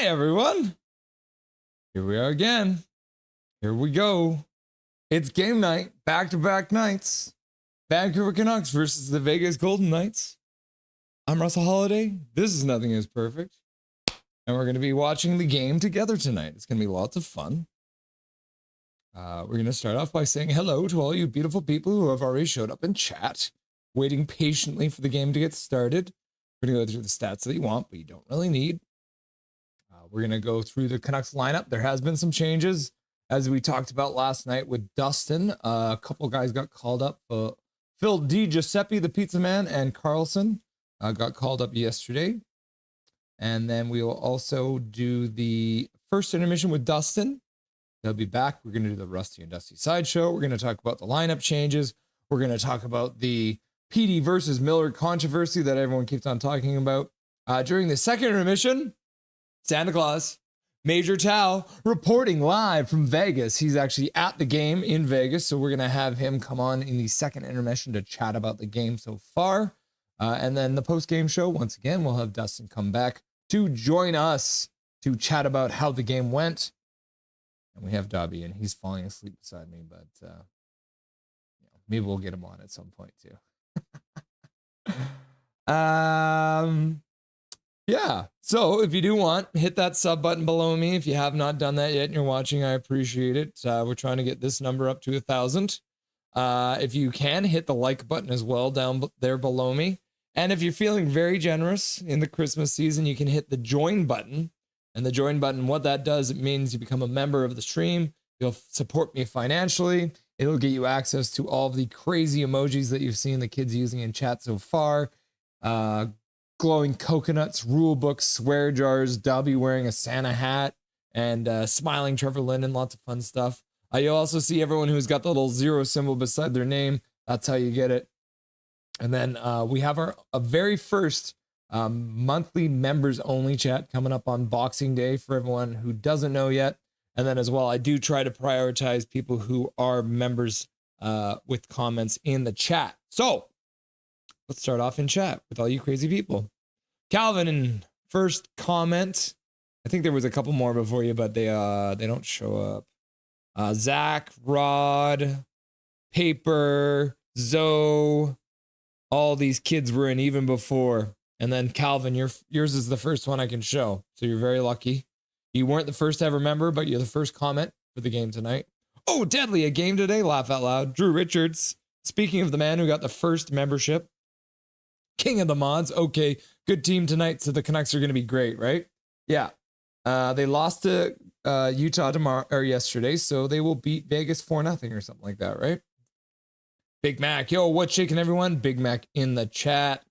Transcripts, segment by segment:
everyone. Here we are again. Here we go. It's game night, back-to-back nights. Vancouver Canucks versus the Vegas Golden Knights. I'm Russell Holiday. This is Nothing is Perfect. And we're going to be watching the game together tonight. It's going to be lots of fun. We're going to start off by saying hello to all you beautiful people who have already showed up in chat, waiting patiently for the game to get started. We're going to go through the stats that you want, but you don't really need. We're going to go through the Canucks lineup. There has been some changes, as we talked about last night with Dustin. A couple guys got called up. Phil D. Giuseppe, the pizza man, and Carlson got called up yesterday. And then we will also do the first intermission with Dustin. They'll be back. We're going to do the Rusty and Dusty Sideshow. We're going to talk about the lineup changes. We're going to talk about the PD versus Miller controversy that everyone keeps on talking about. During the second intermission, Santa Claus, Major Tao, reporting live from Vegas. He's actually at the game in Vegas, so we're going to have him come on in the second intermission to chat about the game so far. And then the post-game show, once again, we'll have Dustin come back to join us to chat about how the game went. And we have Dobby, and he's falling asleep beside me, but maybe we'll get him on at some point too. Yeah, so if you do want, hit that sub button below me. If you have not done that yet and you're watching, I appreciate it. We're trying to get this number up to 1,000. If you can, hit the like button as well down there below me. And if you're feeling very generous in the Christmas season, you can hit the join button. And the join button, what that does, it means you become a member of the stream. You'll support me financially. It'll get you access to all of the crazy emojis that you've seen the kids using in chat so far. Glowing coconuts, rule books, swear jars, Dobby wearing a Santa hat, and smiling Trevor Linden, lots of fun stuff. You'll also see everyone who's got the little 0 symbol beside their name. That's how you get it. And then we have our very first monthly members only chat coming up on Boxing Day for everyone who doesn't know yet. And then as well, I do try to prioritize people who are members with comments in the chat. So let's start off in chat with all you crazy people. Calvin, in first comment. I think there was a couple more before you, but they don't show up. Zach, Rod, Paper, Zoe, all these kids were in even before. And then Calvin, yours is the first one I can show. So you're very lucky. You weren't the first ever member, but you're the first comment for the game tonight. Oh, Deadly, a game today? Laugh out loud. Drew Richards, speaking of the man who got the first membership. King of the mods. Okay, good team tonight, so the Canucks are going to be great, right? Yeah. They lost to Utah yesterday, so they will beat Vegas 4-0 or something like that, right? Big Mac. Yo, what's shaking, everyone? Big Mac in the chat.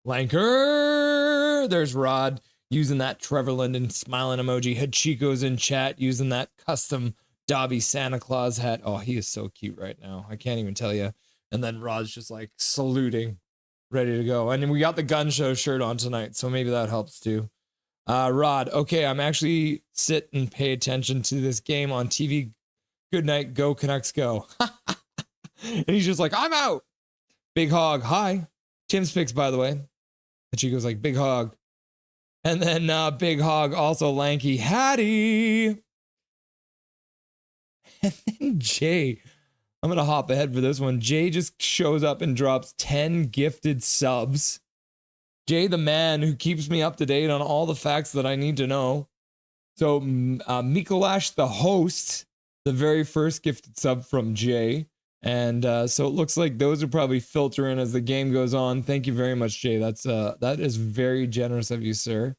Lanker. There's Rod using that Trevor Linden smiling emoji. Hachiko's in chat using that custom Dobby Santa Claus hat. Oh, he is so cute right now. I can't even tell you. And then Rod's just like saluting, ready to go. And we got the gun show shirt on tonight, so maybe that helps too. Rod, okay, I'm actually sit and pay attention to this game on TV. Good night, go Canucks, go. And he's just like, I'm out. Big Hog, hi. Tim's picks, by the way. And she goes like, Big Hog. And then Big Hog, also lanky, Hattie. And then Jay. I'm going to hop ahead for this one. Jay just shows up and drops 10 gifted subs. Jay, the man who keeps me up to date on all the facts that I need to know. So Mikolash, the host, the very first gifted sub from Jay. And so it looks like those are probably filtering as the game goes on. Thank you very much, Jay. That is very generous of you, sir.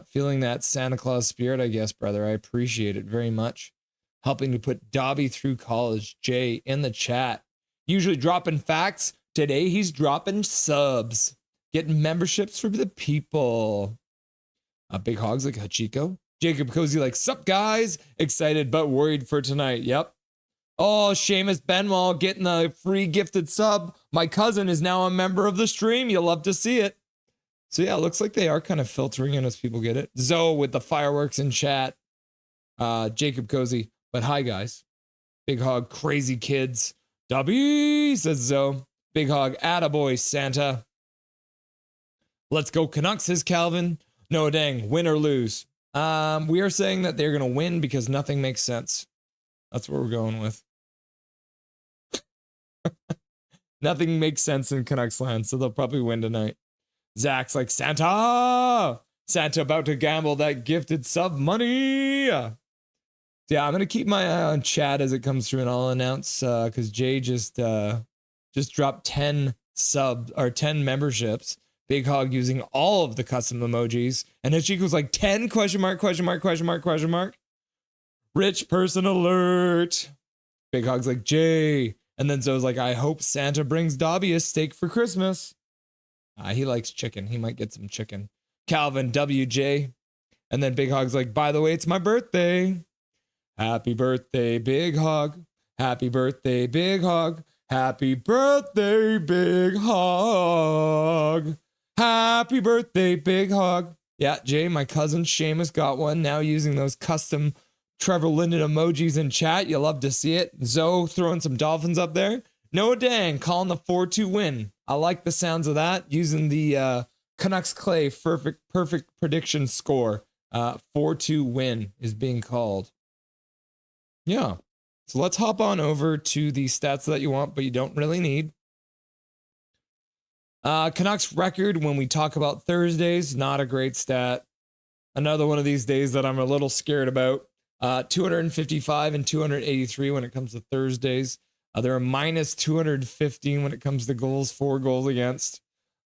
Feeling that Santa Claus spirit, I guess, brother. I appreciate it very much. Helping to put Dobby through college. Jay in the chat. Usually dropping facts. Today he's dropping subs. Getting memberships for the people. Big Hogs like Hachiko. Jacob Cozy like, sup guys? Excited but worried for tonight. Yep. Oh, Seamus Benwall getting a free gifted sub. My cousin is now a member of the stream. You'll love to see it. So yeah, it looks like they are kind of filtering in as people get it. Zoe with the fireworks in chat. Jacob Cozy. But hi, guys. Big Hog, crazy kids. Dobby, says Zoe. Big Hog, attaboy, Santa. Let's go Canucks, says Calvin. No, dang, win or lose. We are saying that they're going to win because nothing makes sense. That's what we're going with. Nothing makes sense in Canucks land, so they'll probably win tonight. Zach's like, Santa! Santa about to gamble that gifted sub money! Yeah, I'm going to keep my eye on chat as it comes through, and I'll announce, because Jay just dropped 10 subs, or 10 memberships. Big Hog using all of the custom emojis. And Hachiko's like, 10 question mark, question mark, question mark, question mark. Rich person alert. Big Hog's like, Jay. And then Zoe's like, I hope Santa brings Dobby a steak for Christmas. He likes chicken. He might get some chicken. Calvin, WJ. And then Big Hog's like, by the way, it's my birthday. Happy birthday, Big Hog. Happy birthday, Big Hog. Happy birthday, Big Hog. Happy birthday, Big Hog. Yeah, Jay, my cousin Seamus got one. Now using those custom Trevor Linden emojis in chat. You'll love to see it. Zoe throwing some dolphins up there. No dang, calling the 4-2 win. I like the sounds of that. Using the Canucks Clay perfect prediction score. 4-2 win is being called. Yeah. So let's hop on over to the stats that you want, but you don't really need. Canucks record when we talk about Thursdays, not a great stat. Another one of these days that I'm a little scared about. 255 and 283 when it comes to Thursdays. They're a minus 215 when it comes to goals, 4 goals against.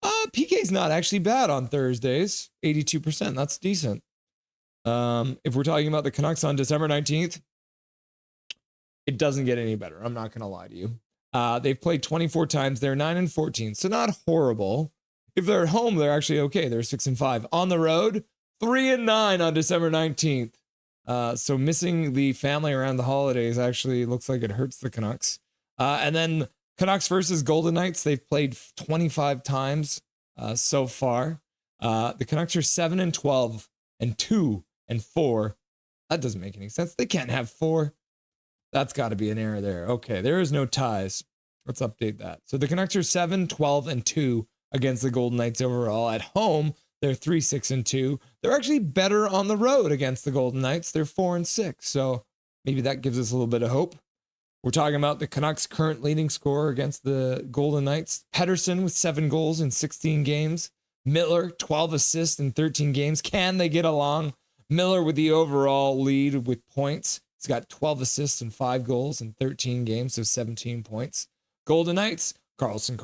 PK's not actually bad on Thursdays. 82%, that's decent. If we're talking about the Canucks on December 19th, it doesn't get any better. I'm not going to lie to you. They've played 24 times. They're 9-14, so not horrible. If they're at home, they're actually okay. They're 6-5. On the road, 3-9 on December 19th. So missing the family around the holidays actually looks like it hurts the Canucks. And then Canucks versus Golden Knights, they've played 25 times so far. The Canucks are 7-12 and 2-4. That doesn't make any sense. They can't have 4. That's got to be an error there. Okay, there is no ties. Let's update that. So the Canucks are 7-12 and 2 against the Golden Knights overall. At home, they're 3-6 and 2. They're actually better on the road against the Golden Knights. They're 4-6. So maybe that gives us a little bit of hope. We're talking about the Canucks' current leading scorer against the Golden Knights. Pettersson with 7 goals in 16 games. Miller, 12 assists in 13 games. Can they get along? Miller with the overall lead with points. He's got 12 assists and 5 goals in 13 games, so 17 points. Golden Knights, Carlson.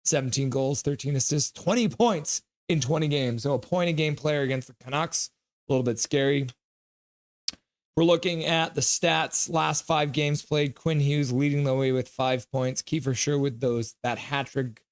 17 goals, 13 assists, 20 points in 20 games. So a point a game player against the Canucks. A little bit scary. We're looking at the stats. Last 5 games played. Quinn Hughes leading the way with 5 points. Kiefer Sherwood, that hat-trick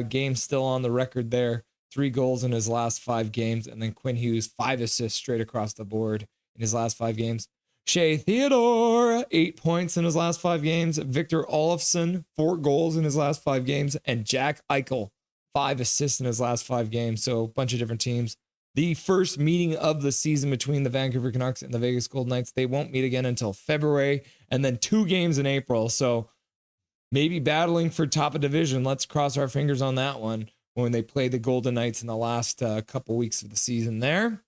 game still on the record there. 3 goals in his last 5 games. And then Quinn Hughes, 5 assists straight across the board in his last 5 games. Shea Theodore, 8 points in his last 5 games. Victor Olofsson, 4 goals in his last 5 games. And Jack Eichel, 5 assists in his last 5 games. So a bunch of different teams. The first meeting of the season between the Vancouver Canucks and the Vegas Golden Knights. They won't meet again until February. And then 2 games in April. So maybe battling for top of division. Let's cross our fingers on that one when they play the Golden Knights in the last couple weeks of the season there.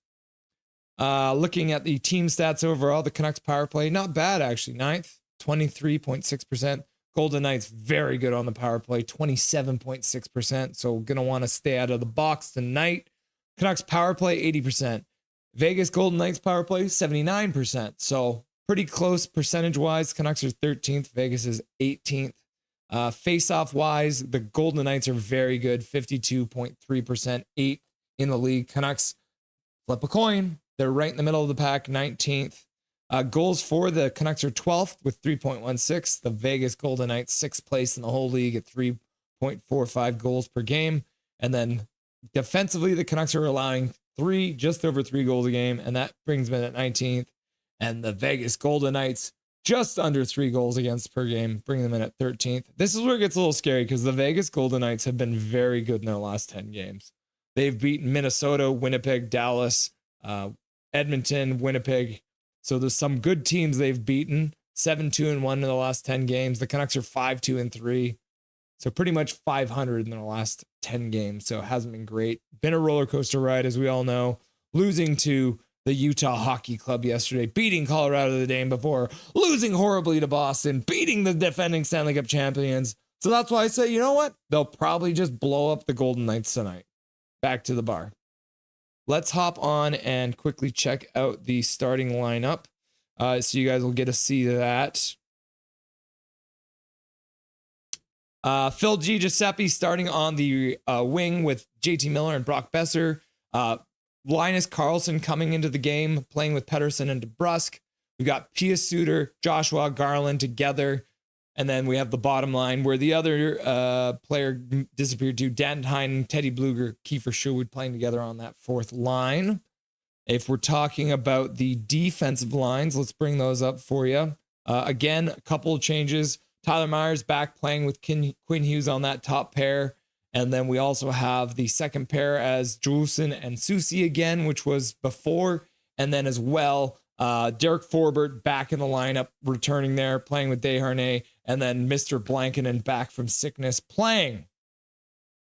Looking at the team stats overall, the Canucks power play, not bad actually. 9th, 23.6%. Golden Knights, very good on the power play, 27.6%. So going to want to stay out of the box tonight. Canucks power play, 80%. Vegas Golden Knights power play, 79%. So pretty close percentage-wise. Canucks are 13th. Vegas is 18th. Face-off wise, the Golden Knights are very good, 52.3%, 8th in the league. Canucks flip a coin. They're right in the middle of the pack, 19th. Goals for the Canucks are 12th with 3.16. The Vegas Golden Knights, 6th place in the whole league at 3.45 goals per game. And then defensively, the Canucks are allowing just over 3 goals a game, and that brings them in at 19th. And the Vegas Golden Knights, just under 3 goals against per game, bringing them in at 13th. This is where it gets a little scary because the Vegas Golden Knights have been very good in their last 10 games. They've beaten Minnesota, Winnipeg, Dallas, Edmonton, Winnipeg. So there's some good teams they've beaten. 7-2-1 in the last 10 games. The Canucks are 5-2-3. So pretty much 500 in the last 10 games. So it hasn't been great. Been a roller coaster ride, as we all know. Losing to the Utah Hockey Club yesterday, beating Colorado the day before, losing horribly to Boston, beating the defending Stanley Cup champions. So that's why I say, you know what? They'll probably just blow up the Golden Knights tonight. Back to the bar. Let's hop on and quickly check out the starting lineup. So you guys will get to see that. Phil G. Giuseppe starting on the wing with JT Miller and Brock Besser. Linus Karlsson coming into the game, playing with Pettersson and DeBrusk. We've got Pia Suter, Joshua Garland together. And then we have the bottom line where the other player disappeared to, Dan Heinen, Teddy Bluger, Kiefer Sherwood playing together on that fourth line. If we're talking about the defensive lines, let's bring those up for you. Again, a couple of changes. Tyler Myers back playing with Quinn Hughes on that top pair. And then we also have the second pair as Juleson and Susie again, which was before. And then as well, Derek Forbert back in the lineup, returning there, playing with Desharnais. And then Mr. Blankinen back from sickness, playing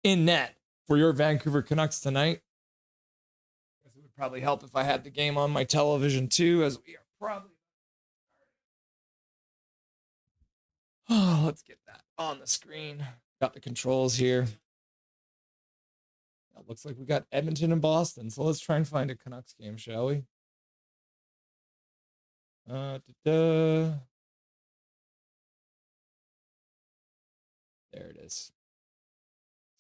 in net for your Vancouver Canucks tonight. It would probably help if I had the game on my television too, as we are probably... Oh, let's get that on the screen. Got the controls here. It looks like we got Edmonton and Boston. So let's try and find a Canucks game, shall we? There it is.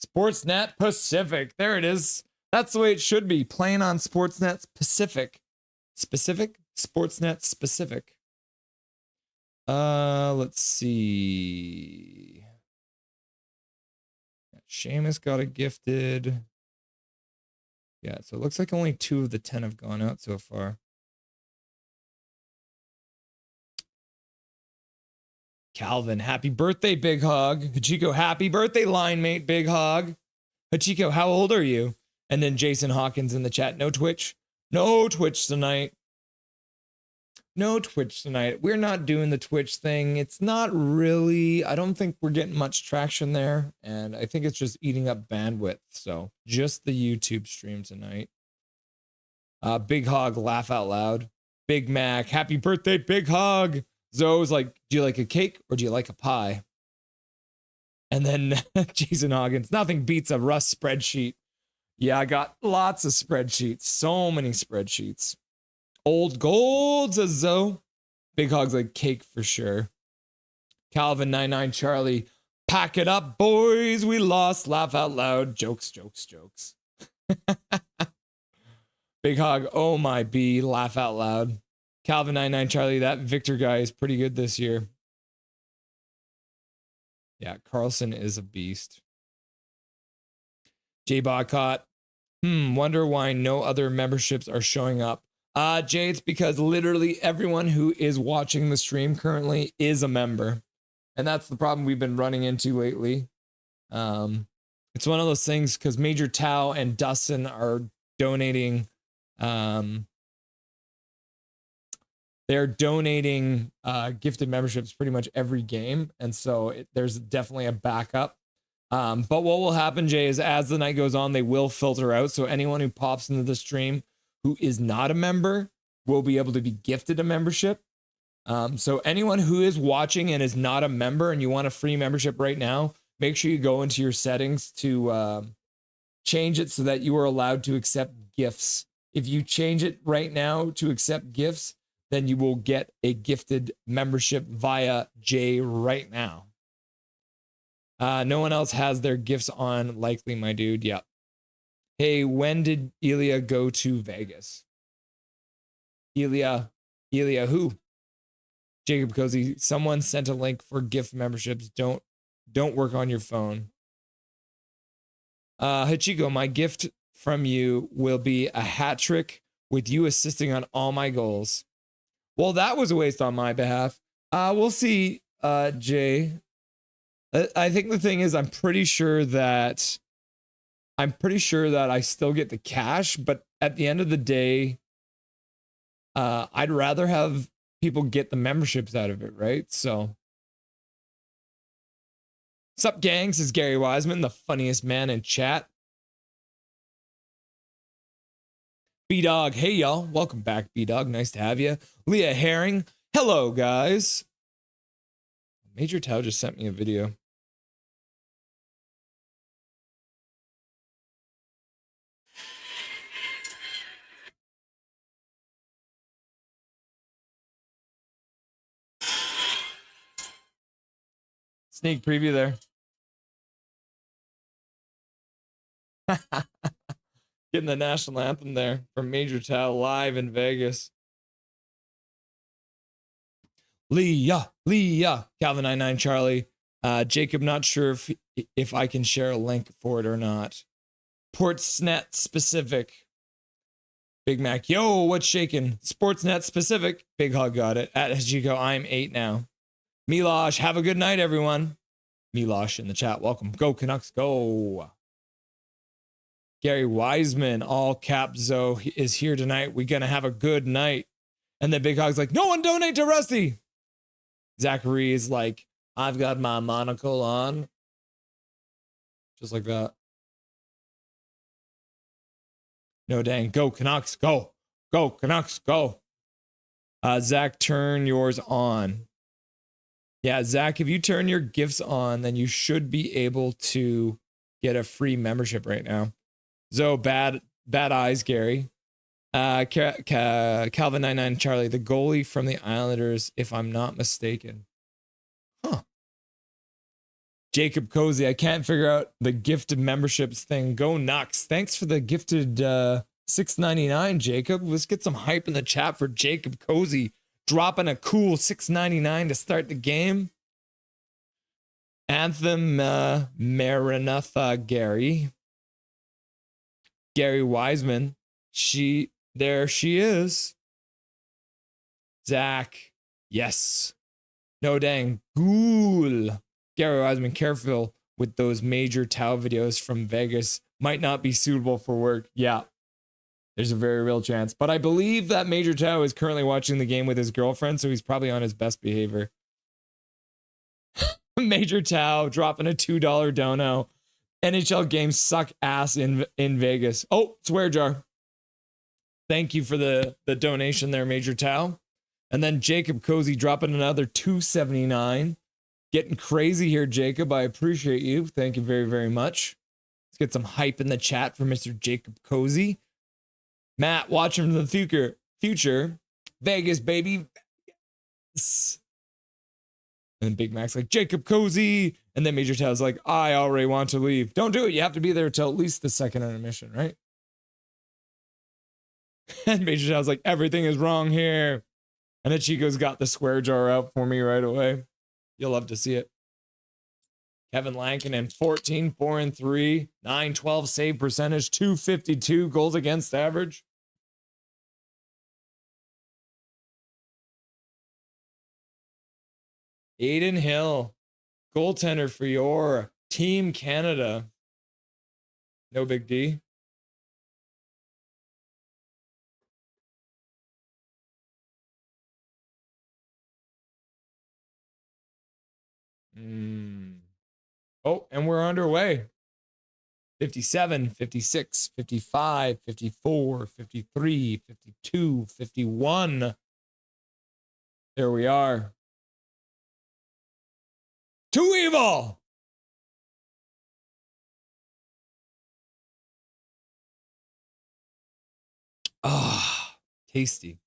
Sportsnet Pacific. There it is. That's the way it should be. Playing on Sportsnet Pacific. Specific? Sportsnet Specific. Let's see. Seamus got a gifted. Yeah, so it looks like only 2 of the 10 have gone out so far. Calvin, happy birthday, Big Hog. Hachiko, happy birthday, line mate, Big Hog. Hachiko, how old are you? And then Jason Hawkins in the chat. No Twitch. No Twitch tonight. No Twitch tonight. We're not doing the Twitch thing. It's not really, I don't think we're getting much traction there. And I think it's just eating up bandwidth. So just the YouTube stream tonight. Big Hog, laugh out loud. Big Mac, happy birthday, Big Hog. Zoe's like, do you like a cake or do you like a pie? And then Jason Hawkins, nothing beats a Russ spreadsheet. Yeah, I got lots of spreadsheets. So many spreadsheets. Old gold, says Zoe. Big Hog's like cake for sure. Calvin 99 Charlie, pack it up, boys. We lost. Laugh out loud. Jokes, jokes, jokes. Big Hog, oh my B. Laugh out loud. Calvin 99 Charlie, that Victor guy is pretty good this year. Yeah, Carlson is a beast. Jay Bodcott, wonder why no other memberships are showing up. Jay, it's because literally everyone who is watching the stream currently is a member. And that's the problem we've been running into lately. It's one of those things because Major Tao and Dustin are donating. They're donating gifted memberships pretty much every game. And so there's definitely a backup. But what will happen, Jay, is as the night goes on, they will filter out. So anyone who pops into the stream who is not a member will be able to be gifted a membership. So anyone who is watching and is not a member and you want a free membership right now, make sure you go into your settings to change it so that you are allowed to accept gifts. If you change it right now to accept gifts, then you will get a gifted membership via Jay right now. No one else has their gifts on, likely, my dude. Yep. Hey, when did Ilya go to Vegas? Ilya who? Jacob Cozy, someone sent a link for gift memberships. Don't work on your phone. Hachiko, my gift from you will be a hat trick with you assisting on all my goals. Well, that was a waste on my behalf. We'll see, Jay. I think the thing is, I'm pretty sure that I still get the cash, but at the end of the day, I'd rather have people get the memberships out of it, right? So Sup, gangs, is Gary Wiseman, the funniest man in chat. B-Dog, hey y'all. Welcome back, B-Dog. Nice to have you. Leah Herring, hello, guys. Major Tao just sent me a video. Sneak preview there. Getting the national anthem there from Major Tao live in Vegas. Leah, Calvin 99 Charlie. Jacob, not sure if I can share a link for it or not. Sportsnet specific. Big Mac, yo, what's shaking? Sportsnet specific. Big Hug got it. At Hajiko, I'm 8 now. Milosh, have a good night, everyone. Milosh in the chat, welcome. Go Canucks, go. Gary Wiseman, all caps, Zoe, is here tonight. We're going to have a good night. And then Big Hog's like, no one donate to Rusty. Zachary is like, I've got my monocle on. Just like that. No dang, go Canucks, go. Go Canucks, go. Zach, turn yours on. Yeah, Zach, if you turn your gifts on, then you should be able to get a free membership right now. Zoe, bad eyes, Gary. Calvin 99 Charlie, the goalie from the Islanders, if I'm not mistaken. Huh. Jacob Cozy, I can't figure out the gifted memberships thing. Go Nucks. Thanks for the gifted $6.99, Jacob. Let's get some hype in the chat for Jacob Cozy dropping a cool $6.99 to start the game. Anthem Maranatha Gary. Gary Wiseman. There she is. Zach. Yes. No dang. Ghoul. Gary Wiseman, careful with those Major Tao videos from Vegas. Might not be suitable for work. Yeah. There's a very real chance. But I believe that Major Tao is currently watching the game with his girlfriend, so he's probably on his best behavior. Major Tao dropping a $2 dono. NHL games suck ass in Vegas. Oh, swear jar. Thank you for the donation there, Major Tao. And then Jacob Cozy dropping another $2.79. Getting crazy here, Jacob. I appreciate you. Thank you very, very much. Let's get some hype in the chat for Mr. Jacob Cozy. Matt, watching from the future. Vegas, baby. Vegas. And then Big Mac's like, Jacob Cozy. And then Major Tao's like, I already want to leave. Don't do it. You have to be there till at least the second intermission, right? And Major Tao's like, everything is wrong here. And then Chico's got the square jar out for me right away. You'll love to see it. Kevin Lankinen, 14, 4-3, 912 save percentage, 252 goals against average. Aiden Hill, goaltender for your Team Canada. No big D. Oh, and we're underway. 57, 56, 55, 54, 53, 52, 51. There we are. Too evil. Ah, tasty.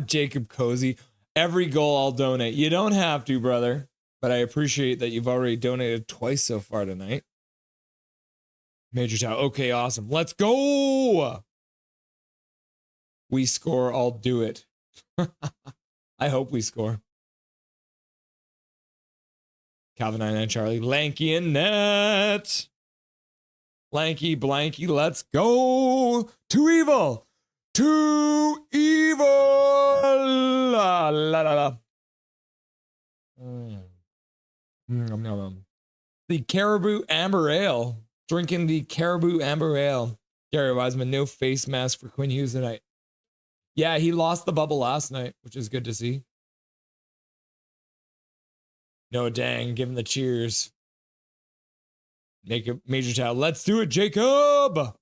Jacob Cozy. Every goal I'll donate. You don't have to, brother, but I appreciate that you've already donated twice so far tonight. Major Tao. Okay, awesome. Let's go. We score. I'll do it. I hope we score. Calvin 99 Charlie. Lanky in net. Lanky blanky. Let's go. Too evil. Too evil. La la la. The Caribou Amber Ale. Drinking the Caribou Amber Ale. Gary Wiseman, no face mask for Quinn Hughes tonight. Yeah, he lost the bubble last night, which is good to see. No dang, give him the cheers. Major Tao. Let's do it, Jacob.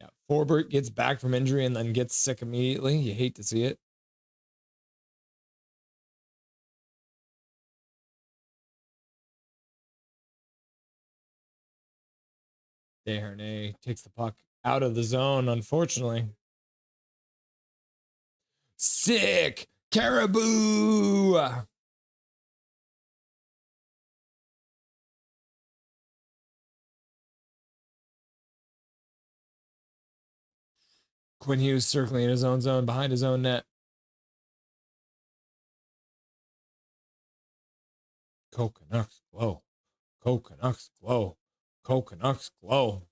Yeah, Forbert gets back from injury and then gets sick immediately. You hate to see it. Desharnais takes the puck out of the zone, unfortunately. Sick Caribou. Quinn Hughes circling in his own zone behind his own net. Canucks glow. Canucks glow. Canucks glow.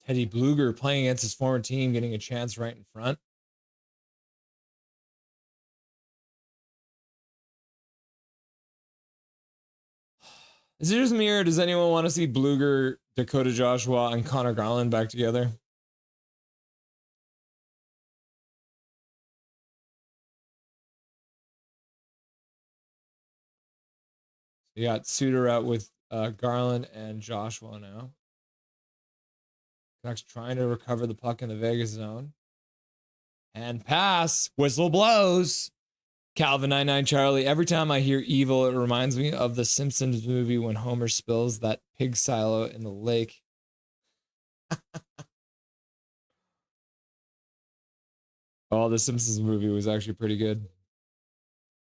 Teddy Bluger playing against his former team, getting a chance right in front. Is it just me or does anyone want to see Bluger, Dakota Joshua, and Connor Garland back together? You got Suter out with Garland and Joshua now. Canucks trying to recover the puck in the Vegas zone. And pass. Whistle blows. Calvin 99 Charlie. Every time I hear evil, it reminds me of the Simpsons movie when Homer spills that pig silo in the lake. Oh, the Simpsons movie was actually pretty good.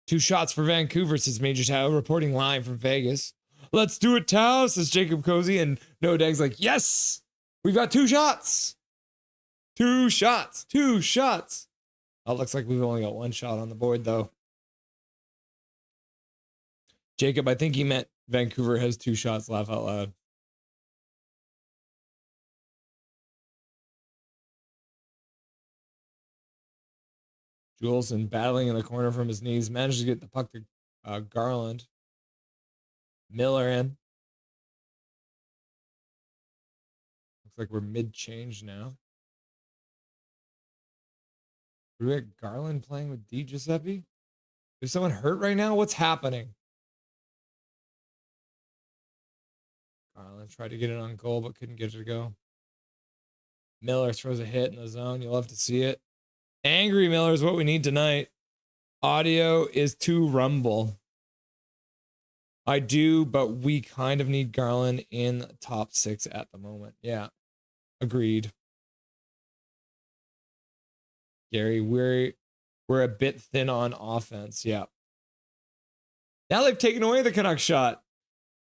2 shots for Vancouver, says Major Tao, reporting live from Vegas. Let's do it, Tao, says Jacob Cozy. And No Dag's like, yes, we've got 2 shots. 2 shots. 2 shots. Oh, it looks like we've only got 1 shot on the board, though. Jacob, I think he meant Vancouver has 2 shots, laugh out loud. Juleson battling in the corner from his knees, managed to get the puck to Garland. Miller in. Looks like we're mid-change now. Do we have Garland playing with Di Giuseppe? Is someone hurt right now? What's happening? Garland tried to get it on goal, but couldn't get it to go. Miller throws a hit in the zone. You'll have to see it. Angry Miller is what we need tonight. Audio is too rumble. I do, but we kind of need Garland in the top 6 at the moment. Yeah, agreed. Gary, we're a bit thin on offense. Yeah. Now they've taken away the Canucks shot.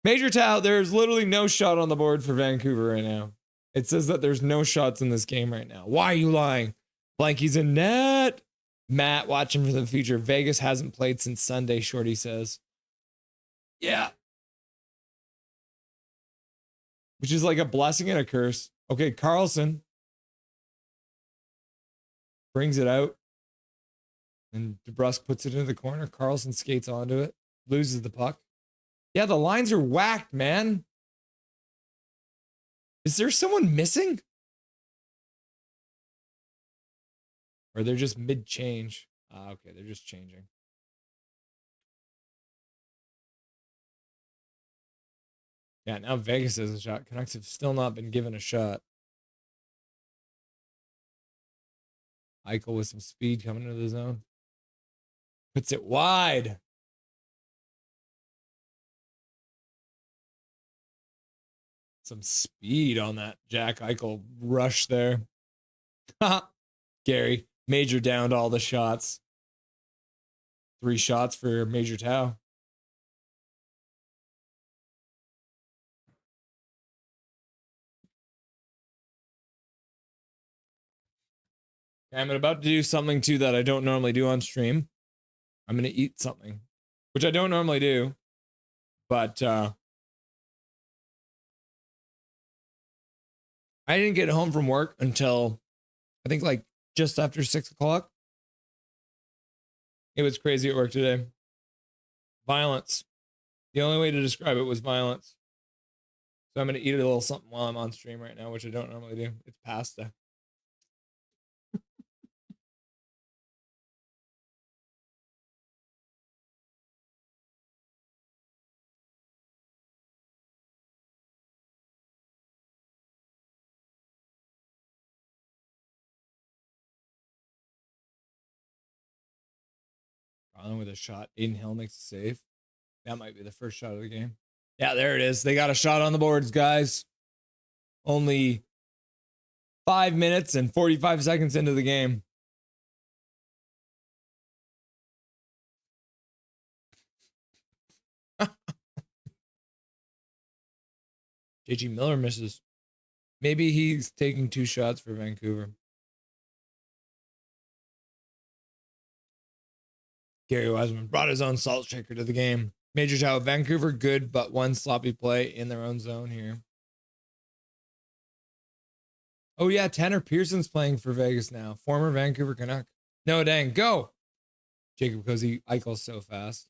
Major Tao, there's literally no shot on the board for Vancouver right now. It says that there's no shots in this game right now. Why are you lying? Blanky's in net. Matt, watching for the future. Vegas hasn't played since Sunday, Shorty says. Yeah. Which is like a blessing and a curse. Okay, Carlson brings it out. And DeBrusque puts it into the corner. Carlson skates onto it. Loses the puck. Yeah, the lines are whacked, man. Is there someone missing? Or they're just mid-change? Okay, they're just changing. Yeah, now Vegas has a shot. Canucks have still not been given a shot. Eichel with some speed coming into the zone. Puts it wide. Some speed on that Jack Eichel rush there. Gary, Major downed all the shots. 3 shots for Major Tao. I'm about to do something too that I don't normally do on stream. I'm going to eat something, which I don't normally do, but I didn't get home from work until I think like just after 6 o'clock. It was crazy at work today. Violence. The only way to describe it was violence. So I'm going to eat a little something while I'm on stream right now, which I don't normally do. It's pasta. Allen with a shot. Aiden Hill makes a save. That might be the first shot of the game. Yeah, there it is. They got a shot on the boards, guys. Only 5 minutes and 45 seconds into the game. JG Miller misses. Maybe he's taking 2 shots for Vancouver. Gary Wiseman brought his own salt shaker to the game. Major Tao, Vancouver good, but one sloppy play in their own zone here. Oh yeah, Tanner Pearson's playing for Vegas now. Former Vancouver Canuck. No dang, go! Jacob Cozy Eichel's so fast.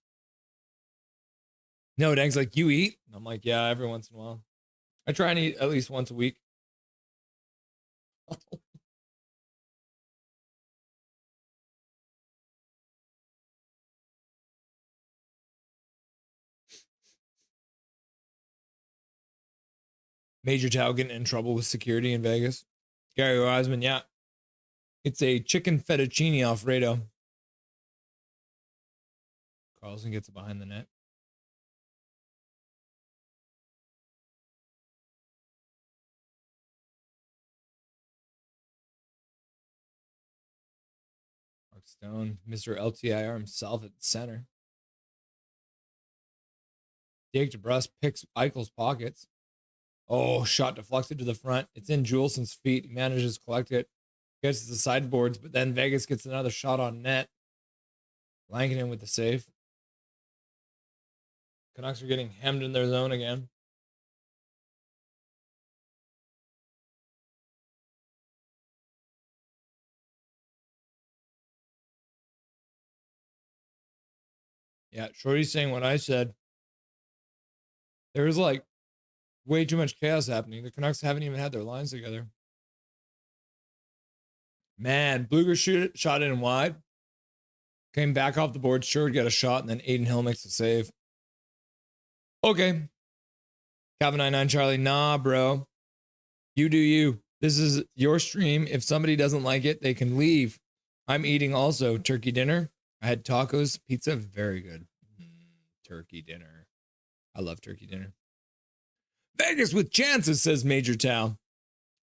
No dang's like, you eat? I'm like, yeah, every once in a while. I try and eat at least once a week. Major Tao getting in trouble with security in Vegas. Gary Wiseman, yeah. It's a chicken fettuccine Alfredo. Carlson gets it behind the net. Mark Stone, Mr. LTIR himself at center. Jake DeBrus picks Eichel's pockets. Oh, shot deflected to the front. It's in Juleson's feet. He manages to collect it. Gets to the sideboards, but then Vegas gets another shot on net. Lankinen with the save. Canucks are getting hemmed in their zone again. Yeah, Shorty's saying what I said. There's like way too much chaos happening. The Canucks haven't even had their lines together. Man, Bluger shot in wide. Came back off the board. Sure, get a shot, and then Aiden Hill makes a save. Okay. Calvin 99 Charlie, nah, bro. You do you. This is your stream. If somebody doesn't like it, they can leave. I'm eating also turkey dinner. I had tacos, pizza, very good. Turkey dinner. I love turkey dinner. Vegas with chances, says Major Tao.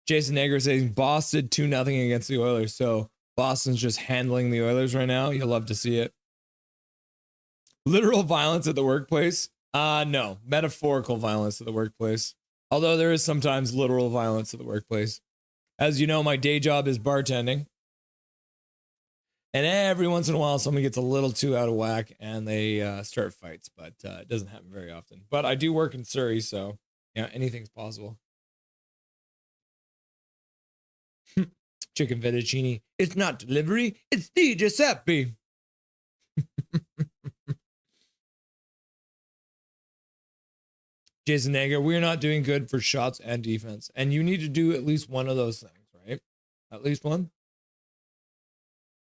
Jason Negro saying Boston 2-0 against the Oilers. So Boston's just handling the Oilers right now. You'll love to see it. Literal violence at the workplace? No. Metaphorical violence at the workplace. Although there is sometimes literal violence at the workplace. As you know, my day job is bartending. And every once in a while, somebody gets a little too out of whack and they start fights. But it doesn't happen very often. But I do work in Surrey, so yeah, anything's possible. Chicken fettuccine. It's not delivery. It's Di Giuseppe. Jason Nager, we're not doing good for shots and defense. And you need to do at least one of those things, right? At least one.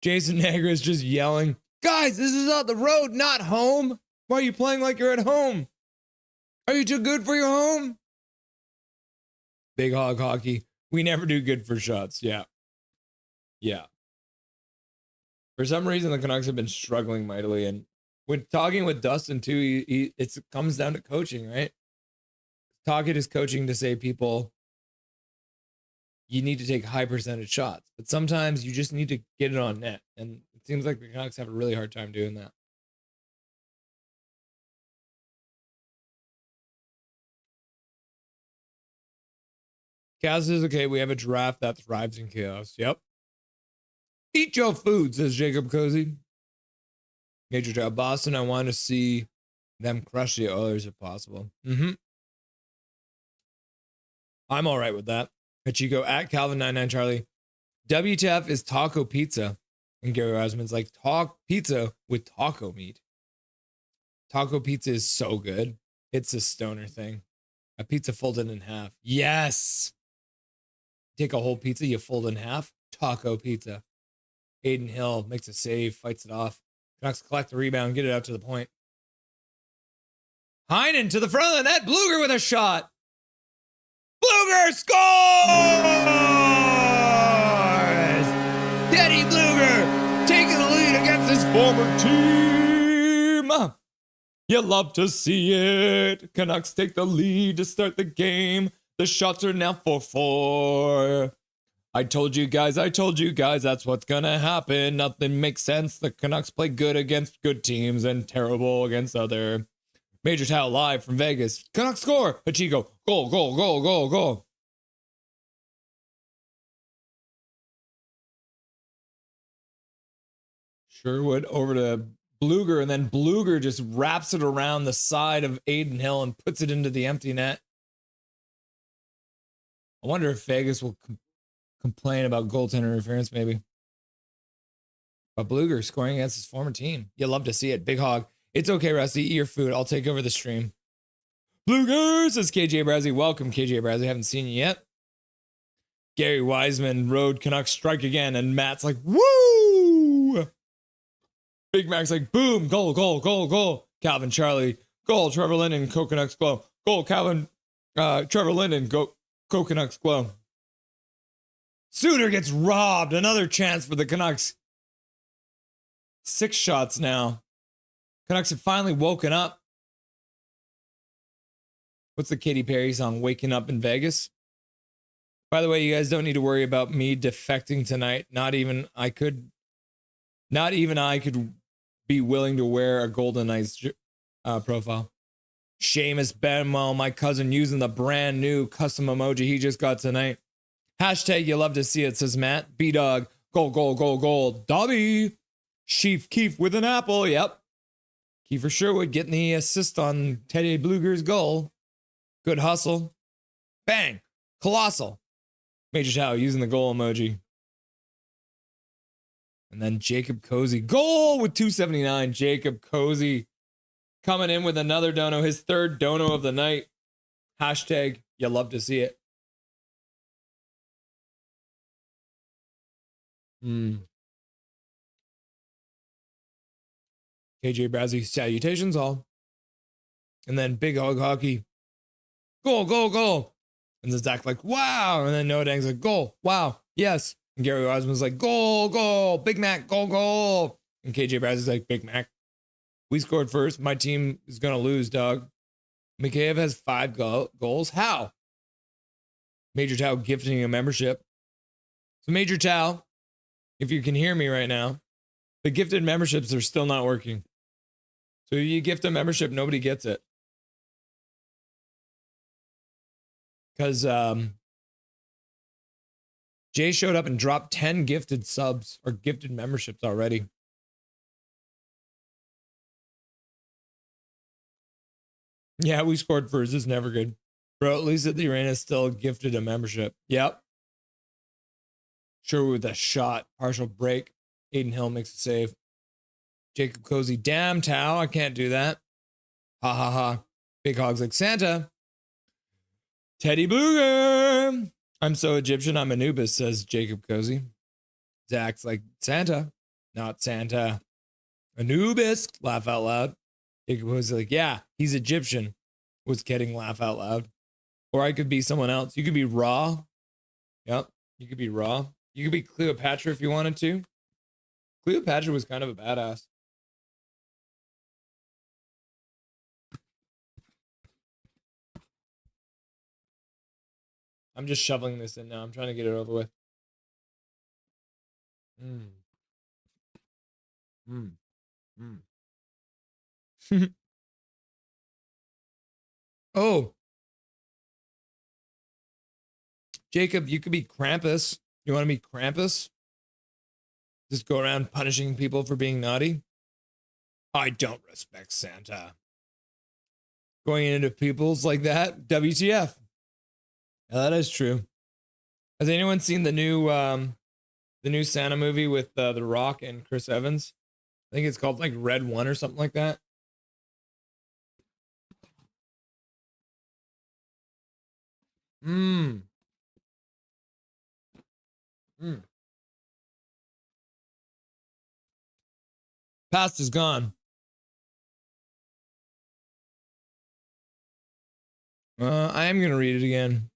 Jason Nager is just yelling, guys, this is on the road, not home. Why are you playing like you're at home? Are you too good for your home? Big Hog Hockey. We never do good for shots. Yeah. Yeah. For some reason, the Canucks have been struggling mightily. And when talking with Dustin, too, it comes down to coaching, right? Talking is coaching to say people, you need to take high percentage shots. But sometimes you just need to get it on net. And it seems like the Canucks have a really hard time doing that. Cass is okay. We have a draft that thrives in chaos. Yep. Eat your food, says Jacob Cozy. Major Tao, Boston, I want to see them crush the Oilers if possible. I'm all right with that. Hachiko at Calvin99 Charlie. WTF is taco pizza. And Gary Osmond's like, talk pizza with taco meat. Taco pizza is so good. It's a stoner thing. A pizza folded in half. Yes. Take a whole pizza, you fold in half. Taco pizza. Aiden Hill makes a save, fights it off. Canucks collect the rebound, get it out to the point. Heinen to the front of the net. Bluger with a shot. Bluger scores! Denny Bluger taking the lead against his former team. You love to see it. Canucks take the lead to start the game. The shots are now 4-4. I told you guys, that's what's gonna happen. Nothing makes sense. The Canucks play good against good teams and terrible against other. Major Tao live from Vegas. Canucks score. Pachico. Goal, goal, goal, goal, goal. Sherwood over to Bluger, and then Bluger just wraps it around the side of Aiden Hill and puts it into the empty net. I wonder if Vegas will complain about goaltender interference, maybe. But Bluger scoring against his former team. You love to see it. Big hog. It's okay, Rusty. Eat your food. I'll take over the stream. Bluger, says KJ Brazzy. Welcome, KJ Brazzy. Haven't seen you yet. Gary Wiseman, road Canucks strike again. And Matt's like, woo! Big Mac's like, boom, goal, goal, goal, goal. Calvin Charlie, goal. Trevor Linden, Canucks glow. Goal, Calvin, Trevor Linden, go, Canucks glow. Suter gets robbed. Another chance for the Canucks. 6 shots now. Canucks have finally woken up. What's the Katy Perry song? Waking Up in Vegas. By the way, you guys don't need to worry about me defecting tonight. Not even I could be willing to wear a Golden Knights profile. Seamus Benwell, my cousin, using the brand new custom emoji he just got tonight. Hashtag you love to see it, says Matt. B-Dog, goal, goal, goal, goal. Dobby. Chief Keefe with an apple. Yep. Kiefer Sherwood getting the assist on Teddy Bluger's goal. Good hustle. Bang. Colossal. Major Tao using the goal emoji. And then Jacob Cozy. Goal with 279. Jacob Cozy coming in with another dono. His third dono of the night. Hashtag you love to see it. KJ Brazzy, salutations all. And then Big Hog Hockey. Goal, goal, goal. And then Zach like, wow. And then Noah Dang's like, goal, wow, yes. And Gary Osmond's like, goal, goal. Big Mac, goal, goal. And KJ Brazzy's like, Big Mac. We scored first. My team is going to lose, dog. Mikheyev has 5 goals. How? Major Tao gifting a membership. So Major Tao, if you can hear me right now, the gifted memberships are still not working. So if you gift a membership, nobody gets it. Because Jay showed up and dropped 10 gifted subs or gifted memberships already. Yeah, we scored first. This is never good. Bro, at least at the arena still gifted a membership. Yep. Sure, with a shot. Partial break. Aiden Hill makes a save. Jacob Cozy. Damn, Tao. I can't do that. Ha ha ha. Big Hog's like, Santa. Teddy Bluger. I'm so Egyptian, I'm Anubis, says Jacob Cozy. Zach's like, Santa. Not Santa. Anubis. Laugh out loud. Jacob Cozy's like, yeah, he's Egyptian. Was kidding. Laugh out loud. Or I could be someone else. You could be Raw. Yep. You could be Raw. You could be Cleopatra if you wanted to. Cleopatra was kind of a badass. I'm just shoveling this in now. I'm trying to get it over with. Oh. Jacob, you could be Krampus. You want to be Krampus? Just go around punishing people for being naughty? I don't respect Santa. Going into people's like that? WTF. Yeah, that is true. Has anyone seen the new Santa movie with The Rock and Chris Evans? I think it's called like Red One or something like that. Past is gone. I am going to read it again.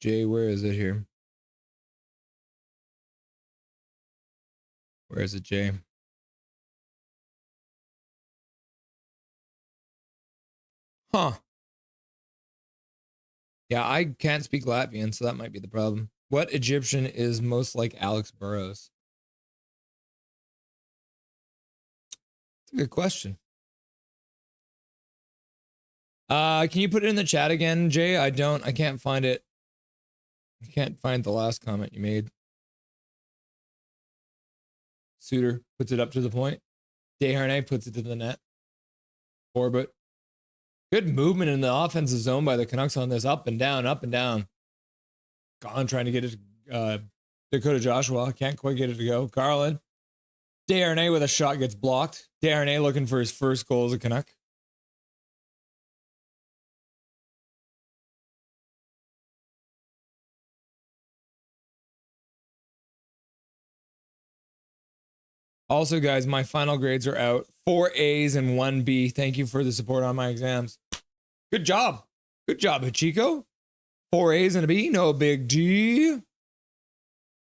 Jay, where is it here? Where is it, Jay? Huh. Yeah, I can't speak Latvian, so that might be the problem. What Egyptian is most like Alex Burrows? It's a good question. Can you put it in the chat again, Jay? I can't find it. I can't find the last comment you made. Suter puts it up to the point. Desharnais puts it to the net. Orbit. Good movement in the offensive zone by the Canucks on this. Up and down, up and down. Gone trying to get it to Dakota Joshua. Can't quite get it to go. Garland. Desharnais with a shot gets blocked. Desharnais looking for his first goal as a Canuck. Also, guys, my final grades are out. 4 A's and 1 B. Thank you for the support on my exams. Good job. Good job, Hachiko. 4 A's and a B. No big G.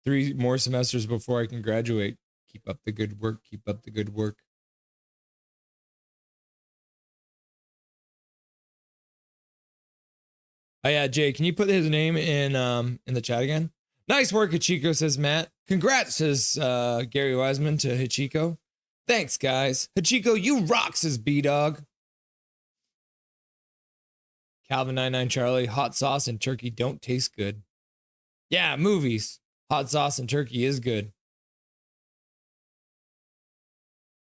3 more semesters before I can graduate. Keep up the good work. Keep up the good work. Oh yeah, Jay, can you put his name in the chat again? Nice work, Hachiko, says Matt. Congrats, says Gary Wiseman to Hachiko. Thanks, guys. Hachiko, you rock, says B-Dog. Calvin 99 Charlie, hot sauce and turkey don't taste good. Yeah, movies. Hot sauce and turkey is good.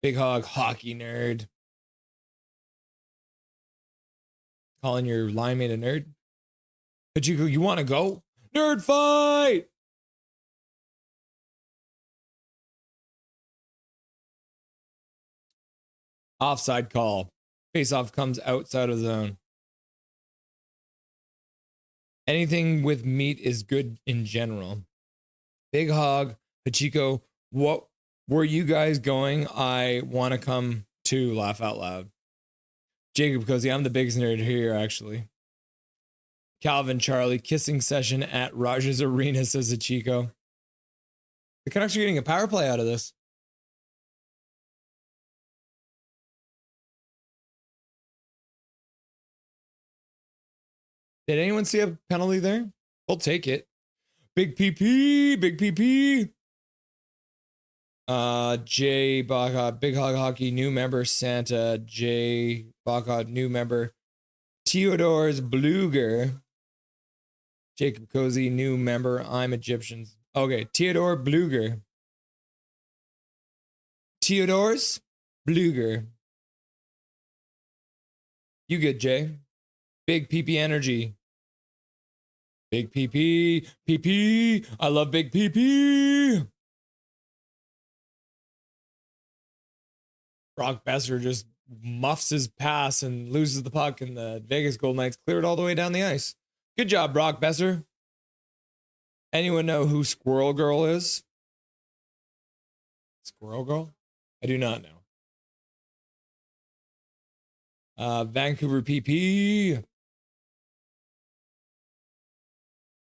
Big Hog, hockey nerd. Calling your line mate a nerd? Hachiko, you want to go? Nerd fight! Offside call. Face-off comes outside of the zone. Anything with meat is good in general. Big Hog, Hachiko, what were you guys going? I want to come to laugh out loud. Jacob Cozy, I'm the biggest nerd here, actually. Calvin Charlie, kissing session at Raj's Arena, says Hachiko. The Canucks are getting a power play out of this. Did anyone see a penalty there? We'll take it. Big PP, big PP. Jay Bacot, Big Hog Hockey, new member Santa. Jay Bacot, new member Theodore's Bluger. Jacob Cozy, new member. I'm Egyptians. Okay, Theodore Bluger. Theodore's Bluger. You good, Jay? Big PP energy. Big PP. PP. I love big PP. Brock Besser just muffs his pass and loses the puck, and the Vegas Golden Knights clear it all the way down the ice. Good job, Brock Besser. Anyone know who Squirrel Girl is? Squirrel Girl? I do not know. Vancouver PP.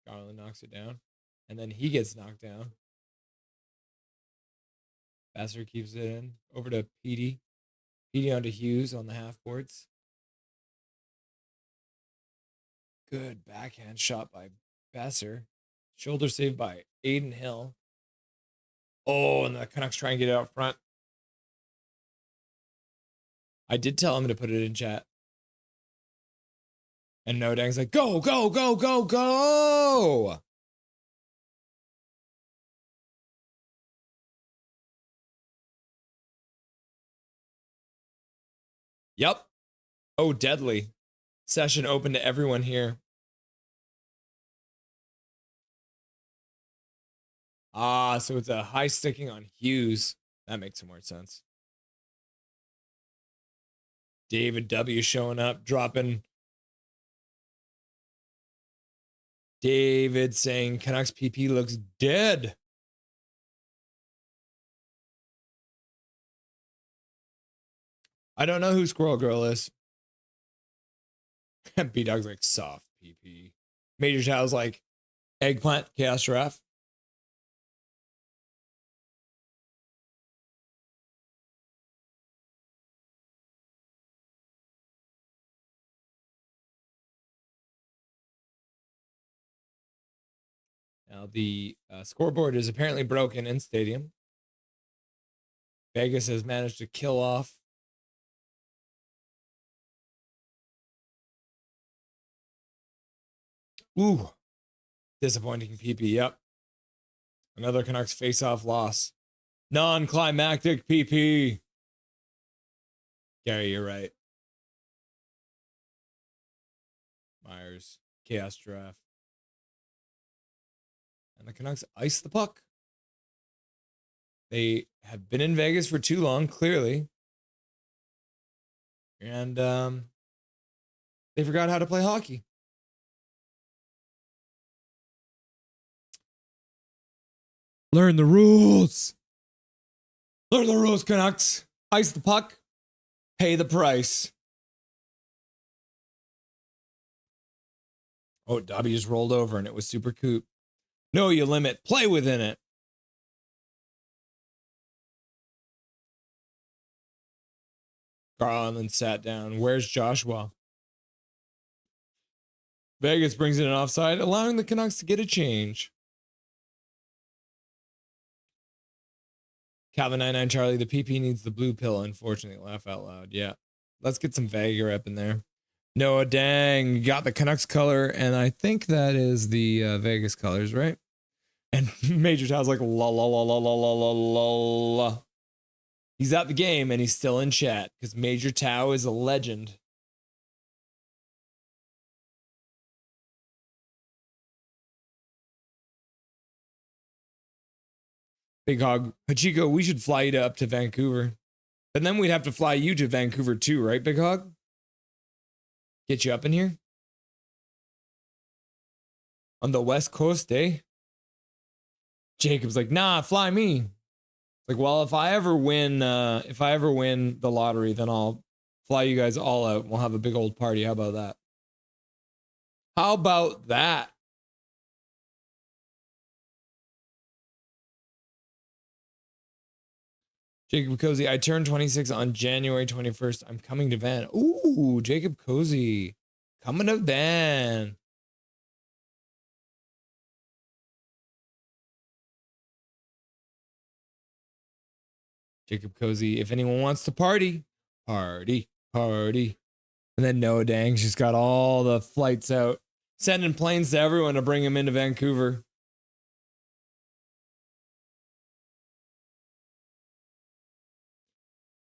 Garland knocks it down, and then he gets knocked down. Besser keeps it in. Over to Petey. Petey onto Hughes on the half boards. Good backhand shot by Besser. Shoulder save by Aiden Hill. Oh, and the Canucks try and get it out front. I did tell him to put it in chat. And No Dang's like, go, go, go, go, go. Yep. Oh, deadly. Session open to everyone here. Ah, so it's a high sticking on Hughes. That makes some more sense. David W showing up, dropping. David saying Canucks PP looks dead. I don't know who Squirrel Girl is. B-Dog's like soft PP. Major Tao's like eggplant chaos giraffe. Now the scoreboard is apparently broken in stadium. Vegas has managed to kill off ooh, disappointing PP. Yep. Another Canucks face-off loss. Non-climactic PP. Gary, you're right. Myers, chaos draft. And the Canucks ice the puck. They have been in Vegas for too long, clearly. And they forgot how to play hockey. Learn the rules. Learn the rules, Canucks. Ice the puck. Pay the price. Oh, Dobby just rolled over and it was super coop. No, you limit. Play within it. Garland sat down. Where's Joshua? Vegas brings in an offside, allowing the Canucks to get a change. Calvin 99 Charlie, the PP needs the blue pill, unfortunately. Laugh out loud. Yeah. Let's get some Vager up in there. Noah Dang, you got the Canucks color, and I think that is the Vegas colors, right? And Major Tao's like, la la la la la la la la. He's at the game and he's still in chat because Major Tao is a legend. Big Hog, Hachiko, we should fly you up to Vancouver. And then we'd have to fly you to Vancouver too, right, Big Hog? Get you up in here? On the West Coast, eh? Jacob's like, nah, fly me. Like, well, if I ever win the lottery, then I'll fly you guys all out and we'll have a big old party. How about that? How about that? Jacob Cozy, I turned 26 on January 21st. I'm coming to Van. Ooh, Jacob Cozy. Coming to Van. Jacob Cozy, if anyone wants to party, party, party. And then Noah Dang, she's got all the flights out, sending planes to everyone to bring him into Vancouver.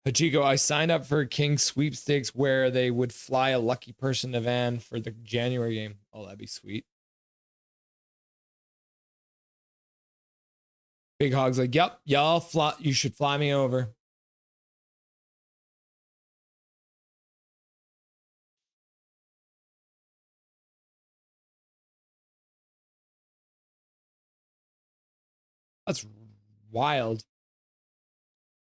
Hachiko, I signed up for King sweepstakes where they would fly a lucky person to Van for the January game. Oh, that'd be sweet. Big Hog's like, yep, y'all fly. You should fly me over. That's wild.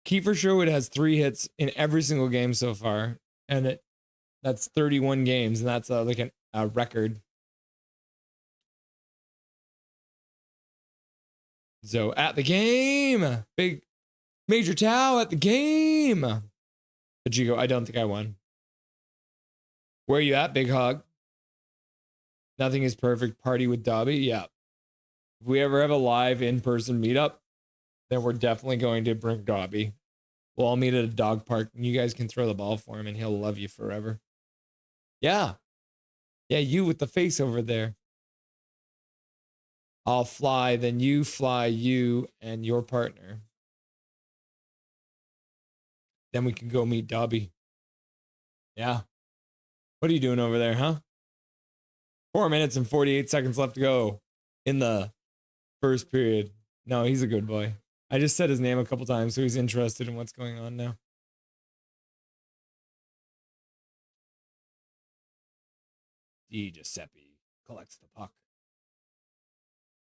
Kiefer Sherwood has 3 hits in every single game so far, and that's 31 games, and that's like a record. So at the game, big Major Tao at the game. But you go, I don't think I won. Where are you at, Big Hog? Nothing is perfect. Party with Dobby. Yeah. If we ever have a live in-person meetup, then we're definitely going to bring Dobby. We'll all meet at a dog park and you guys can throw the ball for him and he'll love you forever. Yeah. Yeah, you with the face over there. I'll fly, then you fly you and your partner. Then we can go meet Dobby. Yeah. What are you doing over there, huh? 4 minutes and 48 seconds left to go in the first period. No, he's a good boy. I just said his name a couple times, so he's interested in what's going on now. Di Giuseppe collects the puck.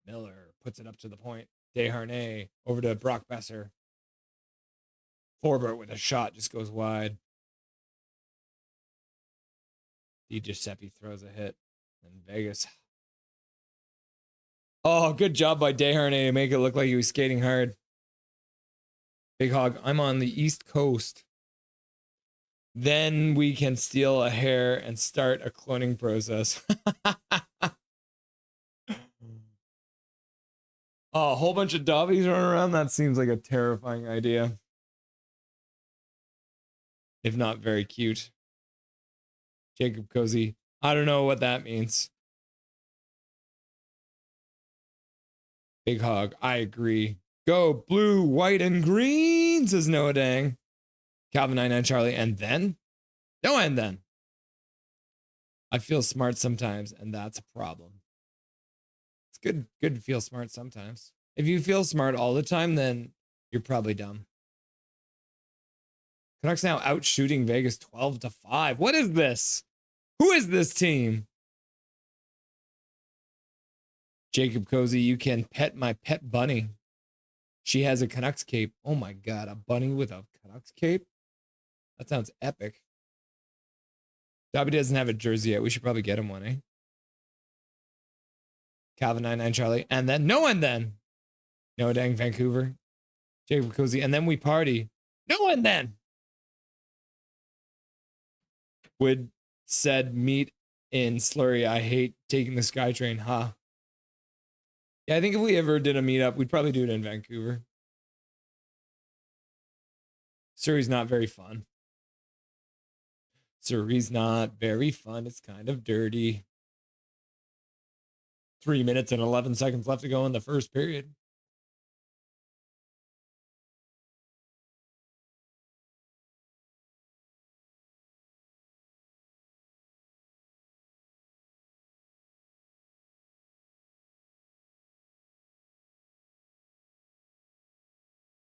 Miller puts it up to the point. Desharnais over to Brock Besser. Forbert with a shot just goes wide. Di Giuseppe throws a hit. And Vegas. Oh, good job by Desharnais to make it look like he was skating hard. Big Hog, I'm on the East Coast. Then we can steal a hair and start a cloning process. Oh, a whole bunch of dobbies running around? That seems like a terrifying idea. If not very cute. Jacob Cozy. I don't know what that means. Big hog. I agree. Go blue, white, and green, says Noah Dang. Calvin 99 Charlie. And then? No, and then. I feel smart sometimes, and that's a problem. It's good to feel smart sometimes. If you feel smart all the time, then you're probably dumb. Canucks now out shooting Vegas 12-5. What is this? Who is this team? Jacob Cozy, you can pet my pet bunny. She has a Canucks cape. Oh my God, a bunny with a Canucks cape? That sounds epic. Dobby doesn't have a jersey yet. We should probably get him one, eh? Calvin 99 Charlie. And then, no one then. No dang Vancouver. Jacob Cozy. And then we party. No one then. Would said meet in Slurry. I hate taking the SkyTrain. Huh. Yeah, I think if we ever did a meetup, we'd probably do it in Vancouver. Surrey's not very fun. Surrey's not very fun. It's kind of dirty. 3 minutes and 11 seconds left to go in the first period.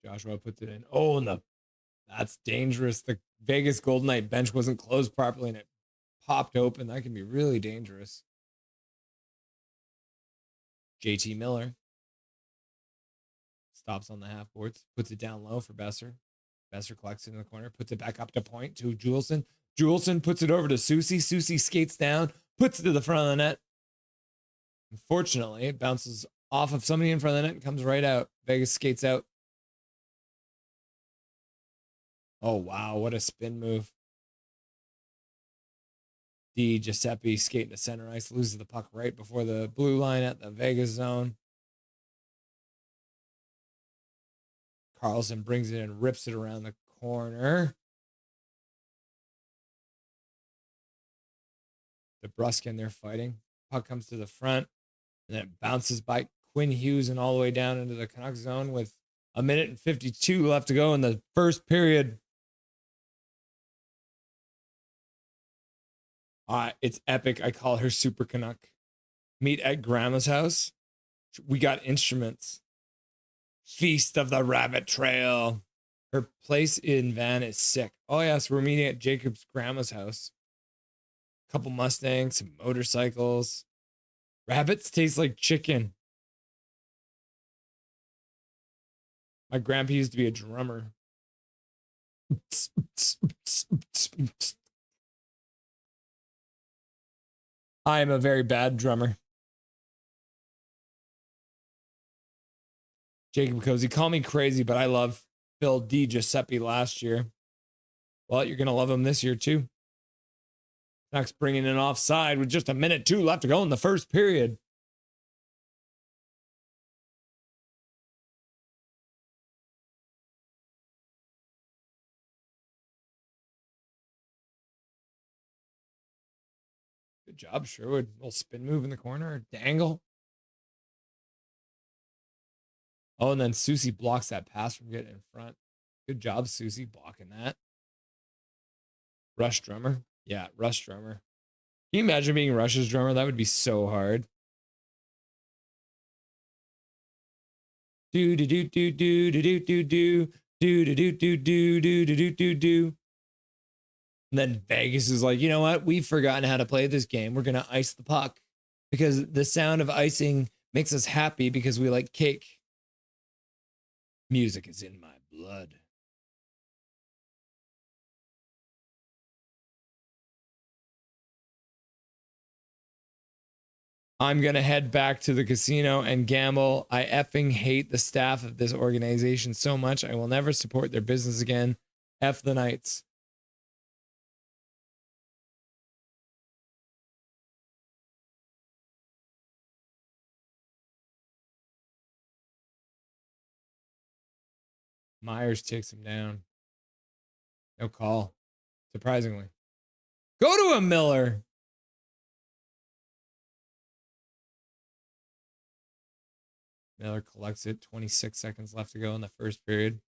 Joshua puts it in. Oh, and that's dangerous. The Vegas Golden Knight bench wasn't closed properly and it popped open. That can be really dangerous. JT Miller stops on the half boards, puts it down low for Besser. Besser collects it in the corner, puts it back up to point to Juleson. Juleson puts it over to Susie. Susie skates down, puts it to the front of the net. Unfortunately, it bounces off of somebody in front of the net and comes right out. Vegas skates out. Oh, wow. What a spin move. D. Giuseppe skating to center ice, loses the puck right before the blue line at the Vegas zone. Carlson brings it and rips it around the corner. DeBruskin, they're fighting. Puck comes to the front, and then it bounces by Quinn Hughes and all the way down into the Canucks zone with 1 minute and 52 left to go in the first period. It's epic. I call her Super Canuck. Meet at Grandma's house. We got instruments. Feast of the Rabbit Trail. Her place in Van is sick. Oh, yes, we're meeting at Jacob's grandma's house. A couple Mustangs, some motorcycles. Rabbits taste like chicken. My grandpa used to be a drummer. I am a very bad drummer. Jacob Cozy, call me crazy, but I love Phil D. Giuseppe last year. Well, you're going to love him this year, too. Canucks bringing it offside with just 1:02 left to go in the first period. Good job, Sherwood. Little spin move in the corner. Dangle. Oh, and then Susie blocks that pass from getting in front. Good job, Susie, blocking that. Rush drummer. Yeah, Rush drummer. Can you imagine being Rush's drummer? That would be so hard. Do do do do do do do do do do do do do do do do do do. And then Vegas is like, you know what? We've forgotten how to play this game. We're gonna ice the puck because the sound of icing makes us happy because we like cake. Music is in my blood. I'm going to head back to the casino and gamble. I effing hate the staff of this organization so much. I will never support their business again. F the Knights. Myers takes him down. No call. Surprisingly. Go to him, Miller. Miller collects it. 26 seconds left to go in the first period.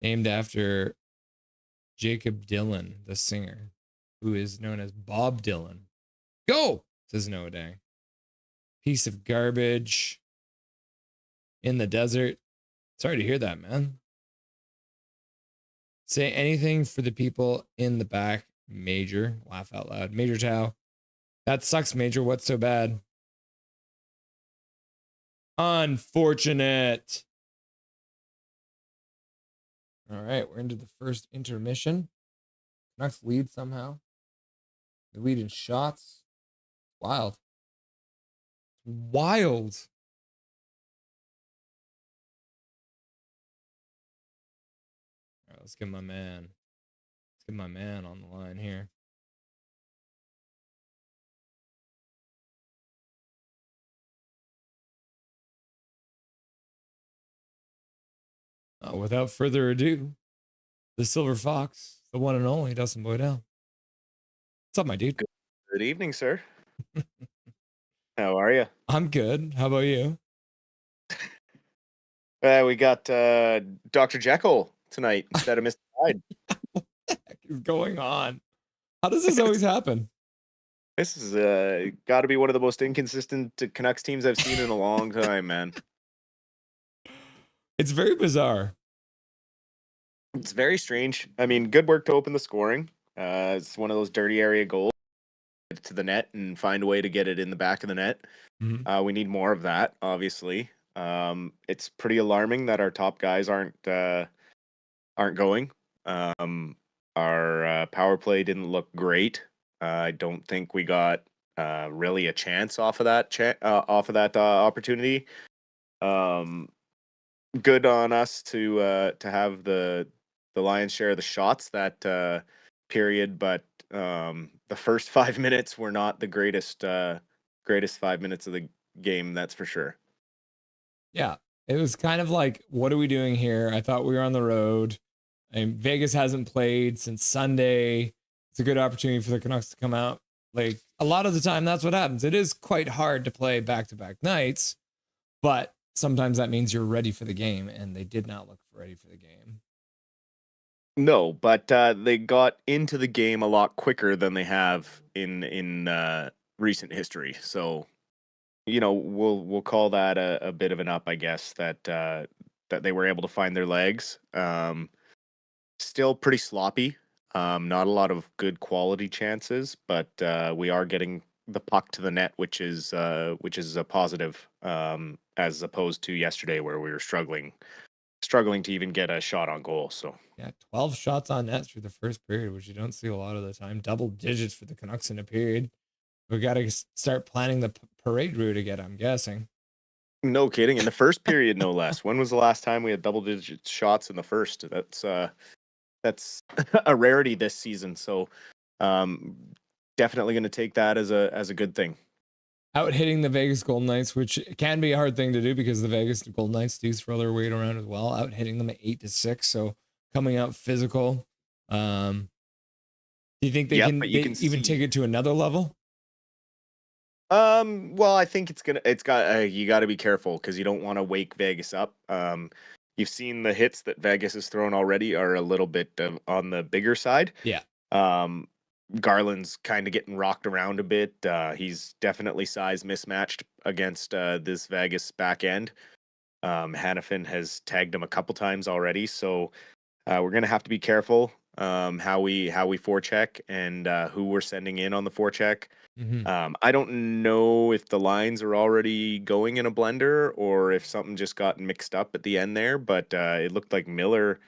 Named after Jacob Dylan, the singer, who is known as Bob Dylan. Go, says Noah Dang. Piece of garbage in the desert. Sorry to hear that, man. Say anything for the people in the back. Major. Laugh out loud. Major Tao. That sucks, Major. What's so bad? Unfortunate. All right, we're into the first intermission. Canucks lead somehow. The lead in shots. Wild. Wild. All right, let's get my man. Let's get my man on the line here. Without further ado, the Silver Fox, the one and only Dustin Boydell. What's up, my dude? Good evening, sir. How are you? I'm good. How about you? We got Dr. Jekyll tonight instead of Mr. Hyde. What the heck is going on? How does this always happen? This is got to be one of the most inconsistent Canucks teams I've seen in a long time, man. It's very bizarre. It's very strange. I mean, good work to open the scoring. It's one of those dirty area goals. Get it to the net and find a way to get it in the back of the net. Mm-hmm. We need more of that, obviously. It's pretty alarming that our top guys aren't going. Our power play didn't look great. I don't think we got really a chance off of that opportunity. Good on us to have the lion's share of the shots that period, but the first 5 minutes were not the greatest 5 minutes of the game, that's for sure. Yeah, it was kind of like, what are we doing here? I thought we were on the road. And Vegas hasn't played since Sunday. It's a good opportunity for the Canucks to come out. Like, a lot of the time, that's what happens. It is quite hard to play back-to-back nights, but sometimes that means you're ready for the game, and they did not look ready for the game. No, but they got into the game a lot quicker than they have in recent history. So, we'll call that a bit of an up, I guess, that they were able to find their legs. Still pretty sloppy. Not a lot of good quality chances, but we are getting the puck to the net, which is a positive, as opposed to yesterday where we were struggling to even get a shot on goal. So yeah, 12 shots on net through the first period, which you don't see a lot of the time. Double digits for the Canucks in a period. We got to start planning the parade route again, I'm guessing. No kidding. In the first period, no less. When was the last time we had double-digit shots in the first? That's a rarity this season. So, definitely going to take that as a good thing. Out hitting the Vegas Golden Knights, which can be a hard thing to do because the Vegas Golden Knights do throw their weight around as well. Out hitting them at 8-6, so coming out physical. Do you think they can even take it to another level? Well, I think you got to be careful because you don't want to wake Vegas up. You've seen the hits that Vegas has thrown already are a little bit on the bigger side. Yeah. Garland's kind of getting rocked around a bit. He's definitely size mismatched against this Vegas back end. Hannafin has tagged him a couple times already, so we're gonna have to be careful how we forecheck and who we're sending in on the forecheck. Mm-hmm. I don't know if the lines are already going in a blender or if something just got mixed up at the end there, but it looked like Miller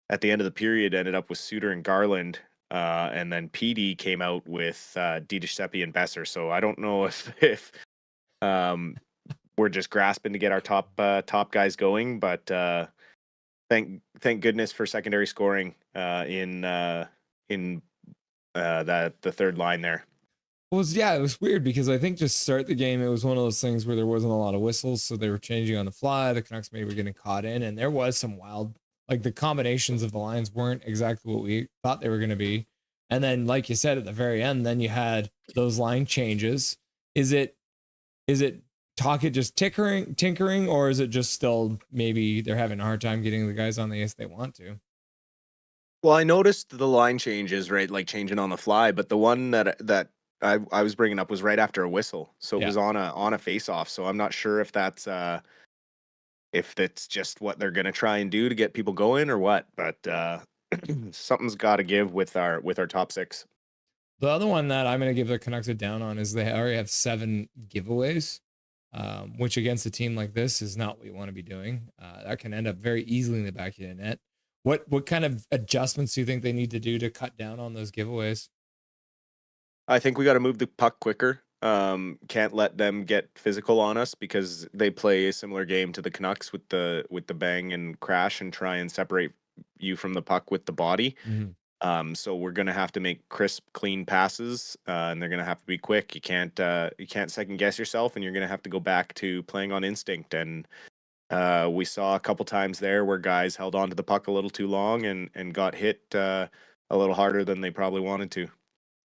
at the end of the period ended up with Suter and Garland, and then PD came out with DiGiuseppe and Besser. So I don't know if we're just grasping to get our top guys going, but thank goodness for secondary scoring in that the third line there. It was weird because I think just start the game, it was one of those things where there wasn't a lot of whistles, so they were changing on the fly. The Canucks maybe were getting caught in, and there was some wild, like the combinations of the lines weren't exactly what we thought they were going to be. And then, like you said, at the very end, then you had those line changes. Is it Talkit just tinkering, or is it just still maybe they're having a hard time getting the guys on the ice they want to? Well, I noticed the line changes, right, like changing on the fly, but the one that I was bringing up was right after a whistle, so it Yeah. was on a face off. So I'm not sure if that's just what they're gonna try and do to get people going or what, but something's got to give with our top six. The other one that I'm going to give the Canucks a down on is they already have 7 giveaways, which against a team like this is not what you want to be doing. That can end up very easily in the back of the net. What kind of adjustments do you think they need to do to cut down on those giveaways? I think we got to move the puck quicker. Can't let them get physical on us because they play a similar game to the Canucks with the bang and crash and try and separate you from the puck with the body. Mhm. So we're gonna have to make crisp, clean passes, and they're gonna have to be quick. You can't second guess yourself, and you're gonna have to go back to playing on instinct. And we saw a couple times there where guys held on to the puck a little too long and got hit a little harder than they probably wanted to.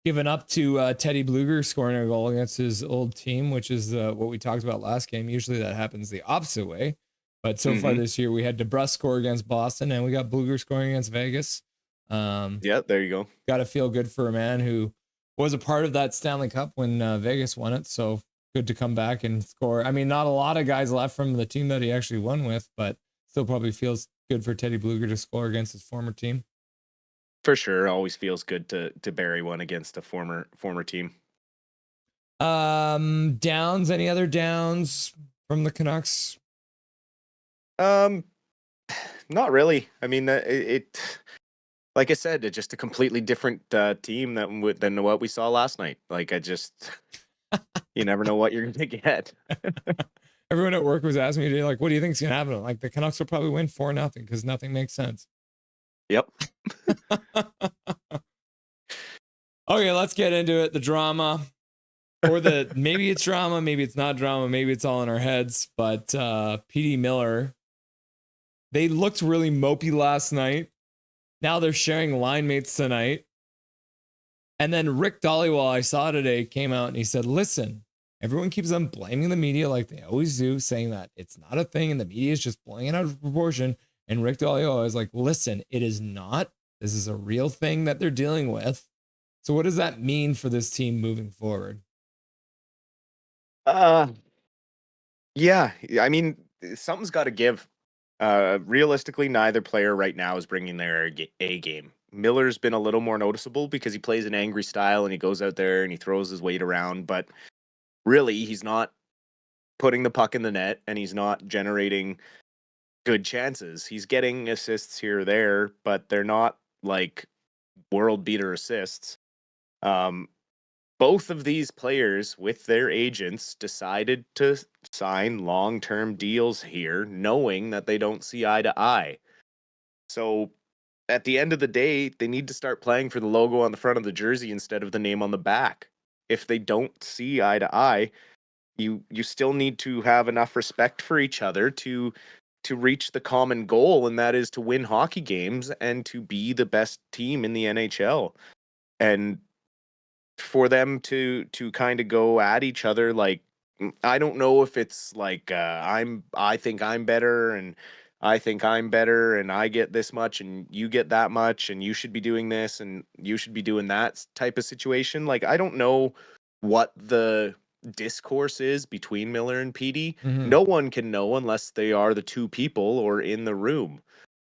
Given up to Teddy Bluger scoring a goal against his old team, which is what we talked about last game. Usually that happens the opposite way. But so far Hmm. this year, we had DeBrus score against Boston, and we got Bluger scoring against Vegas. Yeah, there you go. Got to feel good for a man who was a part of that Stanley Cup when Vegas won it. So good to come back and score. I mean, not a lot of guys left from the team that he actually won with, but still probably feels good for Teddy Bluger to score against his former team. For sure, always feels good to bury one against a former team. Downs, any other downs from the Canucks? Um, Not really. I mean, like I said, it's just a completely different team than what we saw last night. Like I just, you never know what you're gonna get. Everyone at work was asking me today, like, what do you think's gonna happen? Like the Canucks will probably win 4-0 because nothing makes sense. Yep. Okay, let's get into it. The drama. Or maybe it's drama, maybe it's not drama, maybe it's all in our heads. But PD Miller, they looked really mopey last night. Now they're sharing line mates tonight. And then Rick Dollywall, I saw today, came out and he said, listen, everyone keeps on blaming the media like they always do, saying that it's not a thing and the media is just blowing it out of proportion. And Rick Dollywall is like, listen, it is not. This is a real thing that they're dealing with. So what does that mean for this team moving forward? Uh, yeah. I mean, something's got to give. Realistically, neither player right now is bringing their A game. Miller's been a little more noticeable because he plays an angry style and he goes out there and he throws his weight around, but really, he's not putting the puck in the net and he's not generating good chances. He's getting assists here or there, but they're not like world beater assists. Um, Both of these players with their agents decided to sign long-term deals here, knowing that they don't see eye to eye. So at the end of the day, they need to start playing for the logo on the front of the jersey instead of the name on the back. If they don't see eye to eye, you still need to have enough respect for each other to reach the common goal, and that is to win hockey games and to be the best team in the NHL. And for them to kind of go at each other like I don't know if it's like I think I'm better and I think I'm better and I get this much and you get that much and you should be doing this and you should be doing that type of situation. Like I don't know what the discourse is between Miller and PD. Mm-hmm. No one can know unless they are the two people or in the room.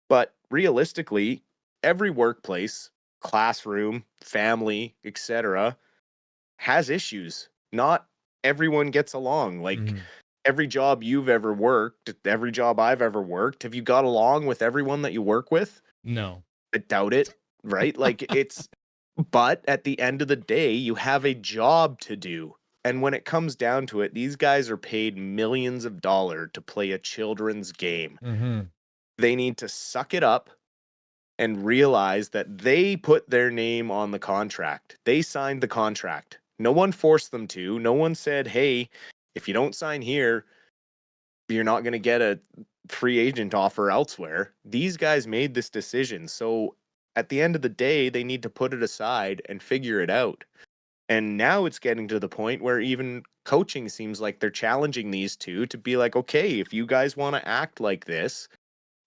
But realistically, every workplace, classroom, family, etc., has issues. Not everyone gets along. Like Mm-hmm. every job you've ever worked, every job I've ever worked, have you got along with everyone that you work with? No. I doubt it, right? Like it's, but at the end of the day, you have a job to do. And when it comes down to it, these guys are paid millions of dollars to play a children's game. Mm-hmm. They need to suck it up and realize that they put their name on the contract. They signed the contract. No one forced them to. No one said, hey, if you don't sign here, you're not going to get a free agent offer elsewhere. These guys made this decision. So at the end of the day, they need to put it aside and figure it out. And now it's getting to the point where even coaching seems like they're challenging these two to be like, okay, if you guys want to act like this,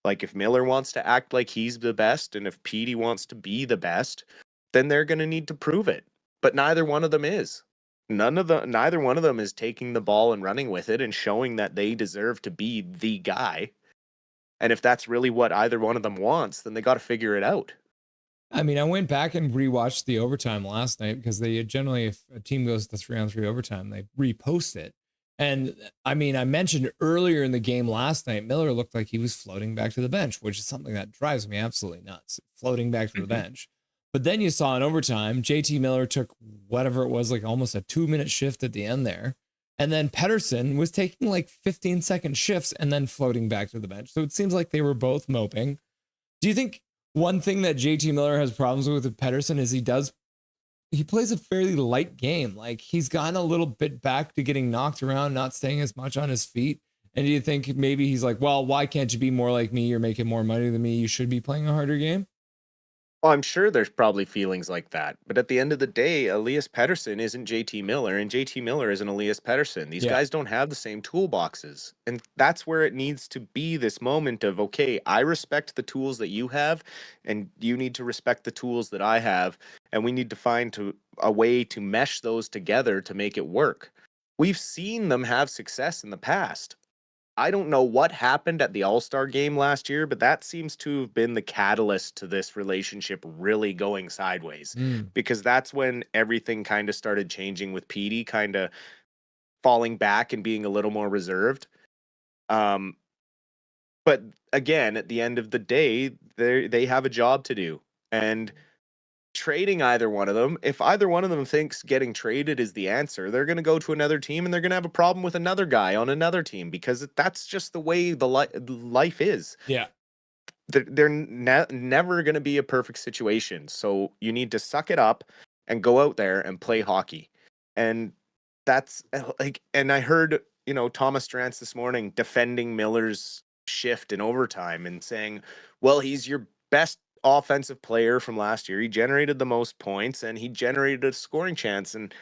like if Miller wants to act like he's the best and if Petey wants to be the best, then they're going to need to prove it. But neither one of them is. Neither one of them is taking the ball and running with it and showing that they deserve to be the guy. And if that's really what either one of them wants, then they got to figure it out. I mean, I went back and rewatched the overtime last night because they generally, if a team goes to 3-on-3 overtime, they repost it. And I mean, I mentioned earlier in the game last night, Miller looked like he was floating back to the bench, which is something that drives me absolutely nuts, floating back to the bench. But then you saw in overtime, JT Miller took whatever it was, like almost a 2-minute shift at the end there. And then Pettersson was taking like 15-second shifts and then floating back to the bench. So it seems like they were both moping. Do you think one thing that JT Miller has problems with Pettersson is he plays a fairly light game. Like he's gotten a little bit back to getting knocked around, not staying as much on his feet. And do you think maybe he's like, well, why can't you be more like me? You're making more money than me. You should be playing a harder game. Well, I'm sure there's probably feelings like that. But at the end of the day, Elias Pettersson isn't JT Miller, and JT Miller isn't Elias Pettersson. These guys don't have the same toolboxes. And that's where it needs to be this moment of, okay, I respect the tools that you have, and you need to respect the tools that I have. And we need to find a way to mesh those together to make it work. We've seen them have success in the past. I don't know what happened at the All-Star game last year, but that seems to have been the catalyst to this relationship really going sideways. Because that's when everything kind of started changing with Petey kind of falling back and being a little more reserved. But again, at the end of the day, they have a job to do. And trading either one of them, if either one of them thinks getting traded is the answer, they're going to go to another team and they're going to have a problem with another guy on another team because that's just the way the life is. Yeah. They're never going to be a perfect situation. So you need to suck it up and go out there and play hockey. And that's like, and I heard, Thomas Drance this morning defending Miller's shift in overtime and saying, well, he's your best offensive player from last year. He generated the most points and he generated a scoring chance. And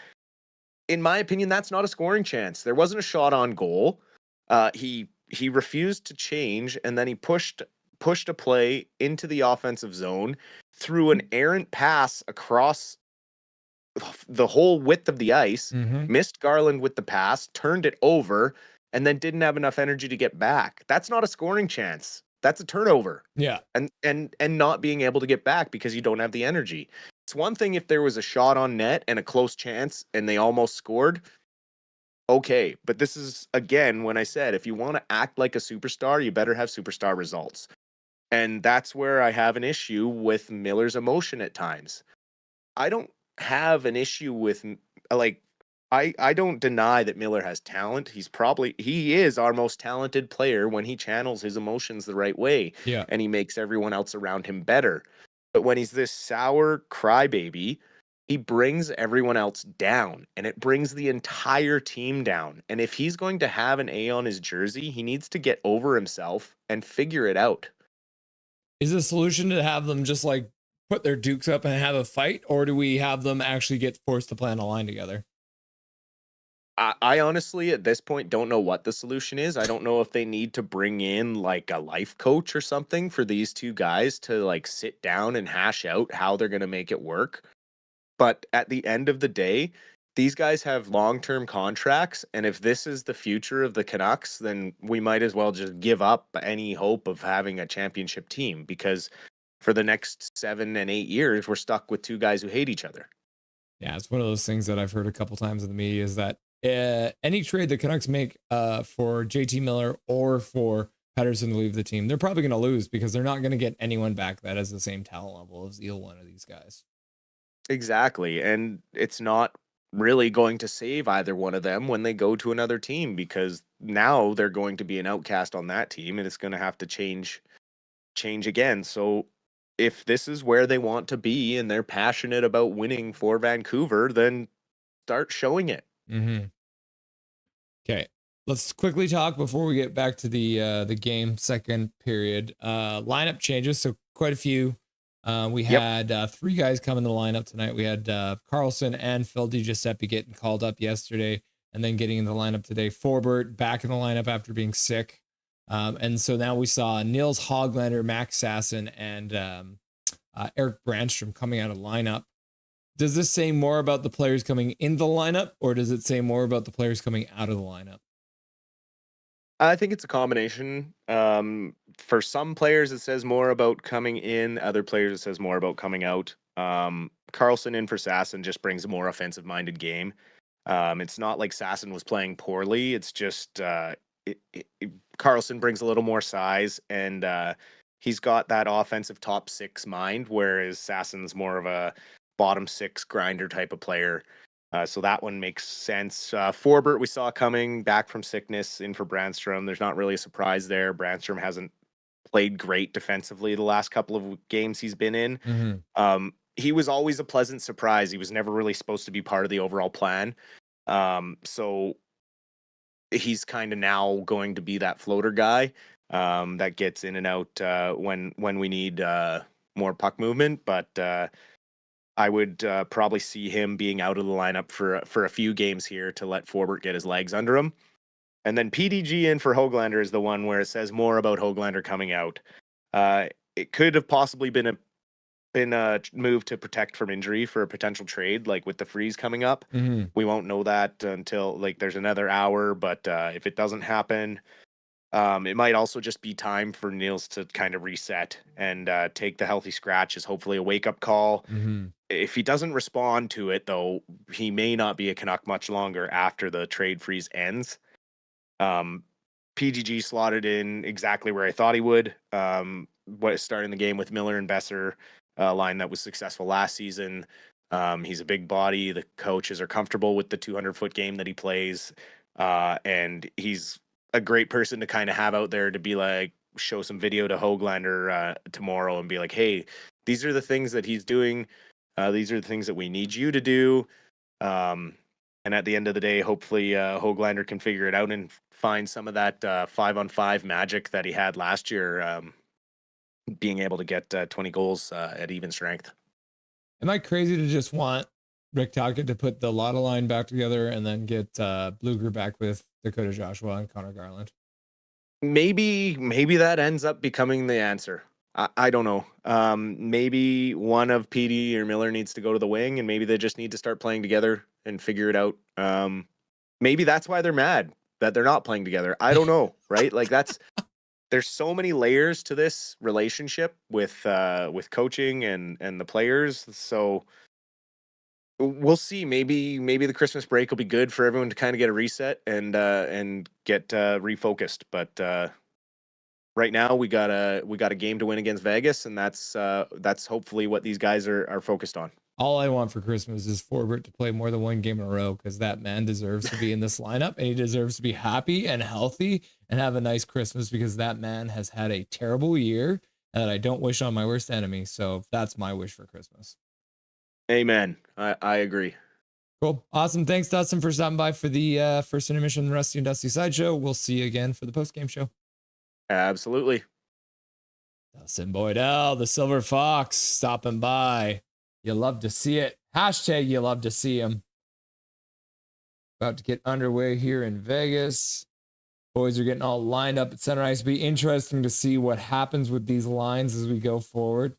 in my opinion, that's not a scoring chance. There wasn't a shot on goal. He refused to change, and then he pushed a play into the offensive zone, threw an errant pass across the whole width of the ice, missed Garland with the pass, turned it over, and then didn't have enough energy to get back. That's not a scoring chance. That's a turnover. Yeah. And not being able to get back because you don't have the energy. It's one thing if there was a shot on net and a close chance and they almost scored. Okay, but this is, again, when I said, if you want to act like a superstar, you better have superstar results. And that's where I have an issue with Miller's emotion at times. I don't have an issue with, like, I don't deny that Miller has talent. He is our most talented player when he channels his emotions the right way. Yeah. And he makes everyone else around him better. But when he's this sour crybaby, he brings everyone else down, and it brings the entire team down. And if he's going to have an A on his jersey, he needs to get over himself and figure it out. Is the solution to have them just like put their dukes up and have a fight, or do we have them actually get forced to play on a line together? I honestly, at this point, don't know what the solution is. I don't know if they need to bring in like a life coach or something for these two guys to like sit down and hash out how they're going to make it work. But at the end of the day, these guys have long-term contracts. And if this is the future of the Canucks, then we might as well just give up any hope of having a championship team, because for the next 7 and 8 years, we're stuck with two guys who hate each other. Yeah, it's one of those things that I've heard a couple times in the media is that any trade the Canucks make for JT Miller or for Pettersson to leave the team, they're probably going to lose because they're not going to get anyone back that has the same talent level as either one of these guys. Exactly. And it's not really going to save either one of them when they go to another team, because now they're going to be an outcast on that team and it's going to have to change again. So if this is where they want to be and they're passionate about winning for Vancouver, then start showing it. Mm-hmm. Okay. Let's quickly talk before we get back to the game second period. Lineup changes, so quite a few. We had 3 guys come in the lineup tonight. We had Carlson and Phil DiGiuseppe getting called up yesterday and then getting in the lineup today. Forbert back in the lineup after being sick. And so now we saw Nils Hoglander, Max Sasson, and Eric Brandstrom coming out of lineup. Does this say more about the players coming in the lineup, or does it say more about the players coming out of the lineup? I think it's a combination. For some players, it says more about coming in. Other players, it says more about coming out. Carlson in for Sasson just brings a more offensive-minded game. It's not like Sasson was playing poorly. It's just Carlson brings a little more size, and he's got that offensive top 6 mind, whereas Sasson's more of a bottom 6 grinder type of player. So that one makes sense. Forbert, we saw coming back from sickness in for Brandstrom. There's not really a surprise there. Brandstrom hasn't played great defensively the last couple of games he's been in. Mm-hmm. He was always a pleasant surprise. He was never really supposed to be part of the overall plan. So he's kind of now going to be that floater guy that gets in and out when we need more puck movement. But I would probably see him being out of the lineup for a few games here to let Forbert get his legs under him. And then PDG in for Hoglander is the one where it says more about Hoglander coming out. It could have possibly been a move to protect from injury for a potential trade, like with the freeze coming up. Mm-hmm. We won't know that until like there's another hour. But if it doesn't happen, it might also just be time for Niels to kind of reset and take the healthy scratch as hopefully a wake-up call. Mm-hmm. If he doesn't respond to it, though, he may not be a Canuck much longer after the trade freeze ends. PGG slotted in exactly where I thought he would. Starting the game with Miller and Besser, a line that was successful last season. He's a big body. The coaches are comfortable with the 200-foot game that he plays. And he's a great person to kind of have out there to be like, show some video to Hoglander tomorrow and be like, hey, these are the things that he's doing. These are the things that we need you to do. And at the end of the day, hopefully Hoglander can figure it out and find some of that 5-on-5 magic that he had last year, being able to get 20 goals at even strength. Am I crazy to just want Rick Tocchet to put the Lotta line back together and then get Bluger back with Dakota Joshua and Connor Garland? Maybe that ends up becoming the answer. I don't know. Maybe one of PD or Miller needs to go to the wing, and maybe they just need to start playing together and figure it out. Maybe that's why they're mad that they're not playing together. I don't know, right? Like there's so many layers to this relationship with coaching and the players. So we'll see. Maybe the Christmas break will be good for everyone to kind of get a reset and get refocused. But right now we got a game to win against Vegas, and that's hopefully what these guys are focused on. All I want for Christmas is Forbert to play more than one game in a row, because that man deserves to be in this lineup, and he deserves to be happy and healthy and have a nice Christmas, because that man has had a terrible year that I don't wish on my worst enemy. So that's my wish for Christmas. Amen. I agree. Cool. Awesome. Thanks, Dustin, for stopping by for the first intermission Rusty and Dusty Sideshow. We'll see you again for the post-game show. Absolutely. Dustin Boydell, the Silver Fox, stopping by. You love to see it. Hashtag you love to see him. About to get underway here in Vegas. Boys are getting all lined up at center ice. It'll be interesting to see what happens with these lines as we go forward.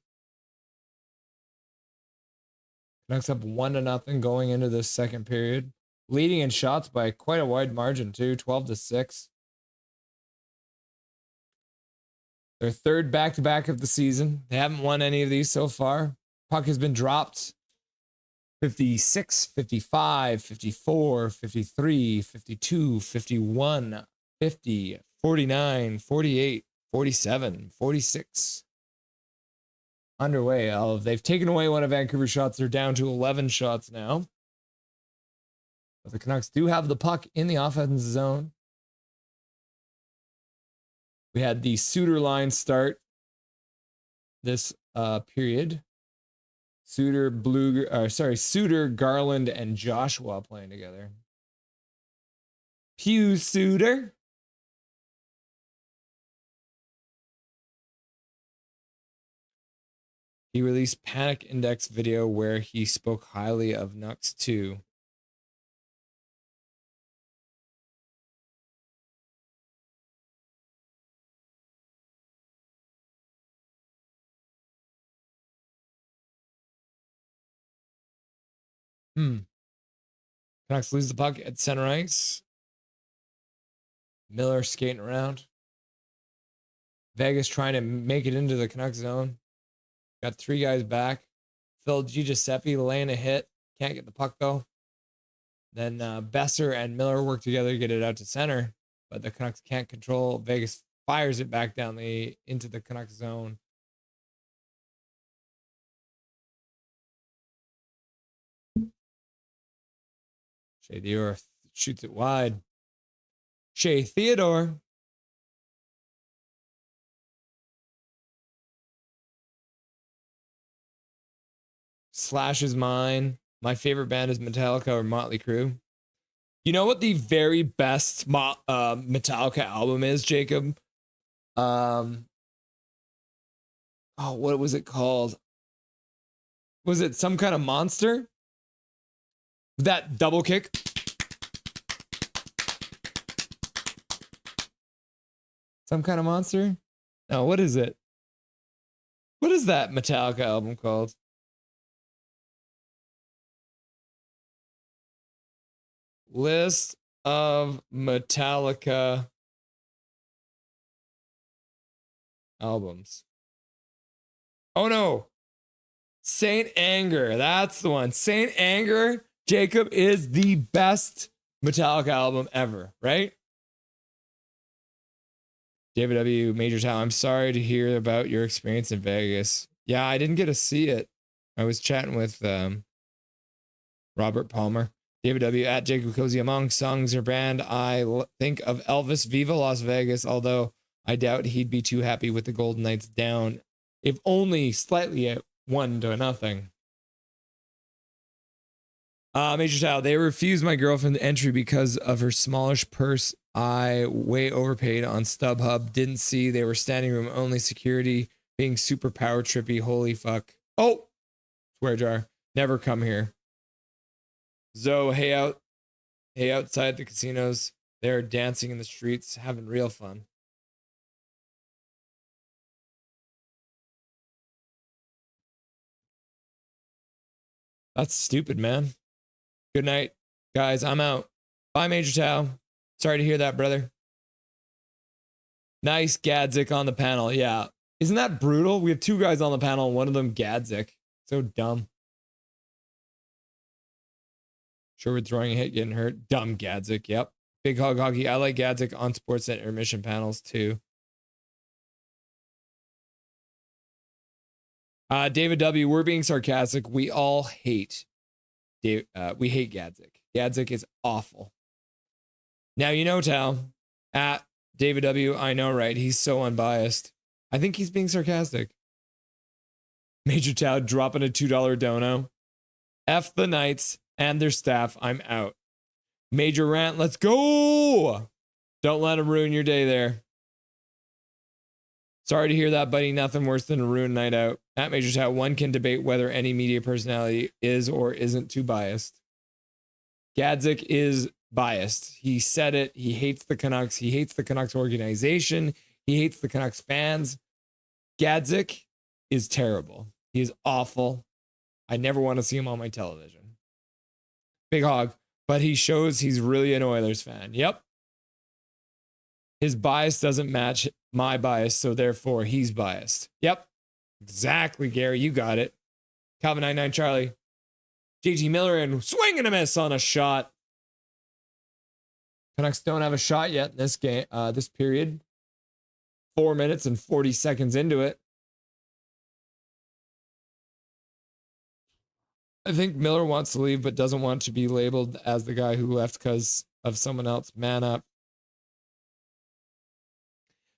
Canucks up 1-0 going into this second period. Leading in shots by quite a wide margin too, 12-6. Their third back-to-back of the season. They haven't won any of these so far. Puck has been dropped 56, 55, 54, 53, 52, 51, 50, 49, 48, 47, 46. Underway. They've taken away one of Vancouver's shots. They're down to 11 shots now. But the Canucks do have the puck in the offense zone. We had the Suter line start. this period. Suter, Garland, and Joshua playing together. Pew Suter. He released Panic Index video where he spoke highly of Nux too. Canucks lose the puck at center ice. Miller skating around. Vegas trying to make it into the Canucks zone. Got 3 guys back. Phil Giuseppe laying a hit. Can't get the puck though. Then Besser and Miller work together to get it out to center, but the Canucks can't control. Vegas fires it back down into the Canucks zone. Shea Theodore shoots it wide. Shea Theodore. Slash is mine. My favorite band is Metallica or Motley Crue. You know what the very best Metallica album is, Jacob? What was it called? Was it Some Kind of Monster? That double kick. Some Kind of Monster? No, what is it? What is that Metallica album called? List of Metallica albums. Oh no. Saint Anger. That's the one. Saint Anger, Jacob, is the best Metallica album ever, right? David W. Major Tao, I'm sorry to hear about your experience in Vegas. Yeah, I didn't get to see it. I was chatting with Robert Palmer. David W. at Jacob Cozy. Among songs or band, I think of Elvis Viva Las Vegas, although I doubt he'd be too happy with the Golden Knights down, if only slightly at 1-0. Major Tao, they refused my girlfriend entry because of her smallish purse. I way overpaid on StubHub. Didn't see they were standing room only security, being super power trippy. Holy fuck. Oh, swear jar. Never come here. Zoe, hey outside the casinos. They're dancing in the streets, having real fun. That's stupid, man. Good night, guys. I'm out. Bye, Major Tao. Sorry to hear that, brother. Nice Gadzik on the panel. Yeah. Isn't that brutal? We have 2 guys on the panel, and one of them Gadzik. So dumb. Sherwood throwing a hit, getting hurt. Dumb Gadzik. Yep. Big Hog Hockey. I like Gadzik on Sportsnet intermission panels too. David W. We're being sarcastic. We all hate. We hate Gadzik. Gadzik is awful. Now you know, Tal. At David W. I know, right? He's so unbiased. I think he's being sarcastic. Major Tao dropping a $2 dono. F the Knights and their staff. I'm out. Major Rant, let's go. Don't let him ruin your day there. Sorry to hear that, buddy. Nothing worse than a ruined night out. At Major Tao, one can debate whether any media personality is or isn't too biased. Gadzik is biased. He said it. He hates the Canucks. He hates the Canucks organization. He hates the Canucks fans. Gadzik is terrible. He is awful. I never want to see him on my television. Big Hog. But he shows he's really an Oilers fan. Yep. His bias doesn't match my bias, so therefore he's biased. Yep. Exactly, Gary. You got it. Calvin 99 Charlie. JT Miller and swing and a miss on a shot. Canucks don't have a shot yet in this game, this period. 4 minutes and 40 seconds into it. I think Miller wants to leave, but doesn't want to be labeled as the guy who left because of someone else. Man up.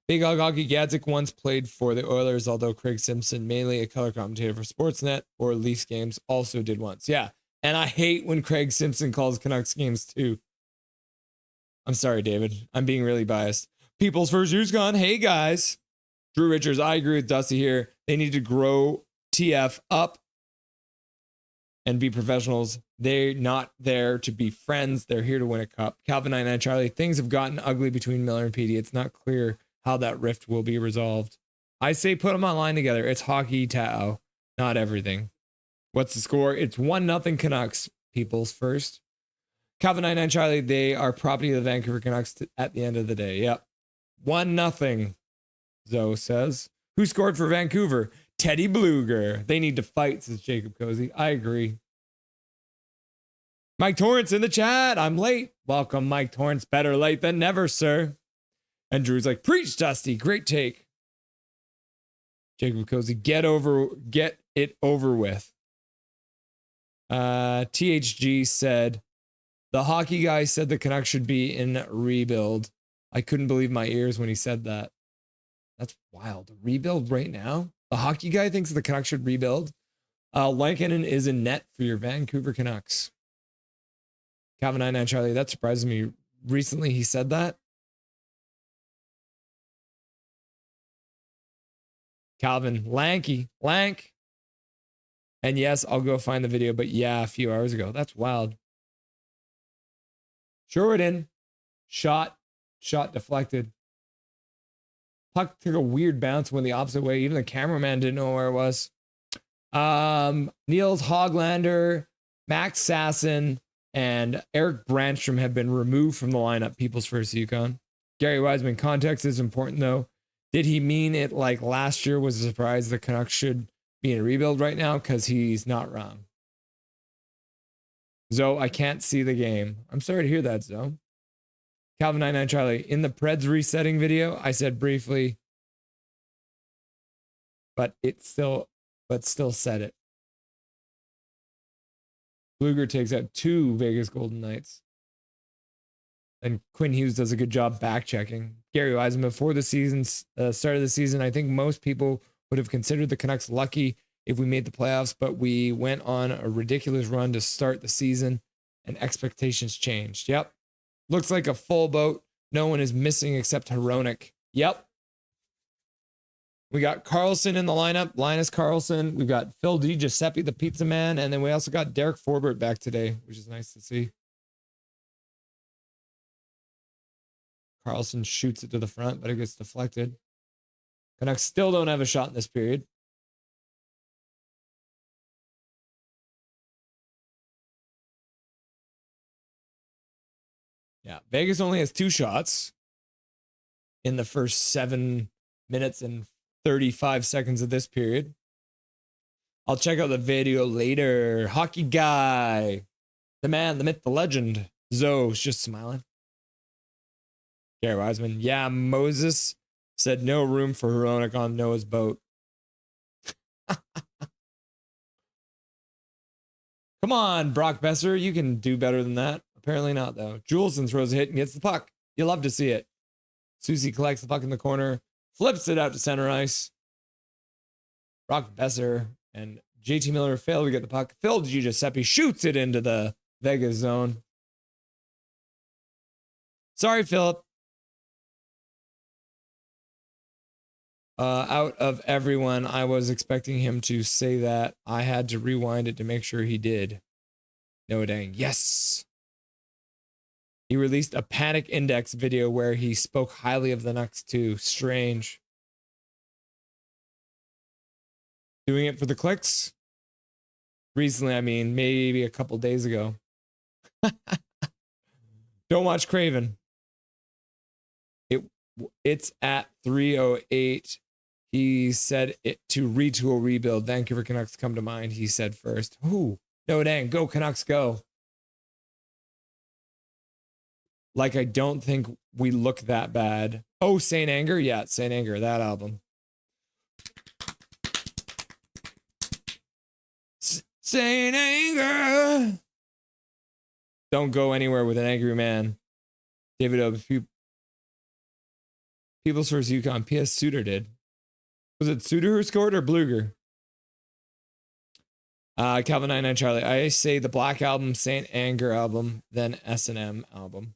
Big Hog Hockey Gadzik once played for the Oilers, although Craig Simpson, mainly a color commentator for Sportsnet or Leafs games, also did once. Yeah. And I hate when Craig Simpson calls Canucks games too. I'm sorry, David. I'm being really biased. People's first year's gone. Hey, guys. Drew Richards, I agree with Dusty here. They need to grow TF up and be professionals. They're not there to be friends. They're here to win a cup. Calvin 99 Charlie, things have gotten ugly between Miller and PD. It's not clear how that rift will be resolved. I say put them online together. It's hockey, Tao, not everything. What's the score? It's 1-0 Canucks. People's first. Calvin 99 Charlie, they are property of the Vancouver Canucks at the end of the day. Yep. 1-0. Zoe says. Who scored for Vancouver? Teddy Bluger. They need to fight, says Jacob Cozy. I agree. Mike Torrance in the chat. I'm late. Welcome, Mike Torrance. Better late than never, sir. And Drew's like, preach, Dusty. Great take. Jacob Cozy, get it over with. THG said, the hockey guy said the Canucks should be in rebuild. I couldn't believe my ears when he said that. That's wild. Rebuild right now? The hockey guy thinks the Canucks should rebuild. Lankinen is in net for your Vancouver Canucks. Calvin 99 Charlie, that surprises me. Recently he said that. Calvin, lank. And yes, I'll go find the video, but yeah, a few hours ago. That's wild. Sheridan, shot deflected. Puck took a weird bounce, went the opposite way. Even the cameraman didn't know where it was. Niels Hoglander, Max Sasson, and Eric Brandstrom have been removed from the lineup. People's first Yukon. Gary Wiseman, context is important though. Did he mean it like last year was a surprise the Canucks should be in a rebuild right now? Because he's not wrong. Zoe, I can't see the game. I'm sorry to hear that, Zoe. Calvin 99 Charlie, in the Preds resetting video, I said briefly, but still said it. Bluger takes out 2 Vegas Golden Knights. And Quinn Hughes does a good job back checking. Gary Wiseman, before the season start of the season, I think most people would have considered the Canucks lucky if we made the playoffs, but we went on a ridiculous run to start the season and expectations changed. Yep. Looks like a full boat. No one is missing except Hronek. Yep. We got Carlson in the lineup, Linus Carlson. We've got Phil D. Giuseppe, the pizza man. And then we also got Derek Forbert back today, which is nice to see. Carlson shoots it to the front, but it gets deflected. Canucks still don't have a shot in this period. Yeah, Vegas only has 2 shots in the first 7 minutes and 35 seconds of this period. I'll check out the video later. Hockey guy, the man, the myth, the legend. Zoe's just smiling. Gary Wiseman, yeah, Moses said no room for Hronek on Noah's boat. Come on, Brock Besser, you can do better than that. Apparently not, though. Juleson throws a hit and gets the puck. You love to see it. Susie collects the puck in the corner, flips it out to center ice. Brock Besser and JT Miller fail to get the puck. Phil Giuseppe shoots it into the Vegas zone. Sorry, Philip. Out of everyone, I was expecting him to say that. I had to rewind it to make sure he did. No dang. Yes. He released a Panic Index video where he spoke highly of the Canucks too. Strange. Doing it for the clicks? Recently, I mean, maybe a couple days ago. Don't watch Craven. It's at 3:08. He said it to retool rebuild. Vancouver Canucks come to mind. He said first. Ooh, no dang. Go Canucks, go. Like, I don't think we look that bad. Oh, Saint Anger? Yeah, Saint Anger, that album. Saint Anger. Don't go anywhere with an angry man. David O. People's first Yukon. PS Suter did. Was it Suter who scored or Bluger? Calvin 99 Charlie. I say the Black Album, Saint Anger album, then S&M album.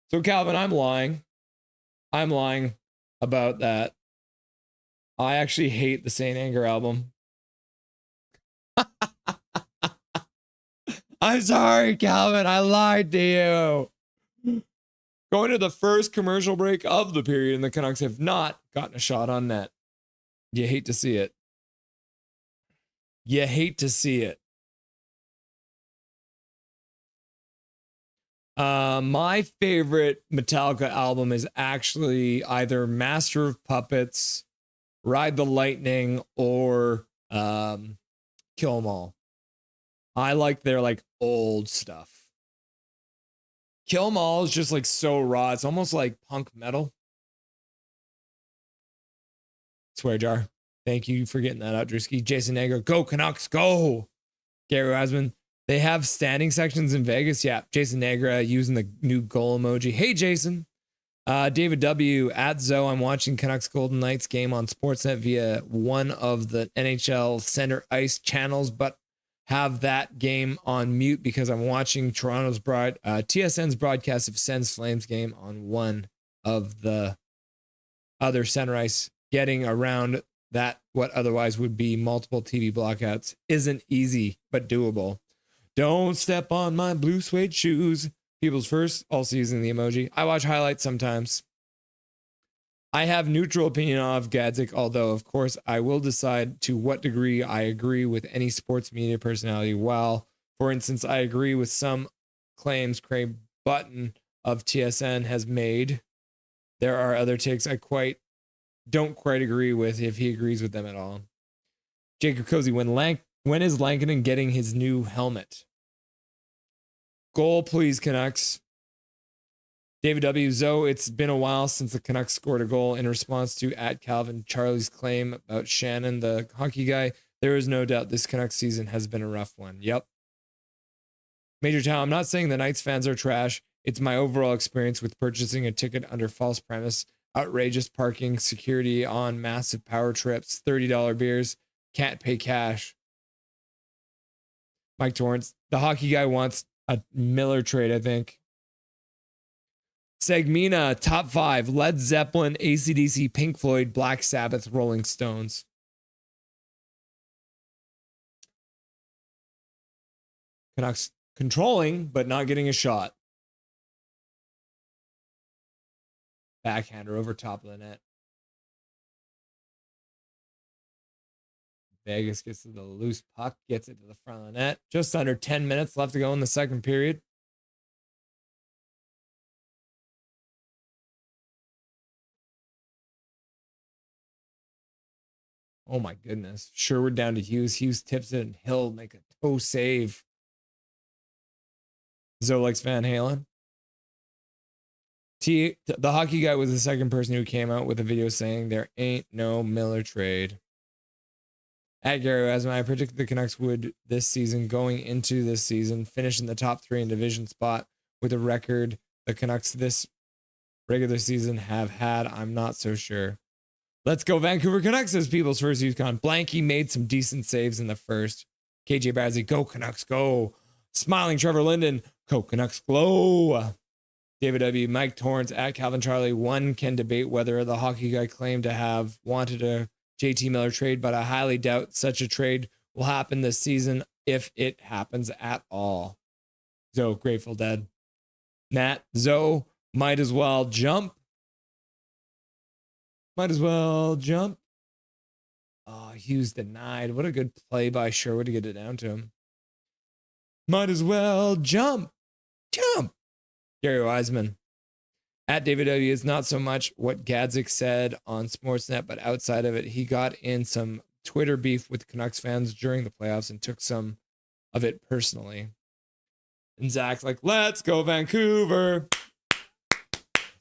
So Calvin, I'm lying. I'm lying about that. I actually hate the Saint Anger album. I'm sorry, Calvin. I lied to you. Going to the first commercial break of the period, and the Canucks have not gotten a shot on net. You hate to see it. You hate to see it. My favorite Metallica album is actually either Master of Puppets, Ride the Lightning, or Kill 'Em All. I like their like old stuff. Kill 'Em All is just like so raw. It's almost like punk metal. Swear jar. Thank you for getting that out, Drewski. Jason Negro, go Canucks, go. Gary Rasman. They have standing sections in Vegas. Yeah, Jason Negra using the new goal emoji. Hey, Jason. David W. At Zoe, I'm watching Canucks Golden Knights game on Sportsnet via one of the NHL Center Ice channels, but have that game on mute because I'm watching TSN's broadcast of Sens Flames game on one of the other Center Ice. Getting around that, what otherwise would be multiple TV blockouts, isn't easy, but doable. Don't step on my blue suede shoes. People's first, also using the emoji. I watch highlights sometimes. I have neutral opinion of Gadzik, although, of course, I will decide to what degree I agree with any sports media personality. While, for instance, I agree with some claims Craig Button of TSN has made, there are other takes I don't quite agree with if he agrees with them at all. Jacob Cozy, when is Lankinen getting his new helmet? Goal, please, Canucks. David W. Zoe, it's been a while since the Canucks scored a goal in response to at Calvin Charlie's claim about Shannon, the hockey guy. There is no doubt this Canucks season has been a rough one. Yep. Major Tao, I'm not saying the Knights fans are trash. It's my overall experience with purchasing a ticket under false premise, outrageous parking, security on massive power trips, $30 beers, can't pay cash. Mike Torrance, the hockey guy wants a Miller trade, I think. Segmina, top 5, Led Zeppelin, AC/DC, Pink Floyd, Black Sabbath, Rolling Stones. Canucks controlling, but not getting a shot. Backhander over top of the net. Vegas gets to the loose puck, gets it to the front of the net. Just under 10 minutes left to go in the second period. Oh my goodness. Sherwood down to Hughes. Hughes tips it and he'll make a toe save. Zoe likes Van Halen. The hockey guy was the second person who came out with a video saying there ain't no Miller trade. At Gary Asman, I predicted the Canucks would this season, going into this season, finish in the top 3 in division spot with a record the Canucks this regular season have had. I'm not so sure. Let's go Vancouver Canucks, says People's first Yukon. Blanky made some decent saves in the first. KJ Bradley, go Canucks, go. Smiling Trevor Linden, go Canucks, glow. David W. Mike Torrance at Calvin Charlie. One can debate whether the hockey guy claimed to have wanted a JT Miller trade, but I highly doubt such a trade will happen this season if it happens at all. Zoe, Grateful Dead. Matt, Zoe, might as well jump. Might as well jump. Oh, Hughes denied. What a good play by Sherwood to get it down to him. Might as well jump. Jump. Gary Wiseman. At David W. is not so much what Gadzik said on Sportsnet, but outside of it, he got in some Twitter beef with Canucks fans during the playoffs and took some of it personally. And Zach's like, let's go Vancouver.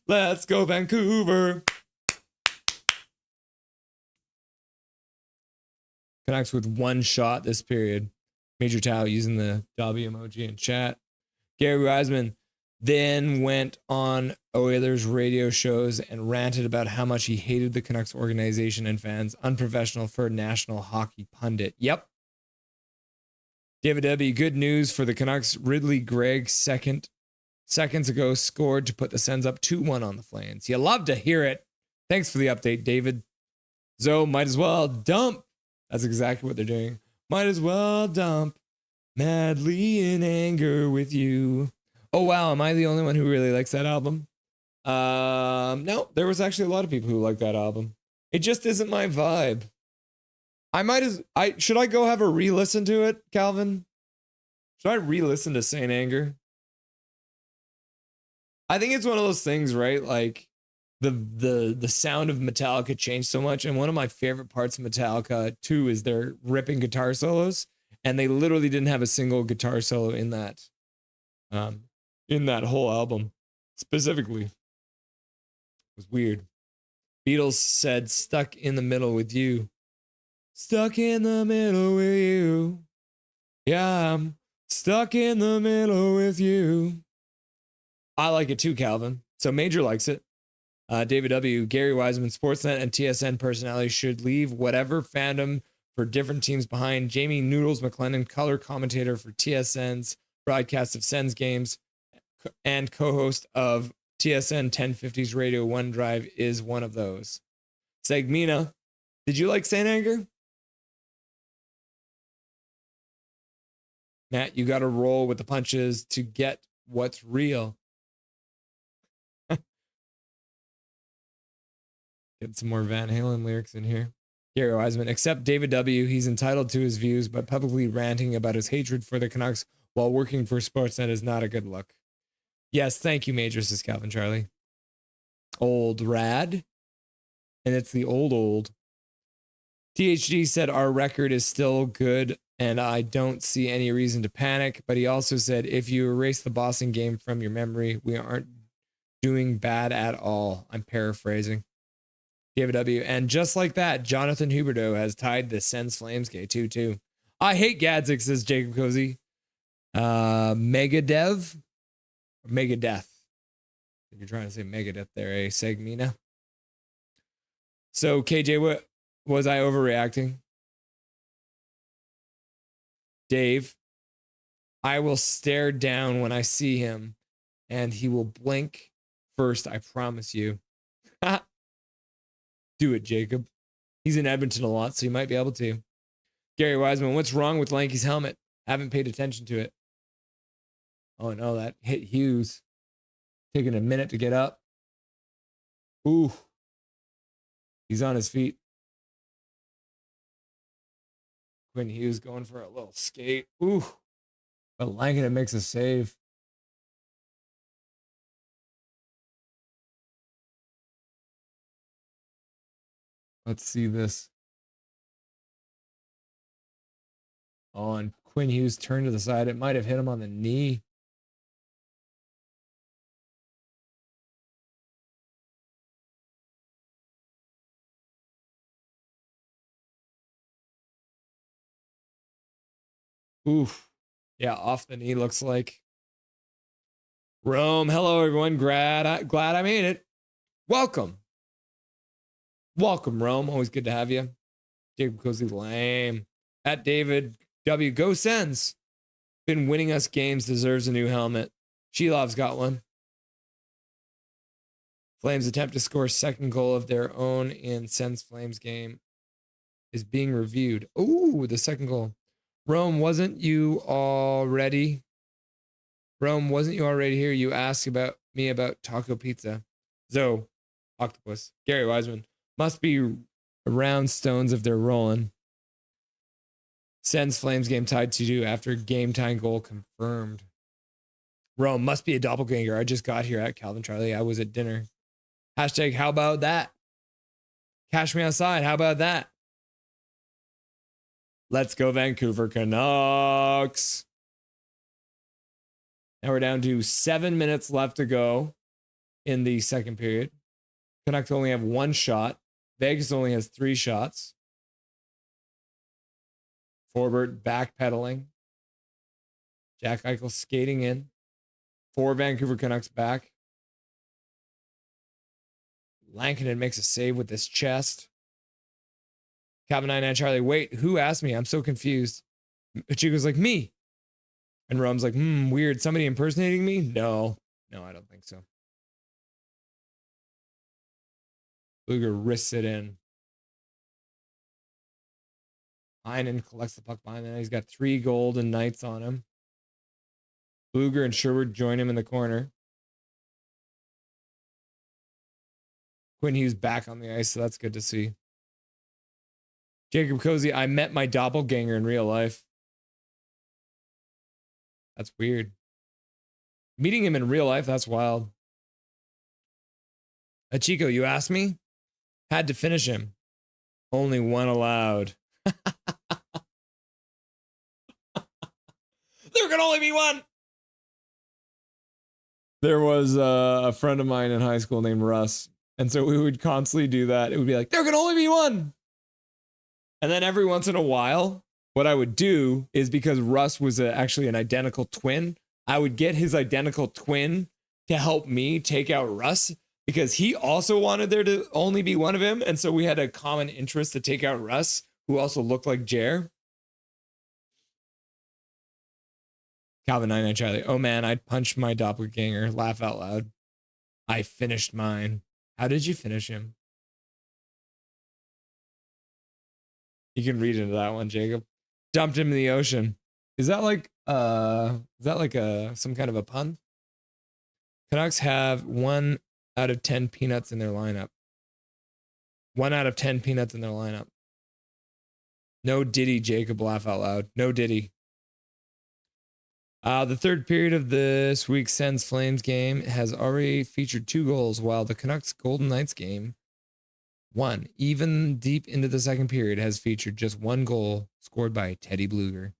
Let's go Vancouver. Canucks with one shot this period. Major Tao using the W emoji in chat. Gary Wiseman. then went on Oilers radio shows and ranted about how much he hated the Canucks organization and fans. Unprofessional for a national hockey pundit. Yep. David W., good news for the Canucks. Ridley Gregg, seconds ago, scored to put the Sens up 2-1 on the Flames. You love to hear it. Thanks for the update, David. Zoe, might as well dump. That's exactly what they're doing. Might as well dump. Madly in anger with you. Oh, wow. Am I the only one who really likes that album? No, there was actually a lot of people who like that album. It just isn't my vibe. Should I go have a re-listen to it, Calvin? Should I re-listen to Saint Anger? I think it's one of those things, right? Like the sound of Metallica changed so much. And one of my favorite parts of Metallica too is their ripping guitar solos. And they literally didn't have a single guitar solo in that whole album specifically. It was weird. Beatles said, stuck in the middle with you. Stuck in the middle with you. Yeah, I'm stuck in the middle with you. I like it too, Calvin. So Major likes it. David W., Gary Wiseman, Sportsnet and TSN personalities should leave whatever fandom for different teams behind. Jamie Noodles McLennan, color commentator for TSN's broadcast of Sens games and co-host of TSN 1050's Radio 1 Drive, is one of those. Segmina, did you like Saint Anger? Matt, you got to roll with the punches to get what's real. Get some more Van Halen lyrics in here. Gary Wiseman, except David W., he's entitled to his views, but publicly ranting about his hatred for the Canucks while working for Sportsnet is not a good look. Yes, thank you, Major, says Calvin Charlie. Old rad. And it's the old. THG said our record is still good and I don't see any reason to panic. But he also said, if you erase the Boston game from your memory, we aren't doing bad at all. I'm paraphrasing. David W. And just like that, Jonathan Huberdeau has tied the Sens Flames game 2-2. I hate Gadzik, says Jacob Cozy. Megadev? Or Megadeath. If you're trying to say Megadeth there, eh, Segmina? So, KJ, what was I overreacting? Dave, I will stare down when I see him, and he will blink first, I promise you. Do it, Jacob. He's in Edmonton a lot, so he might be able to. Gary Wiseman, what's wrong with Lanky's helmet? Haven't paid attention to it. Oh, no, that hit Hughes. Taking a minute to get up. Ooh. He's on his feet. Quinn Hughes going for a little skate. Ooh. But Lankin makes a save. Let's see this. Oh, and Quinn Hughes turned to the side. It might have hit him on the knee. Oof. Yeah, off the knee looks like. Rome, hello everyone. Glad I made it. Welcome. Welcome, Rome. Always good to have you. Jacob Cozy, lame. At David W. Go Sens. Been winning us games, deserves a new helmet. Shelov's got one. Flames attempt to score second goal of their own in Sens Flames game is being reviewed. Ooh, the second goal. Rome, wasn't you already here? You asked about me about taco pizza. Zoe, Octopus, Gary Wiseman. Must be around Stones if they're rolling. Sens Flames game tied 2-2 after game time goal confirmed. Rome must be a doppelganger. I just got here at Calvin Charlie. I was at dinner. Hashtag, how about that? Cash me outside. How about that? Let's go, Vancouver Canucks. Now we're down to 7 minutes left to go in the second period. Canucks only have one shot. Vegas only has 3 shots. Forbert backpedaling. Jack Eichel skating in. 4 Vancouver Canucks back. Lankinen makes a save with his chest. Calvin 99 Charlie, wait, who asked me? I'm so confused. Chico's like, me. And Rum's like, weird. Somebody impersonating me? No, I don't think so. Luger wrists it in. Heinen collects the puck behind that. He's got 3 golden knights on him. Luger and Sherwood join him in the corner. Quinn Hughes back on the ice, so that's good to see. Jacob Cozy, I met my doppelganger in real life. That's weird. Meeting him in real life, that's wild. Chico, you asked me? Had to finish him. Only one allowed. There can only be one. There was a friend of mine in high school named Russ. And so we would constantly do that. It would be like, there can only be one. And then every once in a while, what I would do is, because Russ was actually an identical twin, I would get his identical twin to help me take out Russ, because he also wanted there to only be one of him. And so we had a common interest to take out Russ, who also looked like Jer. Calvin 99 Charlie. Oh man, I punched my doppelganger. Laugh out loud. I finished mine. How did you finish him? You can read into that one, Jacob. Dumped him in the ocean. Is that like some kind of a pun? Canucks have 1 out of 10 peanuts in their lineup. 1 out of 10 peanuts in their lineup. No Diddy, Jacob. Laugh out loud. No Diddy. The third period of this week's Sens Flames game has already featured 2 goals, while the Canucks Golden Knights game, 1, even deep into the second period, has featured just 1 goal scored by Teddy Bluger.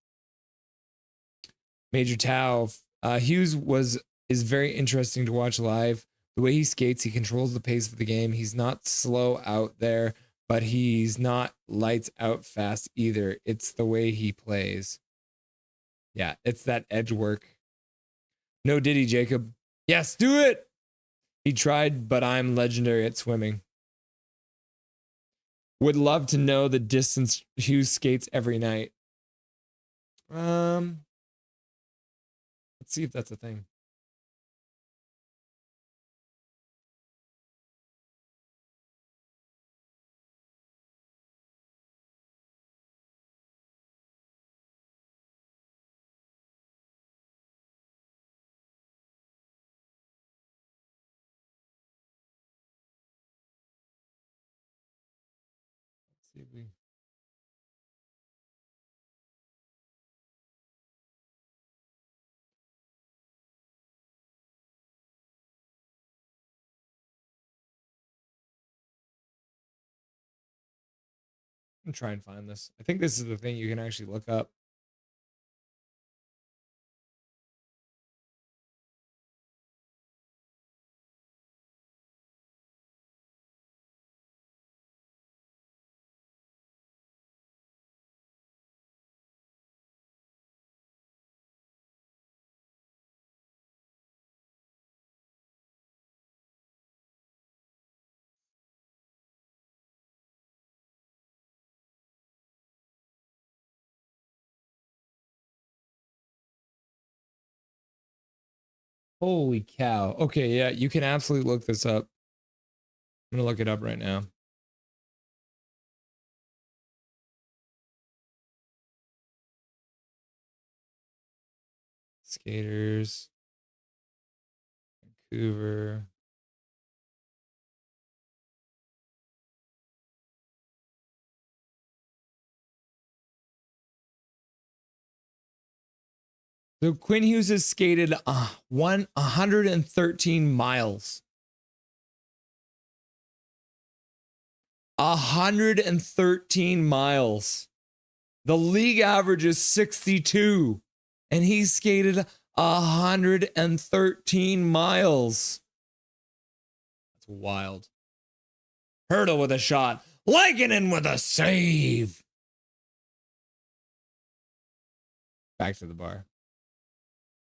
Major Tao, Hughes is very interesting to watch live. The way he skates, he controls the pace of the game. He's not slow out there, but he's not lights out fast either. It's the way he plays. Yeah, it's that edge work. No Diddy, Jacob. Yes, do it. He tried, but I'm legendary at swimming. Would love to know the distance Hughes skates every night. Let's see if that's a thing. Let's see if we... I'm try and find this. I think this is the thing you can actually look up. Holy cow. Okay, yeah, you can absolutely look this up. I'm gonna look it up right now. Skaters. Vancouver. So Quinn Hughes has skated 113 miles. 113 miles. The league average is 62, and he skated 113 miles. That's wild. Hurdle with a shot. Lankinen with a save. Back to the bar.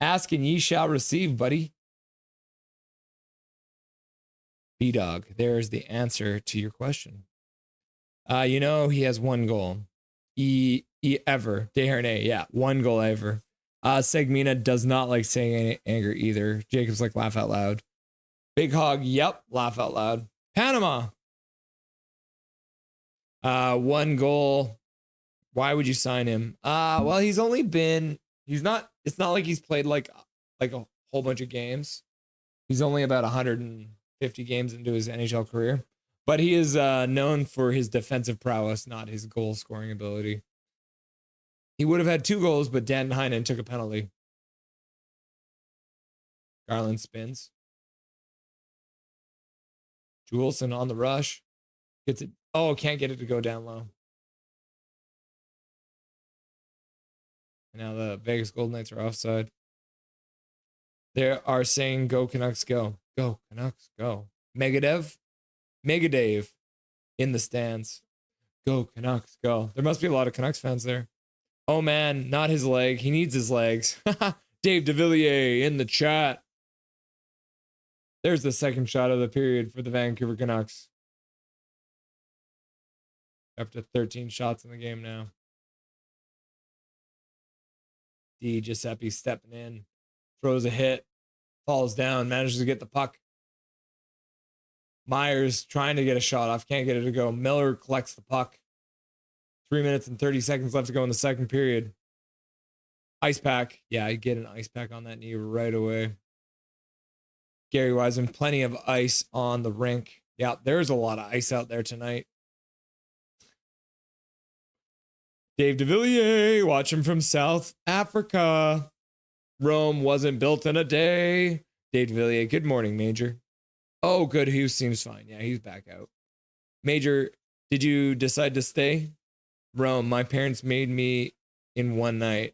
Ask and ye shall receive, buddy. B-Dog, there's the answer to your question. You know, he has one goal. Ever. Desharnais, yeah, one goal ever. Segmina does not like saying anger either. Jacob's like, laugh out loud. Big Hog, yep, laugh out loud. Panama. One goal. Why would you sign him? Well, it's not like he's played like a whole bunch of games. He's only about 150 games into his NHL career, but he is known for his defensive prowess, not his goal scoring ability. He would have had 2 goals, but Dan Heinen took a penalty. Garland spins. Juleson on the rush. Gets it. Oh, can't get it to go down low. And now the Vegas Golden Knights are offside. They are saying, go Canucks, go. Go Canucks, go. Megadave in the stands. Go Canucks, go. There must be a lot of Canucks fans there. Oh man, not his leg. He needs his legs. Dave DeVilliers in the chat. There's the second shot of the period for the Vancouver Canucks. Up to 13 shots in the game now. D. Giuseppe stepping in. Throws a hit. Falls down. Manages to get the puck. Myers trying to get a shot off. Can't get it to go. Miller collects the puck. 3 minutes and 30 seconds left to go in the second period. Ice pack. Yeah, you get an ice pack on that knee right away. Gary Wiseman, plenty of ice on the rink. Yeah, there's a lot of ice out there tonight. Dave DeVilliers, watch him from South Africa. Rome wasn't built in a day. Dave DeVilliers, good morning, Major. Oh, good. Hughes seems fine. Yeah, he's back out. Major, did you decide to stay? Rome, my parents made me in one night.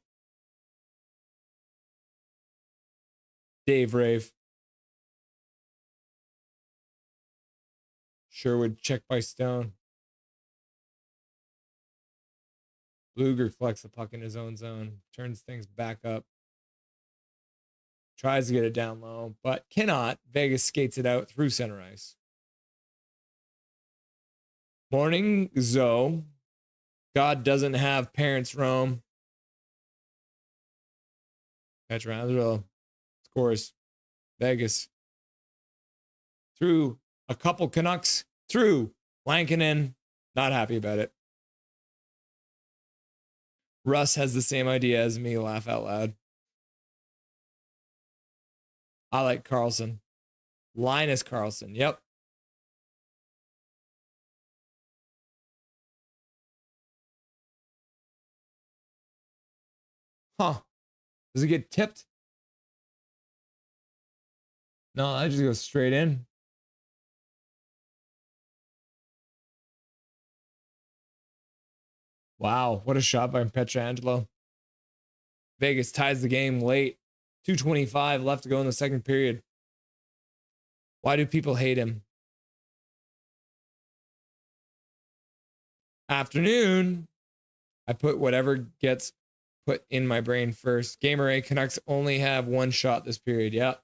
Dave Rave. Sherwood, check by Stone. Bluger collects the puck in his own zone. Turns things back up. Tries to get it down low, but cannot. Vegas skates it out through center ice. Morning, Zoe. God doesn't have parents, Rome. Petrangelo scores. Vegas. Through a couple Canucks. Through Lankinen. Not happy about it. Russ has the same idea as me. Laugh out loud. I like Carlson. Linus Carlson. Yep. Huh. Does it get tipped? No, I just go straight in. Wow, what a shot by Petrangelo. Vegas ties the game late. 2:25 left to go in the second period. Why do people hate him? Afternoon. I put whatever gets put in my brain first. Gamer A, Canucks only have one shot this period. Yep.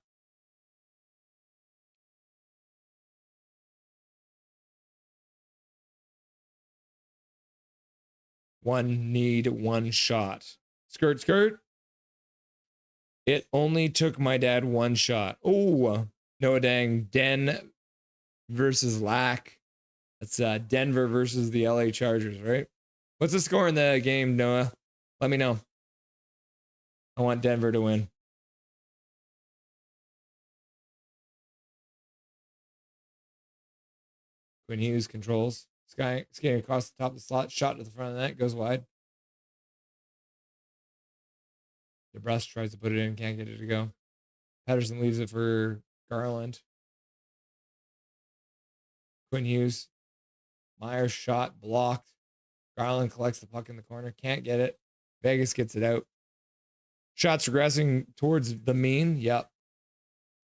One shot. Skirt, skirt. It only took my dad one shot. Oh, no dang. Den versus Lack. That's Denver versus the LA Chargers, right? What's the score in the game, Noah? Let me know. I want Denver to win. Quinn Hughes controls. Skating across the top of the slot. Shot to the front of the net. Goes wide. DeBrusque tries to put it in. Can't get it to go. Patterson leaves it for Garland. Quinn Hughes. Myers shot. Blocked. Garland collects the puck in the corner. Can't get it. Vegas gets it out. Shots regressing towards the mean. Yep.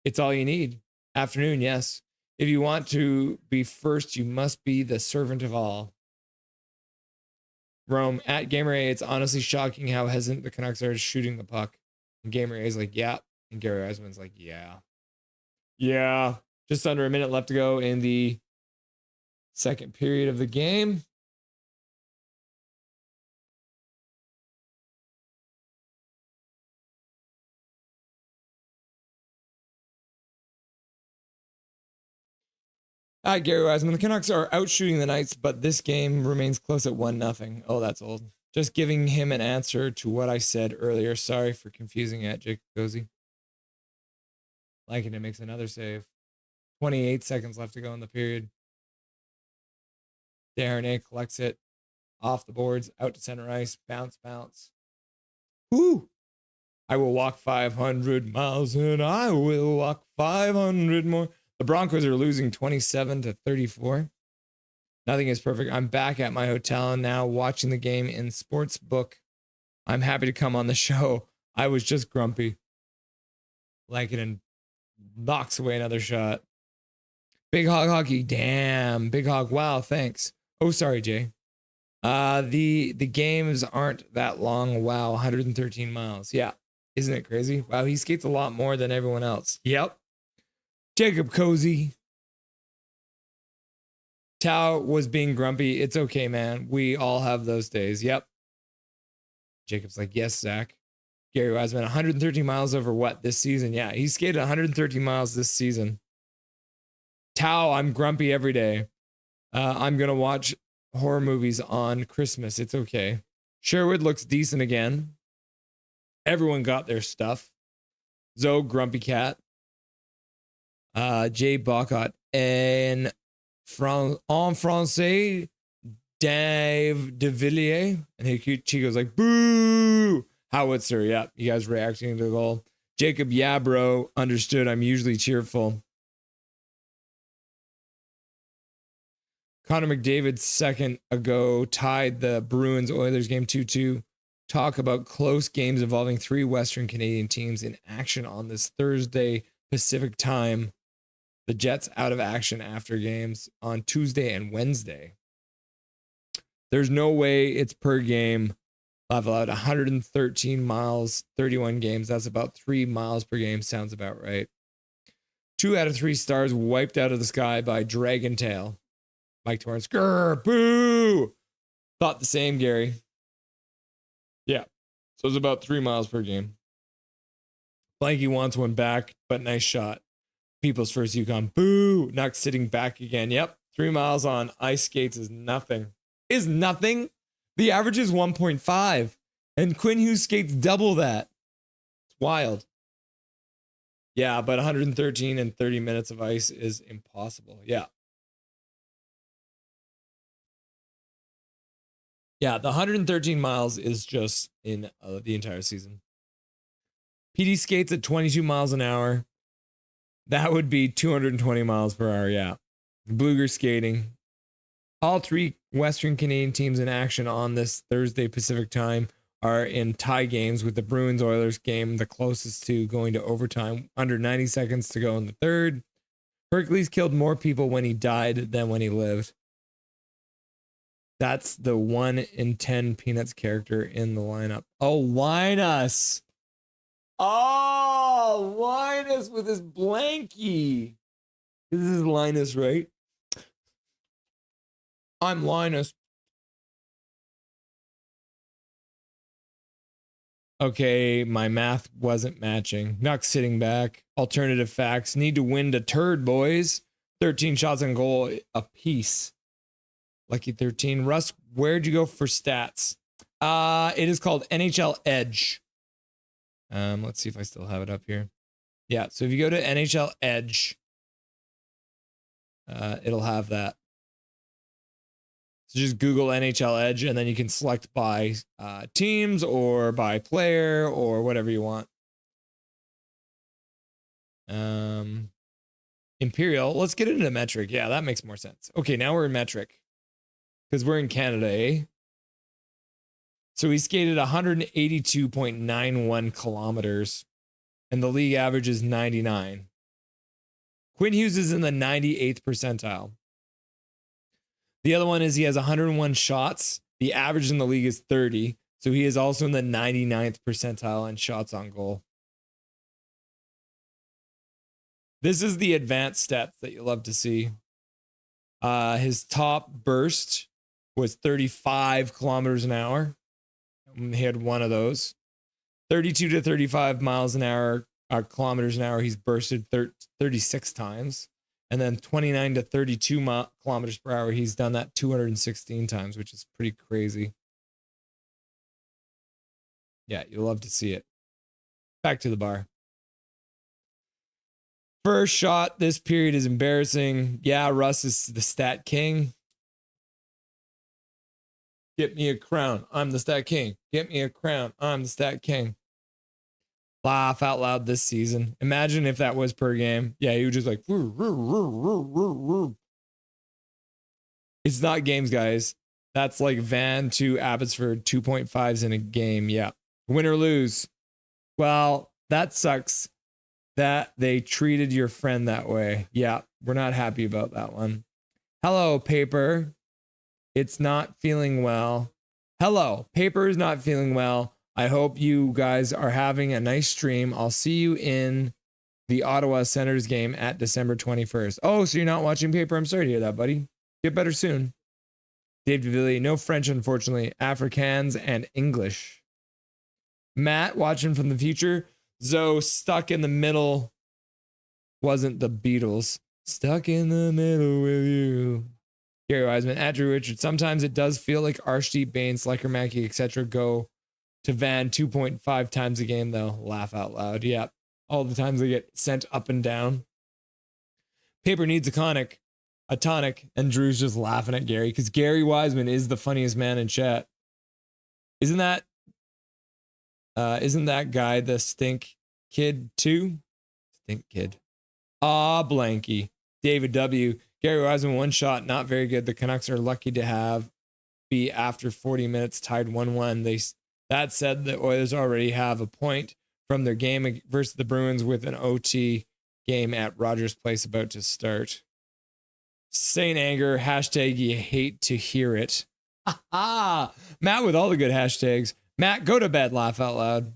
It's all you need. Afternoon, yes. If you want to be first, you must be the servant of all. Rome, at Gamer A, it's honestly shocking how hesitant the Canucks are shooting the puck. And Gamer A is like, yeah. And Gary Eisman's like, yeah. Yeah. Just under a minute left to go in the second period of the game. Gary Wiseman, the Canucks are out shooting the Knights, but this game remains close at 1-0. Oh, that's old. Just giving him an answer to what I said earlier. Sorry for confusing it, Jacob Cozy. Liking it makes another save. 28 seconds left to go in the period. Darren collects it off the boards, out to center ice, bounce. Woo! I will walk 500 miles and I will walk 500 more. The Broncos are losing 27-34. Nothing is perfect. I'm back at my hotel now watching the game in Sportsbook. I'm happy to come on the show. I was just grumpy. Lankinen knocks away another shot. Big Hog Hockey. Damn. Big Hog. Wow, thanks. Oh, sorry, Jay. The games aren't that long. Wow, 113 miles. Yeah. Isn't it crazy? Wow, he skates a lot more than everyone else. Yep. Jacob Cozy. Tao was being grumpy. It's okay, man. We all have those days. Yep. Jacob's like, yes, Zach. Gary Wiseman, 113 miles over what this season? Yeah, he skated 113 miles this season. Tao, I'm grumpy every day. I'm going to watch horror movies on Christmas. It's okay. Sherwood looks decent again. Everyone got their stuff. Zoe, grumpy cat. Jay Bocott. And en français, Dave de Villiers. And Chico's like, boo! Howitzer, yeah. You guys reacting to the goal. Jacob, yeah, bro. Understood. I'm usually cheerful. Connor McDavid, second ago, tied the Bruins Oilers game 2-2. Talk about close games involving three Western Canadian teams in action on this Thursday Pacific time. The Jets out of action after games on Tuesday and Wednesday. There's no way it's per game. I've allowed 113 miles, 31 games. That's about 3 miles per game. Sounds about right. 2 out of 3 stars wiped out of the sky by Dragon Tail. Mike Torrance, grr, boo. Thought the same, Gary. Yeah. So it's about 3 miles per game. Blanky wants one back, but nice shot. People's first Yukon, boo. Not sitting back again. Yep. 3 miles on ice skates is nothing. Is nothing. The average is 1.5. And Quinn Hughes skates double that. It's wild. Yeah, but 113 and 30 minutes of ice is impossible. Yeah. Yeah, the 113 miles is just in the entire season. PD skates at 22 miles an hour. That would be 220 miles per hour, yeah. Blueger skating. All 3 Western Canadian teams in action on this Thursday Pacific time are in tie games, with the Bruins Oilers game the closest to going to overtime, under 90 seconds to go in the third. Hercules killed more people when he died than when he lived. That's the 1 in 10 Peanuts character in the lineup. Oh, Linus. Oh, Linus with his blankie. This is Linus, right? I'm Linus. Okay, my math wasn't matching. Not sitting back. Alternative facts. Need to win the turd, boys. 13 shots on goal apiece. Lucky 13. Russ, where'd you go for stats? It is called NHL Edge. Let's see if I still have it up here. Yeah, so if you go to NHL Edge, it'll have that. So just Google NHL Edge, and then you can select by teams or by player or whatever you want. Imperial. Let's get into metric. Yeah, that makes more sense. Okay, now we're in metric. Because we're in Canada, eh? So he skated 182.91 kilometers, and the league average is 99. Quinn Hughes is in the 98th percentile. The other one is he has 101 shots. The average in the league is 30, so he is also in the 99th percentile on shots on goal. This is the advanced stats that you love to see. His top burst was 35 kilometers an hour. He had one of those. 32 to 35 miles an hour, kilometers an hour, he's bursted 36 times. And then 29 to 32 kilometers per hour, he's done that 216 times, which is pretty crazy. Yeah, you'll love to see it. Back to the bar. First shot this period is embarrassing. Yeah, Russ is the stat king. Get me a crown. I'm the stat king. Get me a crown. I'm the stat king. Laugh out loud this season. Imagine if that was per game. Yeah, he would just like. It's not games, guys. That's like Van to Abbotsford 2.5s in a game. Yeah. Win or lose. Well, that sucks that they treated your friend that way. Yeah, we're not happy about that one. Hello, Paper. It's not feeling well. Hello, Paper is not feeling well. I hope you guys are having a nice stream. I'll see you in the Ottawa Senators game at December 21st. Oh, so you're not watching Paper? I'm sorry to hear that, buddy. Get better soon. Dave DeVilliers, no French, unfortunately. Afrikaans and English. Matt, watching from the future. Zoe, stuck in the middle. Wasn't the Beatles. Stuck in the middle with you. Gary Wiseman, Andrew Richard. Sometimes it does feel like Arshdeep, Bain, Sliker Mackey, etc. go to Van 2.5 times a game, though. Laugh out loud. Yeah. All the times they get sent up and down. Paper needs a tonic. And Drew's just laughing at Gary because Gary Wiseman is the funniest man in chat. Isn't that guy the Stink Kid too? Stink Kid. Blanky. David W. Gary Wiseman, one shot, not very good. The Canucks are lucky to be after 40 minutes tied 1-1. That said, the Oilers already have a point from their game versus the Bruins with an OT game at Rogers Place about to start. Saint Anger, hashtag you hate to hear it. Matt with all the good hashtags. Matt, go to bed, laugh out loud.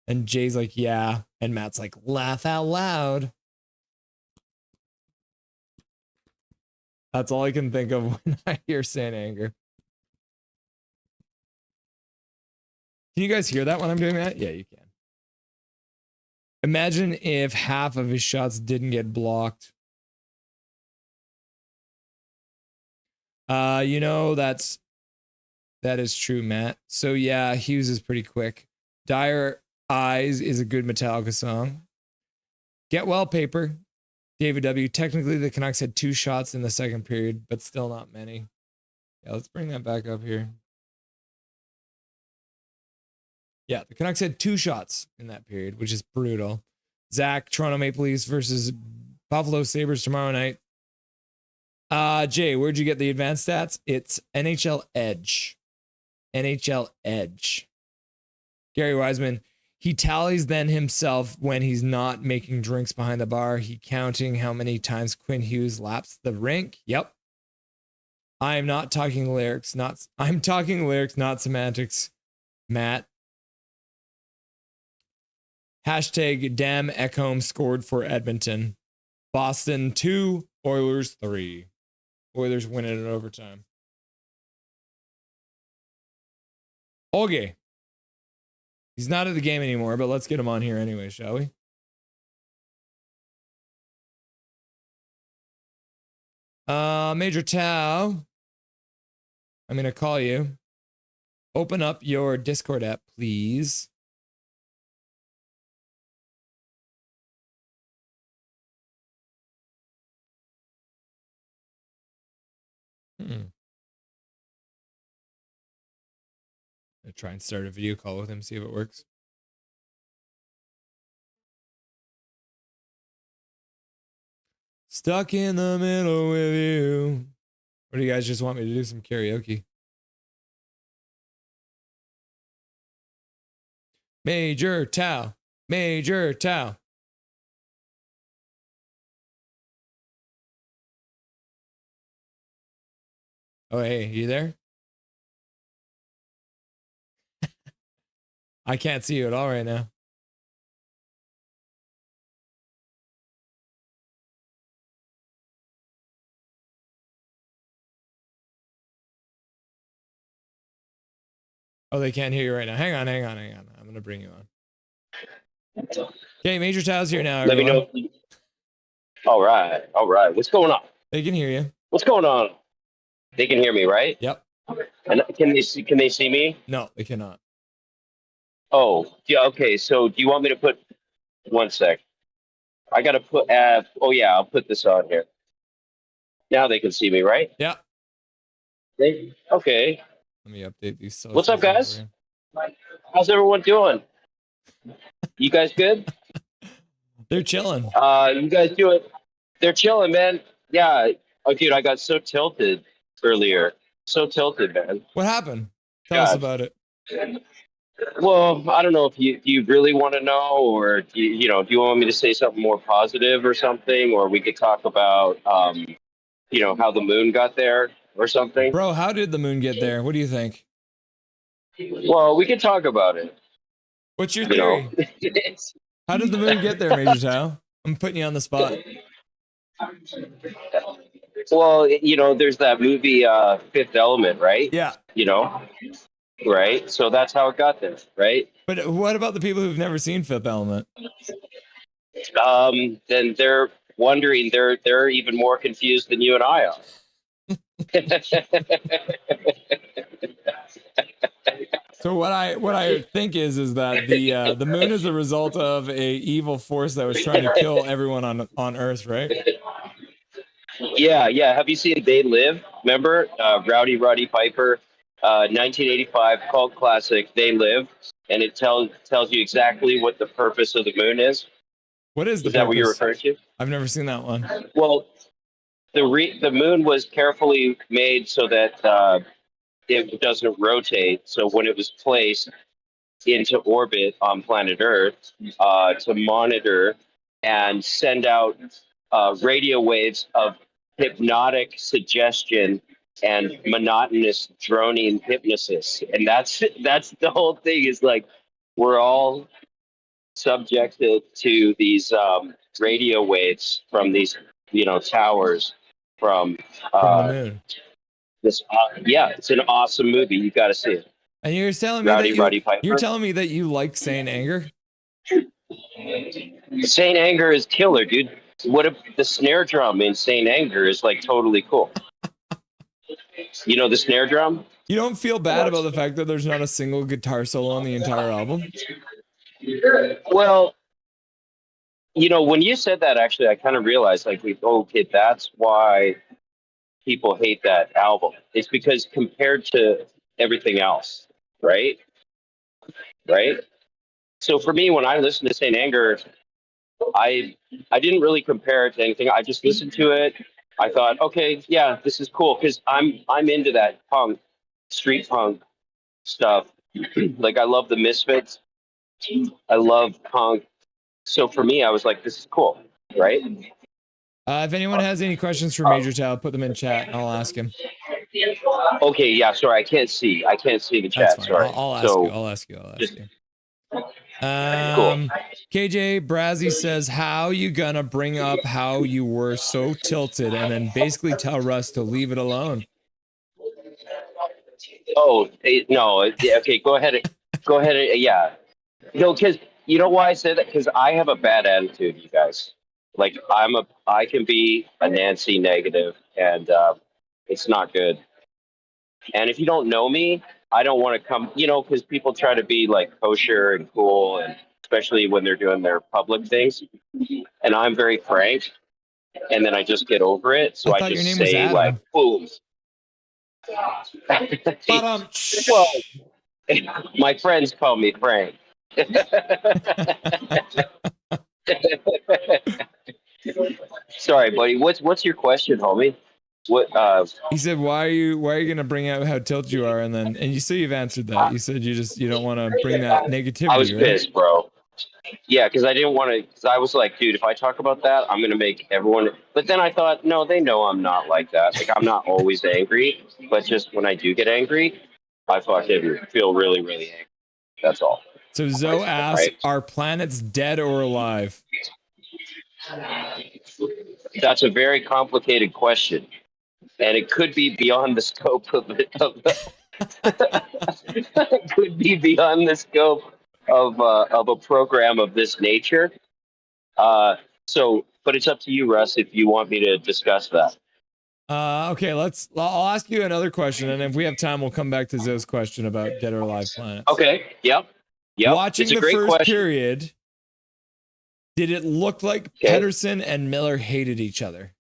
And Jay's like, yeah. And Matt's like, laugh out loud. That's all I can think of when I hear Saint Anger. Can you guys hear that when I'm doing that? Yeah, you can. Imagine if half of his shots didn't get blocked. That is true, Matt. So yeah, Hughes is pretty quick. Dire Eyes is a good Metallica song. Get well, Paper. David W. Technically, the Canucks had 2 shots in the second period, but still not many. Yeah, let's bring that back up here. Yeah, the Canucks had 2 shots in that period, which is brutal. Zach, Toronto Maple Leafs versus Buffalo Sabres tomorrow night. Jay, where'd you get the advanced stats? It's NHL Edge. NHL Edge. Gary Wiseman, he tallies then himself when he's not making drinks behind the bar. He counting how many times Quinn Hughes laps the rink. Yep. I'm talking lyrics, not semantics. Matt. Hashtag damn Ekholm scored for Edmonton. Boston 2, Oilers 3. Oilers win it in overtime. Okay. He's not at the game anymore, but let's get him on here anyway, shall we? Major Tao, I'm going to call you. Open up your Discord app, please. I'm gonna try and start a video call with him, see if it works. Stuck in the middle with you. Or do you guys just want me to do some karaoke? Major Tao. Major Tao. Oh, hey, you there? I can't see you at all right now. Oh, they can't hear you right now. Hang on. I'm gonna bring you on. Okay, Major Tao's here now. Let me Everyone. know. All right. What's going on? They can hear you. What's going on? They can hear me, right? Yep. And can they see? Can they see me? No, they cannot. Oh, yeah. Okay. So, do you want me to put? One sec. I gotta put. Oh yeah, I'll put this on here. Now they can see me, right? Yeah. Okay. Let me update these socials. What's up, guys? How's everyone doing? You guys good? They're chilling. You guys doing? They're chilling, man. Yeah. Oh, dude, I got so tilted earlier. So tilted, man. What happened? Tell us about it. Well, I don't know if you really want to know, or do you want me to say something more positive or something, or we could talk about how the moon got there or something. Bro, how did the moon get there? What do you think? Well, we could talk about it. What's your theory? How did the moon get there, Major Tao? I'm putting you on the spot. Well, there's that movie Fifth Element, right? Yeah. Right? So that's how it got there, right? But what about the people who've never seen Fifth Element? Then they're wondering, they're even more confused than you and I are. So what I think is that the moon is a result of a evil force that was trying to kill everyone on Earth, right? Yeah. Have you seen They Live? Remember Rowdy Roddy Piper, 1985 cult classic, They Live, and it tells you exactly what the purpose of the moon is. What is the Is that purpose? what you're referring to? I've never seen that one. Well, the moon was carefully made so that it doesn't rotate. So when it was placed into orbit on planet Earth, to monitor and send out radio waves of hypnotic suggestion and monotonous droning hypnosis, and that's the whole thing. Is like we're all subjected to these radio waves from these towers from the moon. This it's an awesome movie. You got to see it. And you're telling me you're telling me that you like Saint Anger? Saint Anger is killer, dude. What if the snare drum in Saint Anger is like totally cool? You know the snare drum? You don't feel bad about the fact that there's not a single guitar solo on the entire album? Well, when you said that, actually, I kind of realized, like, okay, that's why people hate that album. It's because compared to everything else, right? So for me, when I listened to Saint Anger, I didn't really compare it to anything. I just listened to it. I thought, okay, yeah, this is cool, because I'm into that street punk stuff. Like, I love the Misfits. I love punk. So for me, I was like, this is cool, right? If anyone has any questions for Major Tao, put them in chat and I'll ask him. Okay, yeah, sorry, I can't see the chat. That's fine. Sorry. I'll ask you. Cool. KJ Brazzy says, how you gonna bring up how you were so tilted and then basically tell Russ to leave it alone? Oh, no. Okay, go ahead. Yeah. No, because you know why I said that? Because I have a bad attitude, you guys. Like, I can be a Nancy negative, and it's not good. And if you don't know me, I don't want to come, because people try to be like kosher and cool, and especially when they're doing their public things. And I'm very frank, and then I just get over it. So I just say, like, boom. Well, my friends call me Frank. Sorry, buddy. What's your question, homie? What? He said, why are you gonna bring out how tilted you are, and you say you've answered that. You said you don't want to bring that negativity. I was pissed, bro. Yeah, because I didn't want to. Because I was like, dude, if I talk about that, I'm gonna make everyone. But then I thought, no, they know I'm not like that. Like, I'm not always angry, but just when I do get angry, I fucking feel really, really angry. That's all. So Zoe asks, are planets dead or alive? That's a very complicated question, and it could be beyond the scope of could be beyond the scope of a program of this nature. But it's up to you, Russ, if you want me to discuss that. Okay, I'll ask you another question, and if we have time, we'll come back to Zoe's question about dead or alive planets. Okay. Yep. Watching It's a the great first question. period, did it look like Pettersson and Miller hated each other?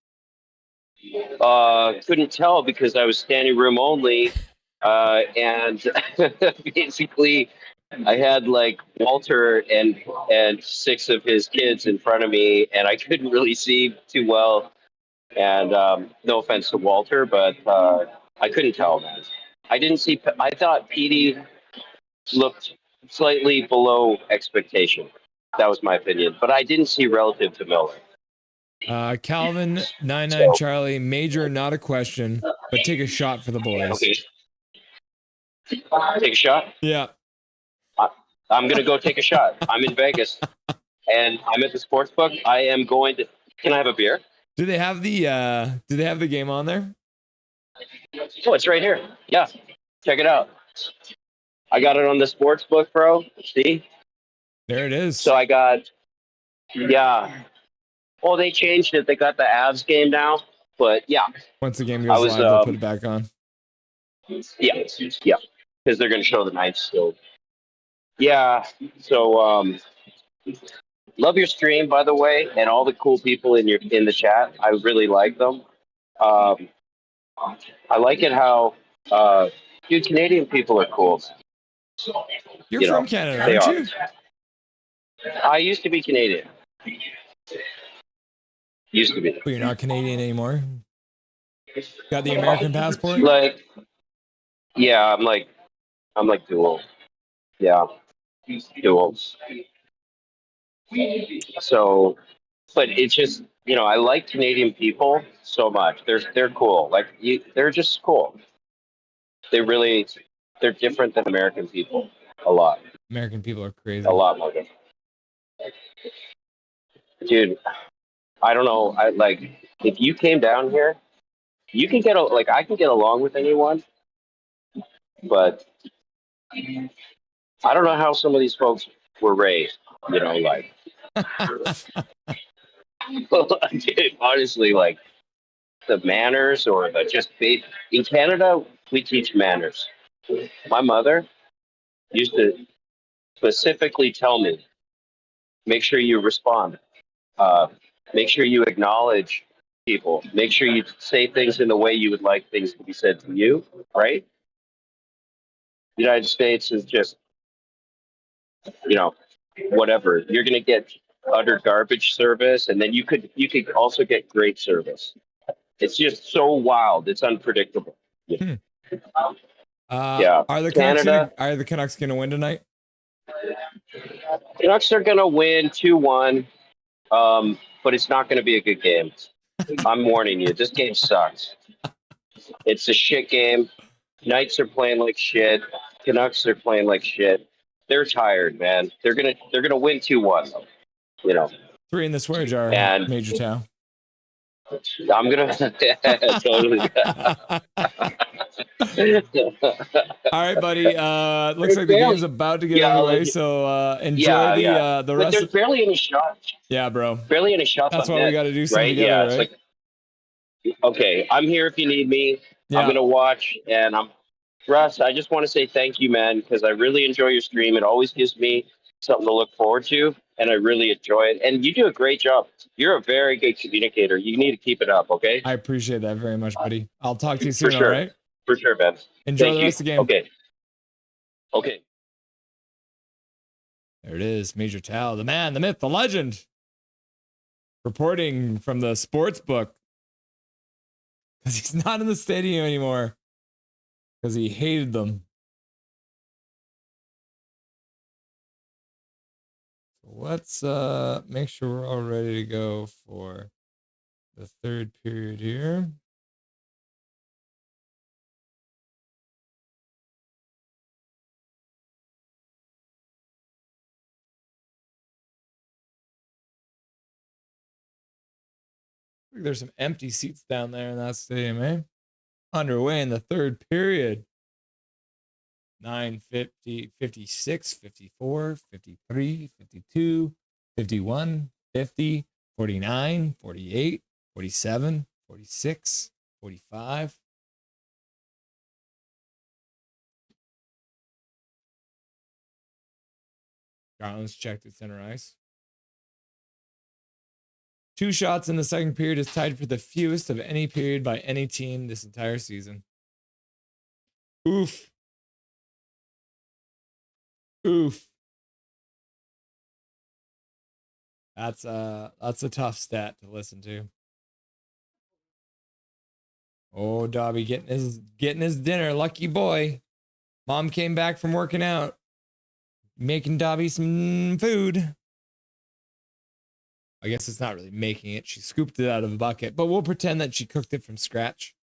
Couldn't tell because I was standing room only, and basically I had like Walter and 6 of his kids in front of me, and I couldn't really see too well. And no offense to Walter, but I couldn't tell, man. I didn't see. I thought Petey looked slightly below expectation. That was my opinion, but I didn't see relative to Miller. Calvin 99 Charlie, Major, not a question, but take a shot for the boys. Okay. Take a shot? Yeah. I'm going to go take a shot. I'm in Vegas and I'm at the sports book. I am going to. Can I have a beer? Do they have the game on there? Oh, it's right here. Yeah. Check it out. I got it on the sports book, bro. See? There it is. So I got, yeah. Well, they changed it. They got the Avs game now. But yeah. Once the game goes live, they'll put it back on. Yeah. Yeah. Because they're going to show the Knights still. Yeah. So, love your stream, by the way, and all the cool people in the chat. I really like them. I like it how, dude, Canadian people are cool. You're from Canada, aren't you? I used to be Canadian. Used to be. But you're not Canadian anymore? Got the American passport? Like, yeah, I'm like dual. Yeah, dual. So, but it's just, I like Canadian people so much. They're cool. Like they're just cool. They're different than American people a lot. American people are crazy. A lot more. Dude, I don't know. I like if you came down here, you can I can get along with anyone, but I don't know how some of these folks were raised. Like dude, honestly, like the manners or the just in Canada, we teach manners. My mother used to specifically tell me, make sure you respond. Make sure you acknowledge people. Make sure you say things in the way you would like things to be said to you, right? The United States is just, whatever. You're going to get utter garbage service, and then you could also get great service. It's just so wild. It's unpredictable. Yeah. Are the Canucks gonna win tonight? Canucks are gonna win 2-1, but it's not gonna be a good game. I'm warning you. This game sucks. It's a shit game. Knights are playing like shit. Canucks are playing like shit. They're tired, man. They're gonna win 2-1. 3 in the swear jar. And Major Tao. I'm gonna totally. All right, buddy. Looks like the game's about to get underway, so enjoy the but rest. There's barely any shots. Yeah, bro. Barely any shots. That's why we got to do something together, right? Okay, I'm here if you need me. Yeah. I'm gonna watch, and Russ. I just want to say thank you, man, because I really enjoy your stream. It always gives me something to look forward to, and I really enjoy it. And you do a great job. You're a very good communicator. You need to keep it up, okay? I appreciate that very much, buddy. I'll talk to you soon, For sure. all right? For sure, man. Enjoy the rest of the game. Okay. There it is, Major Tao, the man, the myth, the legend, reporting from the sports book. Because he's not in the stadium anymore. Because he hated them. Let's make sure we're all ready to go for the third period here. There's some empty seats down there in that stadium, eh? Underway in the third period. 9, 50, 56, 54, 53, 52, 51, 50, 49, 48, 47, 46, 45. Garland's checked at center ice. 2 shots in the second period is tied for the fewest of any period by any team this entire season. Oof. Oof. That's a tough stat to listen to. Oh, Dobby getting his dinner. Lucky boy. Mom came back from working out. Making Dobby some food. I guess it's not really making it. She scooped it out of a bucket, but we'll pretend that she cooked it from scratch.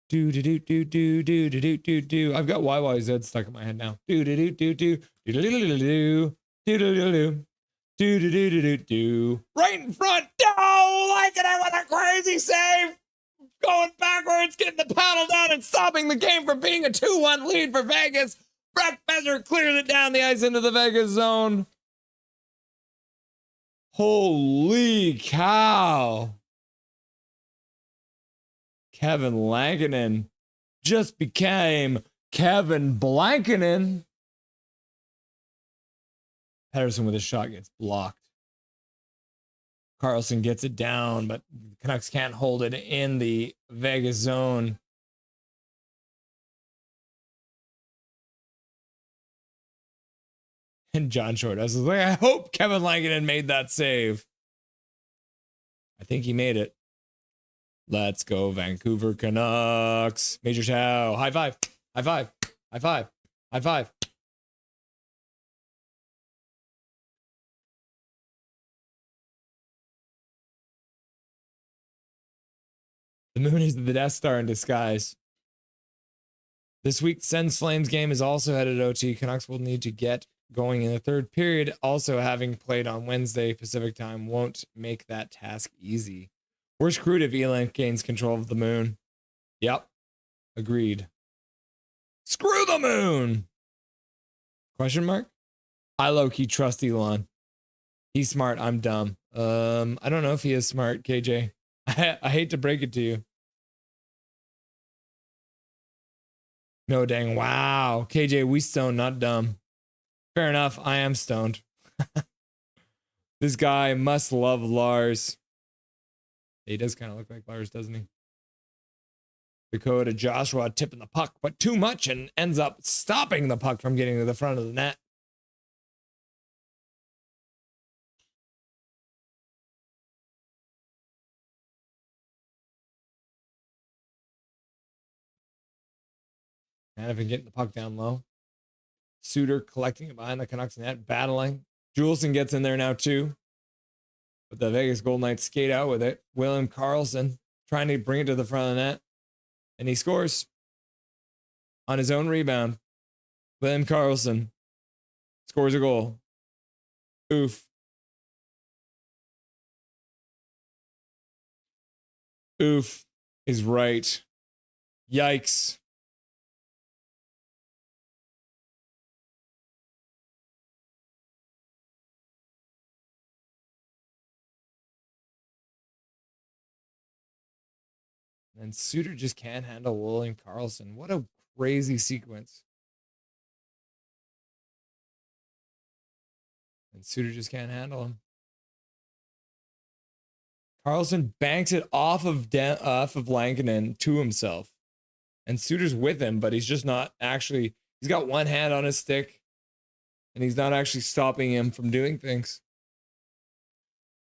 Do do do do do do do do do do. I've got YYZ stuck in my head now. Do do do do do do do do do do do do do do do do do do. Right in front. Oh, like it with a crazy save. Going backwards, getting the paddle down and stopping the game from being a 2-1 lead for Vegas. Brett Besser clears it down the ice into the Vegas zone. Holy cow. Kevin Lankinen just became Kevin Blankinen. Pedersen with a shot gets blocked. Carlson gets it down, but the Canucks can't hold it in the Vegas zone. And John Short was like, I hope Kevin Lankinen made that save. I think he made it. Let's go, Vancouver Canucks. Major Tao. High five. High five. High five. High five. The moon is the Death Star in disguise. This week's Sens Flames game is also headed OT. Canucks will need to get going in the third period. Also, having played on Wednesday Pacific time won't make that task easy. We're screwed if Elon gains control of the moon. Yep. Agreed. Screw the moon! Question mark? I low-key trust Elon. He's smart. I'm dumb. I don't know if he is smart, KJ. I hate to break it to you. No dang. Wow. KJ, we stoned, not dumb. Fair enough. I am stoned. This guy must love Lars. He does kind of look like Lars, doesn't he? Dakota Joshua tipping the puck, but too much and ends up stopping the puck from getting to the front of the net. Hannafin getting the puck down low. Suter collecting it behind the Canucks net, battling. Juleson gets in there now too. But the Vegas Golden Knights skate out with it. William Karlsson trying to bring it to the front of the net. And he scores on his own rebound. William Karlsson scores a goal. Oof. Oof is right. Yikes. And Suter just can't handle William Karlsson. What a crazy sequence. And Suter just can't handle him. Karlsson banks it off of Lankinen to himself. And Suter's with him, but he's just not actually, he's got one hand on his stick. And he's not actually stopping him from doing things.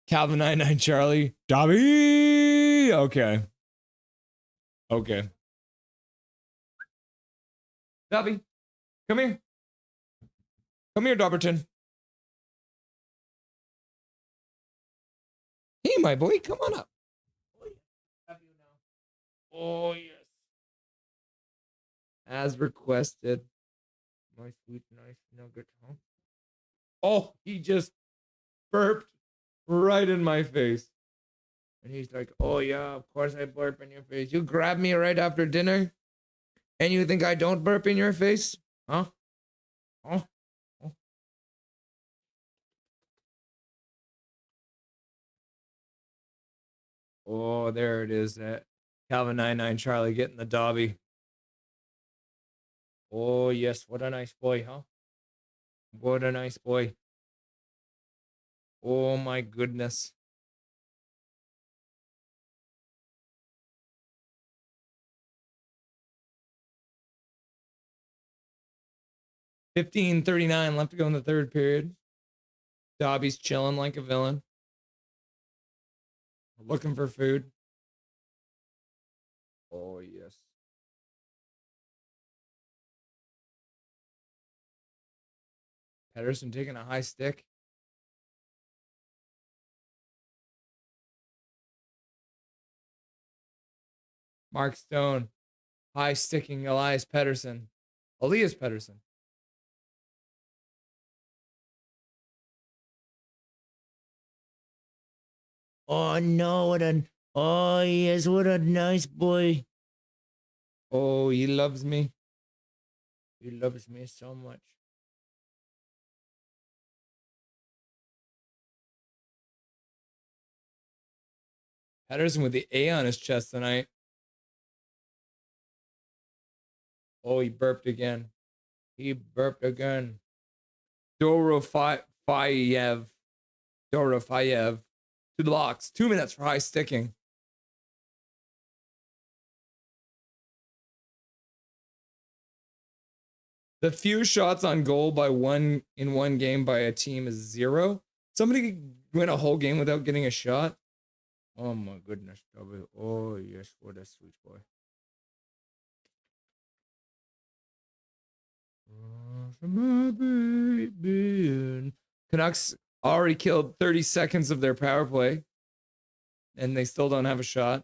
Calvin 99 Charlie. Dobby! Okay. Okay. Dobby, come here. Come here, Dobberton. Hey, my boy, come on up. Oh, yes. As requested. My sweet, nice nugget, huh? Oh, he just burped right in my face. And he's like, oh, yeah, of course I burp in your face. You grab me right after dinner, and you think I don't burp in your face? Huh? Huh? Huh? Oh, there it is. That Calvin 99 Charlie getting the Dobby. Oh, yes. What a nice boy, huh? What a nice boy. Oh, my goodness. $15:39 left to go in the third period. Dobby's chilling like a villain. Looking for food. Oh, yes. Pedersen taking a high stick. Mark Stone. High sticking Elias Pedersen. Elias Pedersen. Oh no, oh yes, what a nice boy. Oh, he loves me. He loves me so much. Pedersen with the A on his chest tonight. Oh, he burped again. He burped again. Dorofayev. Dorofayev to the box. 2 minutes for high sticking. The few shots on goal by one in one game by a team is 0. Somebody went a whole game without getting a shot. Oh my goodness. Oh yes, what a sweet boy. Canucks already killed 30 seconds of their power play, and they still don't have a shot.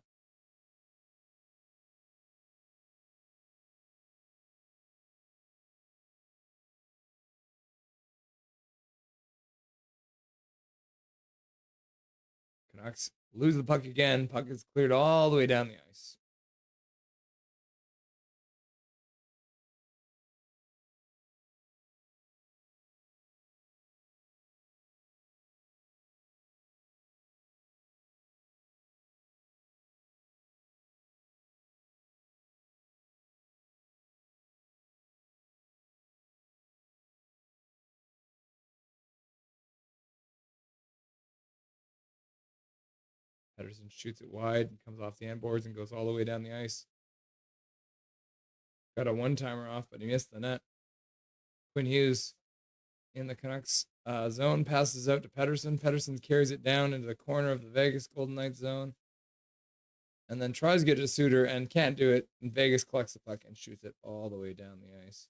Canucks lose the puck again. Puck is cleared all the way down the ice. Pedersen shoots it wide, comes off the end boards, and goes all the way down the ice. Got a one-timer off, but he missed the net. Quinn Hughes in the Canucks zone passes out to Pedersen. Pedersen carries it down into the corner of the Vegas Golden Knights zone, and then tries to get to Suter and can't do it. And Vegas collects the puck and shoots it all the way down the ice.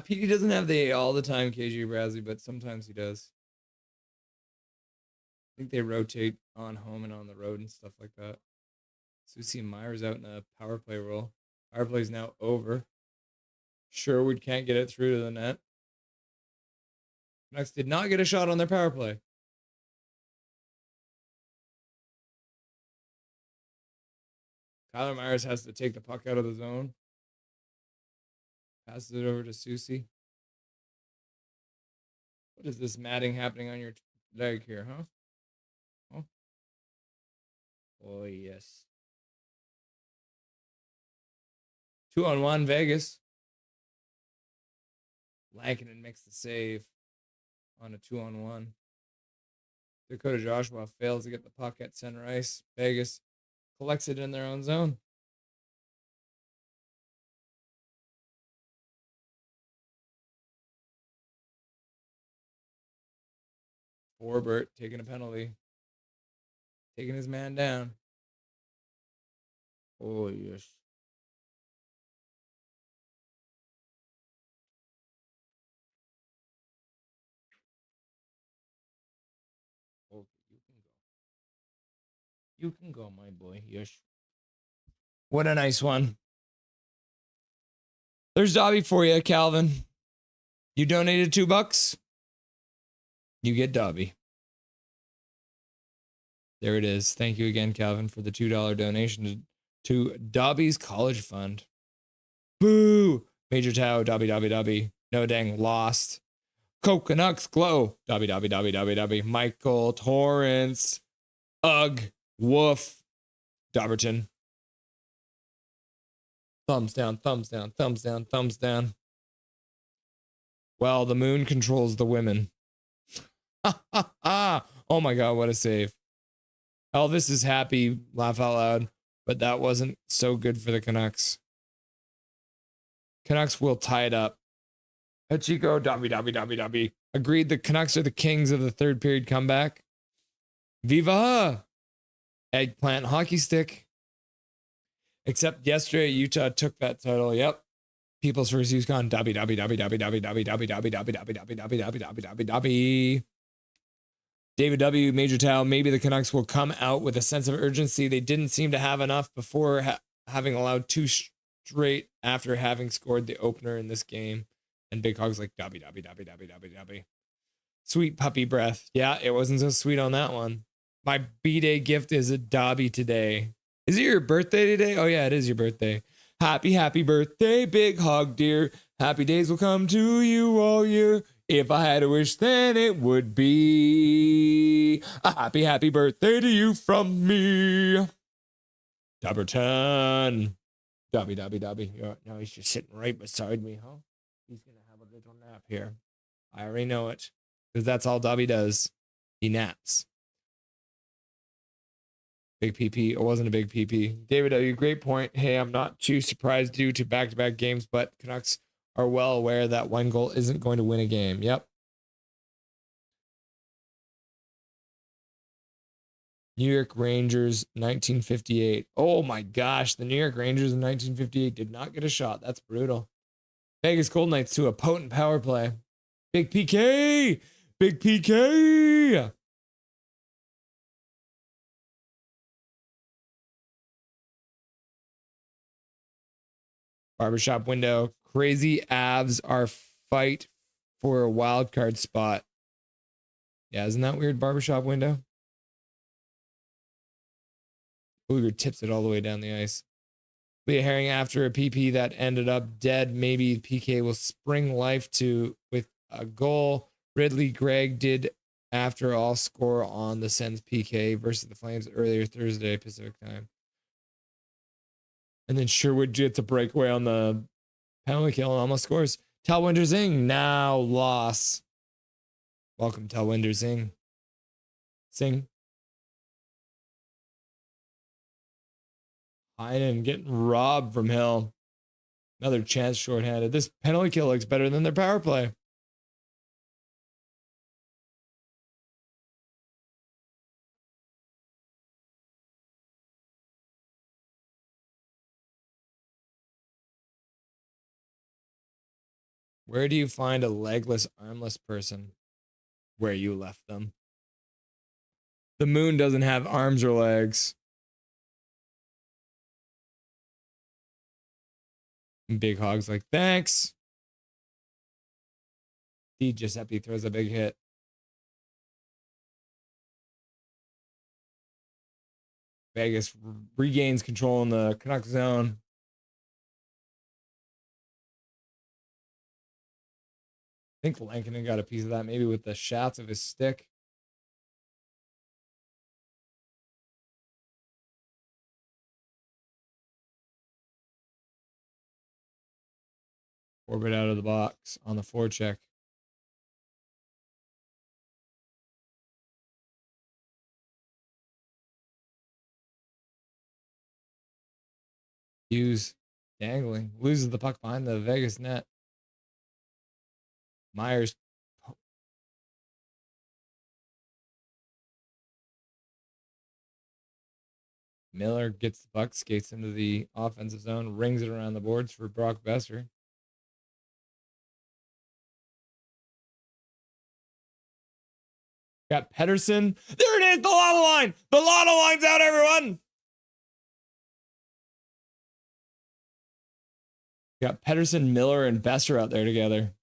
Petey doesn't have the all the time KG Brasley, but sometimes he does. I think they rotate on home and on the road and stuff like that. Susie Myers out in a power play role. Power play is now over. Sherwood can't get it through to the net. Canucks did not get a shot on their power play. Tyler Myers has to take the puck out of the zone. Passes it over to Susie. What is this matting happening on your leg here, huh? Oh, oh yes. 2-on-1 Vegas. Lankinen makes the save on a 2-on-1. Dakota Joshua fails to get the puck at center ice. Vegas collects it in their own zone. Forbert taking a penalty. Taking his man down. Oh, yes. Okay, you can go. You can go, my boy. Yes. What a nice one. There's Dobby for you, Calvin. You donated $2. You get Dobby. There it is. Thank you again, Calvin, for the $2 donation to Dobby's College Fund. Boo! Major Tao, Dobby, Dobby, Dobby. No dang, lost. Canucks glow. Dobby, Dobby, Dobby, Dobby, Dobby. Michael Torrance. Ugh. Woof. Dobberton. Thumbs down, thumbs down, thumbs down, thumbs down. Well, the moon controls the women. Oh my God, what a save. Elvis is happy, laugh out loud, but that wasn't so good for the Canucks. Canucks will tie it up. Hachiko, Dobby, Dobby, Dobby, Dobby. Agreed, the Canucks are the kings of the third period comeback. Viva! Eggplant hockey stick. Except yesterday, Utah took that title. Yep. People's first use gone. Dobby, Dobby, Dobby, Dobby, Dobby, Dobby, Dobby, Dobby, Dobby, Dobby, Dobby, Dobby, Dobby, Dobby, Dobby, Dobby. David W. Major Tao. Maybe the Canucks will come out with a sense of urgency. They didn't seem to have enough before having allowed 2 straight after having scored the opener in this game. And Big Hog's like, Dobby, Dobby, Dobby, Dobby, Dobby, Dobby. Sweet puppy breath. Yeah, it wasn't so sweet on that one. My B-Day gift is a Dobby today. Is it your birthday today? Oh, yeah, it is your birthday. Happy, happy birthday, Big Hog dear. Happy days will come to you all year. If I had a wish, then it would be a happy, happy birthday to you from me. Dobberton. Dobby, Dobby, Dobby. Now he's just sitting right beside me, huh? He's going to have a little nap here. I already know it. Because that's all Dobby does. He naps. Big PP. It wasn't a big PP. David W. Great point. Hey, I'm not too surprised due to back-to-back games, but Canucks are well aware that one goal isn't going to win a game. Yep. New York Rangers, 1958. Oh my gosh, the New York Rangers in 1958 did not get a shot. That's brutal. Vegas Golden Knights to a potent power play. Big PK! Big PK! Barbershop window. Crazy Avs are fight for a wild card spot. Yeah, isn't that weird? Barbershop window. Booger tips it all the way down the ice. Leah Herring after a PP that ended up dead. Maybe PK will spring life to with a goal. Ridley Gregg did after all score on the Sens PK versus the Flames earlier Thursday Pacific time. And then Sherwood gets a breakaway on the penalty kill and almost scores. Talwinder Zing now loss. Welcome, Talwinder Zing. Sing. Heinen getting robbed from Hill. Another chance shorthanded. This penalty kill looks better than their power play. Where do you find a legless, armless person? Where you left them. The moon doesn't have arms or legs. And Big Hog's like, thanks. Di Giuseppe throws a big hit. Vegas regains control in the Canucks zone. I think Lankinen got a piece of that, maybe with the shots of his stick. Orbit out of the box on the forecheck. Hughes dangling. Loses the puck behind the Vegas net. Myers. Miller gets the puck, skates into the offensive zone, rings it around the boards for Brock Besser. Got Pedersen. There it is, the lotto line. The lotto line's out, everyone. Got Pedersen, Miller, and Besser out there together.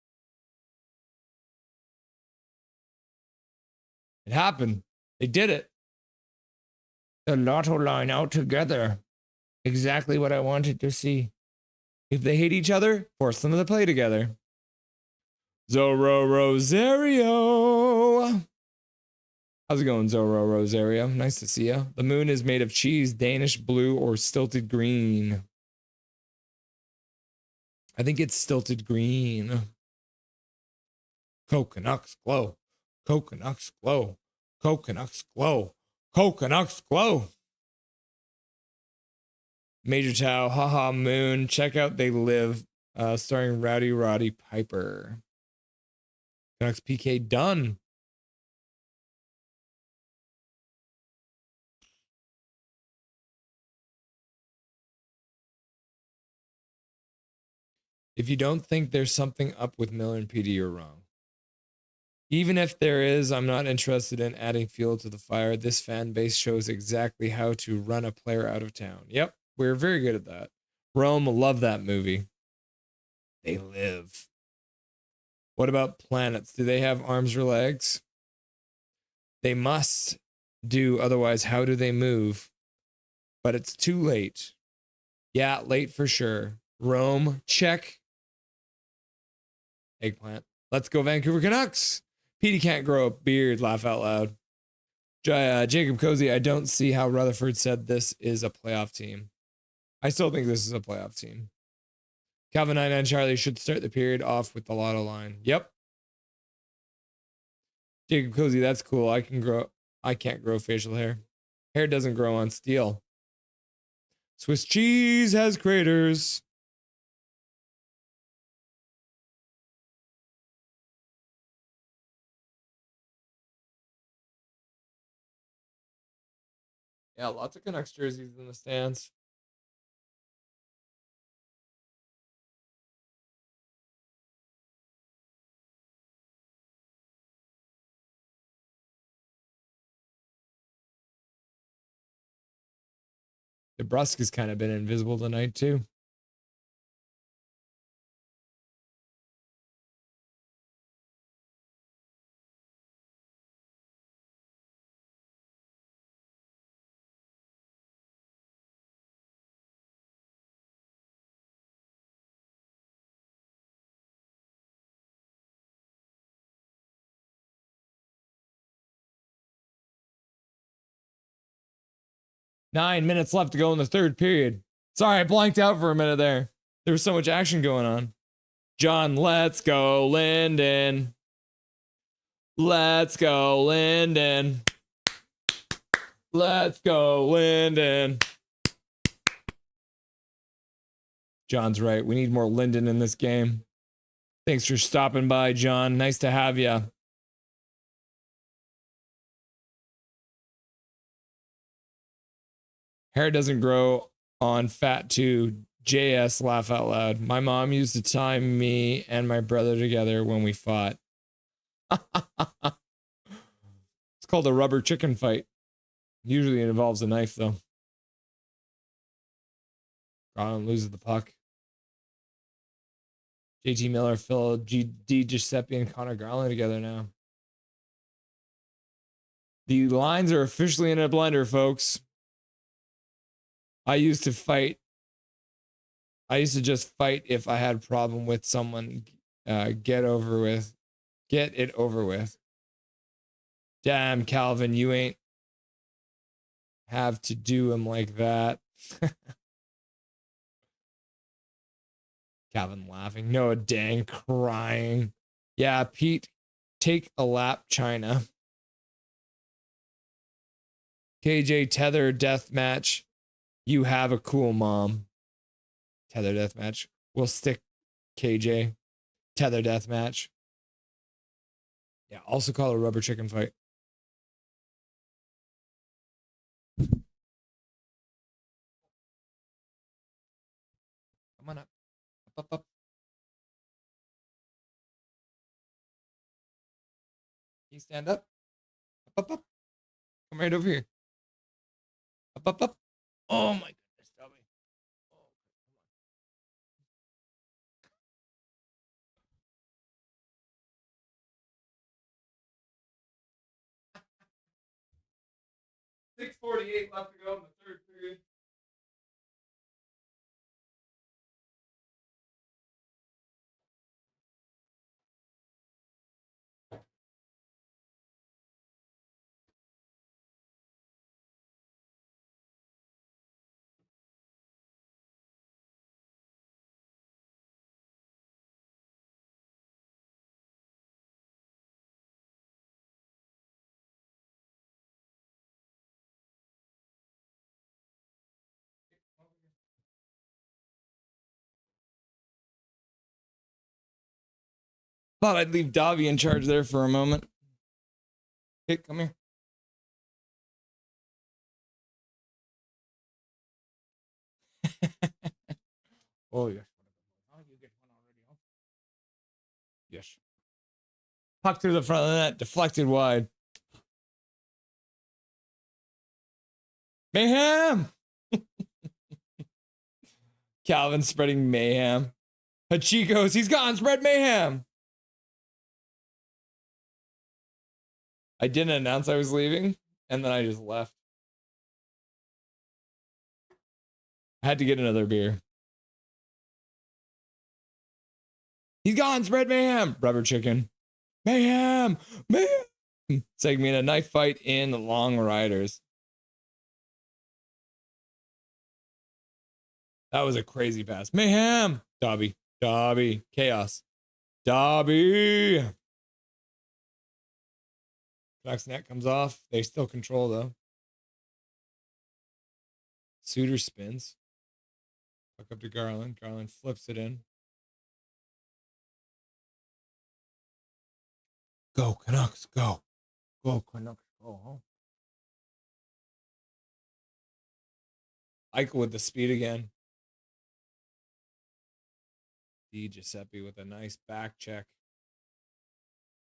It happened. They did it. The lotto line out together. Exactly what I wanted to see. If they hate each other, force them to play together. Zorro Rosario. How's it going, Zorro Rosario? Nice to see you. The moon is made of cheese, Danish blue, or stilted green. I think it's stilted green. Coconuts glow. Coconuts glow. Coconuts glow. Coconuts glow. Major Tao, haha, moon. Check out They Live, starring Rowdy Roddy Piper. Canucks PK done. If you don't think there's something up with Miller and PD, you're wrong. Even if there is, I'm not interested in adding fuel to the fire. This fan base shows exactly how to run a player out of town. Yep, we're very good at that. Rome, love that movie. They Live. What about planets? Do they have arms or legs? They must do, otherwise how do they move? But it's too late. Yeah, late for sure. Rome, check. Eggplant. Let's go Vancouver Canucks. Petey can't grow a beard, laugh out loud. Jacob Cozy, I don't see how Rutherford said this is a playoff team. I still think this is a playoff team. Calvin 99 Charlie should start the period off with the lotto line. Yep. Jacob Cozy, that's cool. I can't grow facial hair. Hair doesn't grow on steel. Swiss cheese has craters. Yeah, lots of Canucks jerseys in the stands. DeBrusque's kind of been invisible tonight, too. Nine minutes left to go in the third period. Sorry, I blanked out for a minute there. There was so much action going on. John, let's go, Linden. Let's go, Linden. Let's go, Linden. John's right. We need more Linden in this game. Thanks for stopping by, John. Nice to have you. Hair doesn't grow on fat too. JS, laugh out loud. My mom used to tie me and my brother together when we fought. It's called a rubber chicken fight. Usually it involves a knife, though. Garland loses the puck. JT Miller, Phil, D. Giuseppe, and Connor Garland together now. The lines are officially in a blender, folks. I used to fight. I used to just fight if I had a problem with someone. Get it over with. Damn, Calvin, you ain't have to do him like that. Calvin laughing. Noah dang crying. Yeah, Pete, take a lap, China. KJ tether death match. You have a cool mom. Tether death match. We'll stick KJ. Tether death match. Yeah, also call it a rubber chicken fight. Come on up. Up. Can you stand up? Up, up. Come right over here. Up, up, up. Oh my goodness, Dobby. Oh, 6:48 left to go in the third period. Thought I'd leave Davi in charge there for a moment. Hey, come here. Oh, yes. Oh, you get one already. Huh? Yes. Puck through the front of the net, deflected wide. Mayhem! Calvin spreading mayhem. Hachiko's, he's gone, spread mayhem. I didn't announce I was leaving, and then I just left. I had to get another beer. He's gone, spread mayhem. Rubber chicken. Mayhem! Mayhem! Segment a knife fight in the Long Riders. That was a crazy pass. Mayhem! Dobby. Dobby. Chaos. Dobby! Canucks net comes off. They still control, though. Suter spins. Puck up to Garland. Garland flips it in. Go, Canucks, go. Go, Canucks, go. Huh? Eichel with the speed again. D. Giuseppe with a nice back check.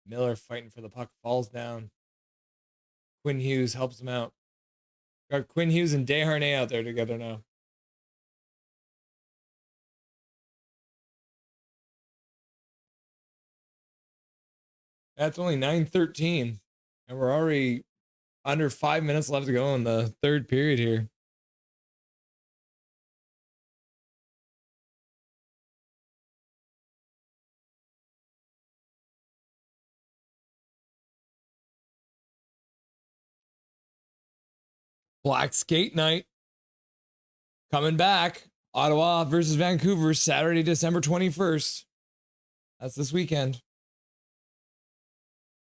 Miller fighting for the puck, falls down. Quinn Hughes helps him out. Got Quinn Hughes and Desharnais out there together now. That's only 9:13, and we're already under 5 minutes left to go in the third period here. Black Skate Night coming back. Ottawa versus Vancouver, Saturday, December 21st. That's this weekend.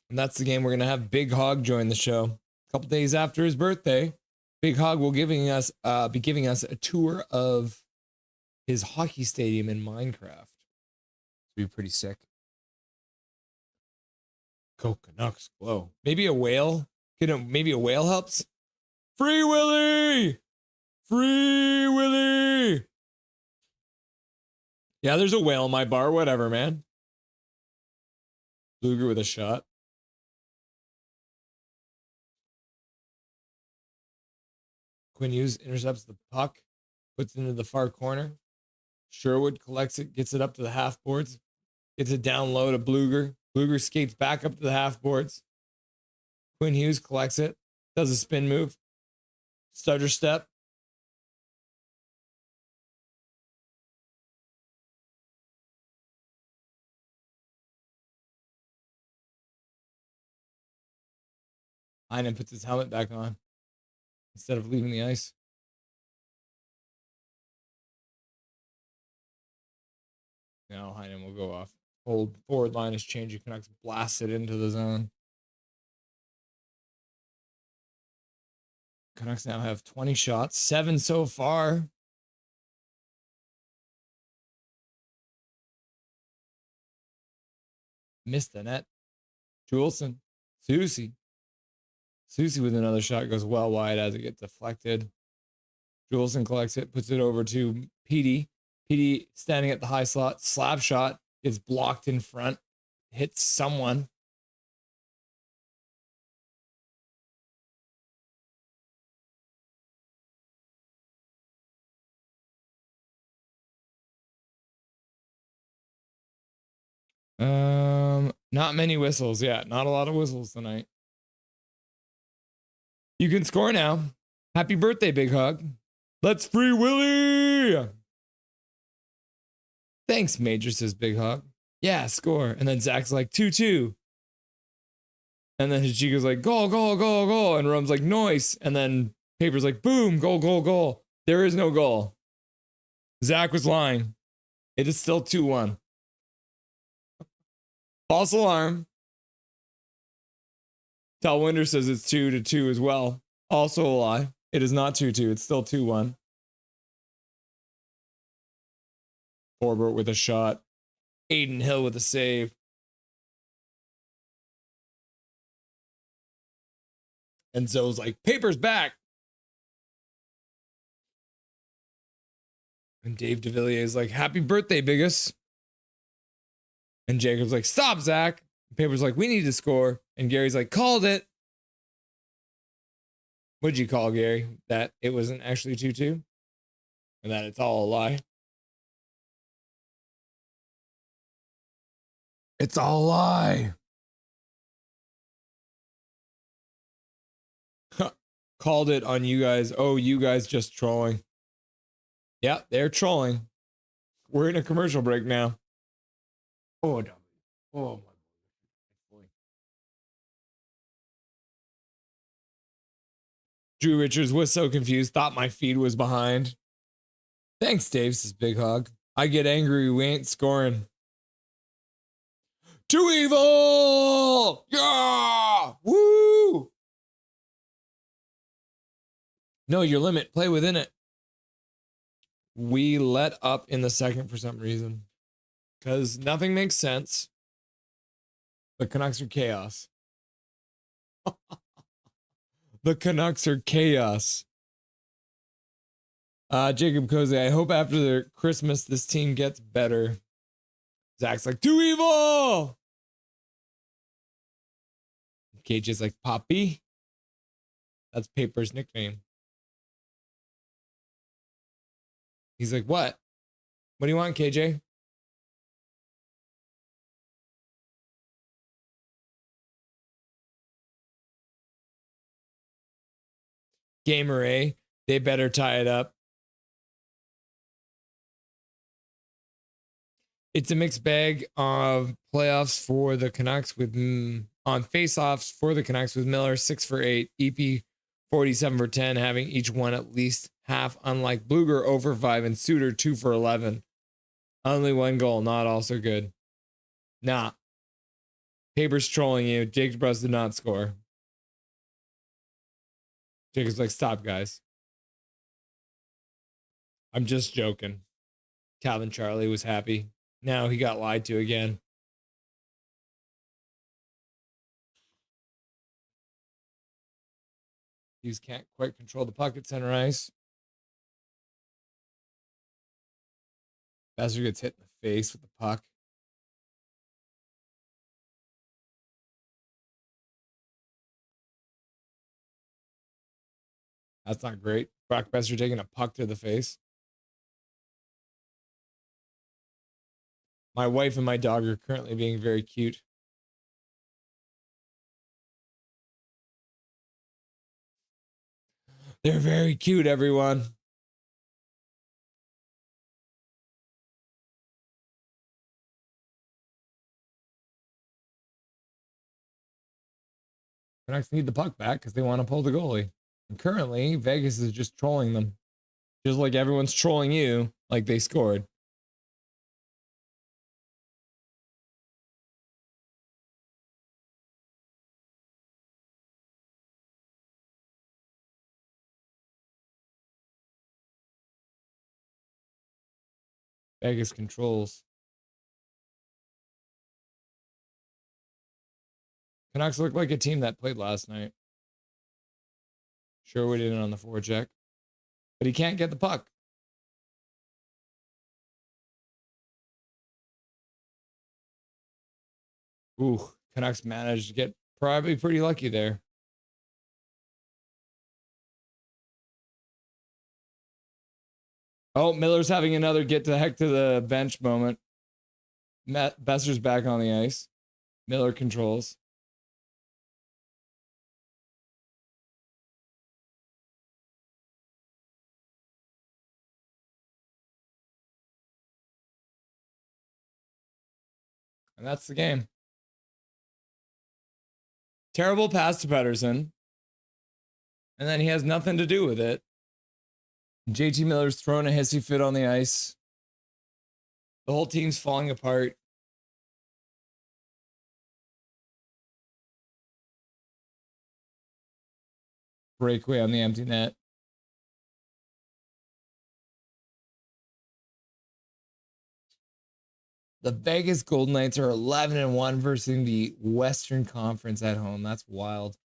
And that's the game we're going to have Big Hog join the show. A couple days after his birthday, Big Hog will be giving us a tour of his hockey stadium in Minecraft. It'll be pretty sick. Go Canucks, glow. Maybe a whale. Maybe a whale helps. Free Willy! Free Willy! Yeah, there's a whale in my bar. Whatever, man. Luger with a shot. Quinn Hughes intercepts the puck, puts it into the far corner. Sherwood collects it, gets it up to the half boards, gets it down low to Bluger. Bluger skates back up to the half boards. Quinn Hughes collects it, does a spin move, stutter step. Heinen puts his helmet back on instead of leaving the ice. Now Heinen will go off. Old forward line is changing. Canucks blast it into the zone. Canucks now have 20 shots, 7 so far. Missed the net. Juleson. Susie with another shot goes well wide as it gets deflected. Juleson collects it, puts it over to Petey. Petey standing at the high slot. Slap shot gets blocked in front. Hits someone. Not many whistles. Yeah, not a lot of whistles tonight. You can score now. Happy birthday, Big Hug. Let's free Willie. Thanks, Major, says Big Hug. Yeah, score. And then Zach's like 2-2. And then Hachika's like, goal, goal, goal, goal. And Rome's like, noise. And then Paper's like, boom, goal, goal, goal. There is no goal. Zach was lying. It is still 2-1. False alarm. Talwinder says it's 2-2 as well. Also a lie. It is not 2-2. It's still 2-1. Forbert with a shot. Aiden Hill with a save. And Zoe's like, Paper's back. And Dave DeVilliers is like, happy birthday, biggest. And Jacob's like, stop, Zach. And Paper's like, we need to score. And Gary's like, called it. What'd you call, Gary? That it wasn't actually 2-2? And that it's all a lie? It's all a lie. Called it on you guys. Oh, you guys just trolling. Yeah, they're trolling. We're in a commercial break now. Oh, oh my. Drew Richards was so confused, thought my feed was behind. Thanks, Dave, says Big Hog. I get angry, we ain't scoring. Too evil! Yeah! Woo! No, your limit. Play within it. We let up in the second for some reason. Because nothing makes sense. The Canucks are chaos. The Canucks are chaos. Jacob Cozy, I hope after the Christmas this team gets better. Zach's like, too evil! KJ's like, Poppy? That's Paper's nickname. He's like, what? What do you want, KJ? Gamer A, they better tie it up. It's a mixed bag of playoffs for the Canucks with on face-offs for the Canucks with Miller 6 for 8, EP 47 for 10, having each one at least half, unlike Bluger 0 for 5 and Suter 2 for 11. Only one goal, not also good. Nah. Paper's trolling you. Jake Bruss did not score. Jacob's like, stop, guys. I'm just joking. Calvin Charlie was happy. Now he got lied to again. Hughes can't quite control the puck at center ice. Besser gets hit in the face with the puck. That's not great. Brock Besser taking a puck to the face. My wife and my dog are currently being very cute. They're very cute, everyone. Canucks need the puck back because they want to pull the goalie. And currently, Vegas is just trolling them. Just like everyone's trolling you, like they scored. Vegas controls. Canucks look like a team that played last night. Sherwood in on the forecheck. But he can't get the puck. Ooh, Canucks managed to get probably pretty lucky there. Oh, Miller's having another get the heck to the bench moment. Besser's back on the ice. Miller controls. And that's the game. Terrible pass to Pedersen. And then he has nothing to do with it. JT Miller's throwing a hissy fit on the ice. The whole team's falling apart. Breakaway on the empty net. The Vegas Golden Knights are 11-1 versus the Western Conference at home. That's wild.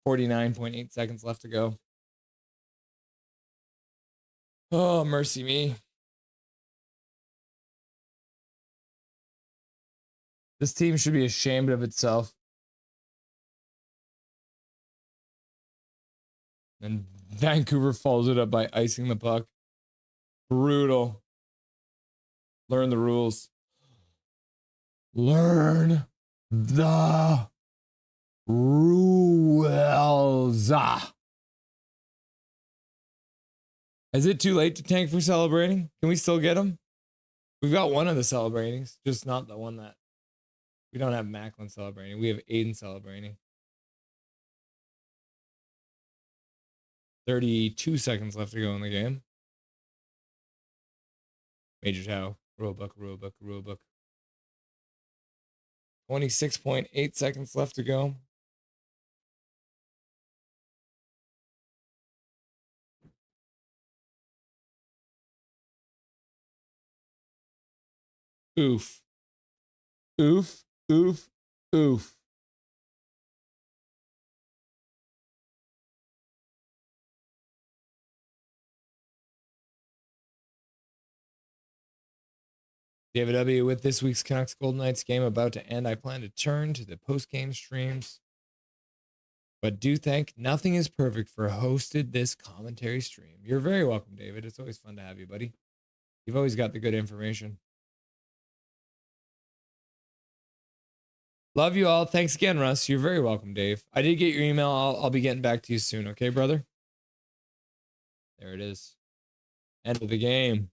49.8 seconds left to go. Oh, mercy me. This team should be ashamed of itself. And Vancouver follows it up by icing the puck. Brutal. Learn the rules. Learn the rules. Is it too late to tank for celebrating? Can we still get them? We've got one of the celebratings, just not the one that we don't have Macklin celebrating. We have Aiden celebrating. 32 seconds left to go in the game. Major Tao. Rulebook. 26.8 seconds left to go. Oof. Oof. Oof. Oof. David W. with this week's Canucks Golden Knights game about to end. I plan to turn to the post-game streams, but do think nothing is perfect for hosted this commentary stream. You're very welcome, David. It's always fun to have you, buddy. You've always got the good information. Love you all. Thanks again, Russ. You're very welcome, Dave. I did get your email. I'll be getting back to you soon. Okay, brother? There it is. End of the game.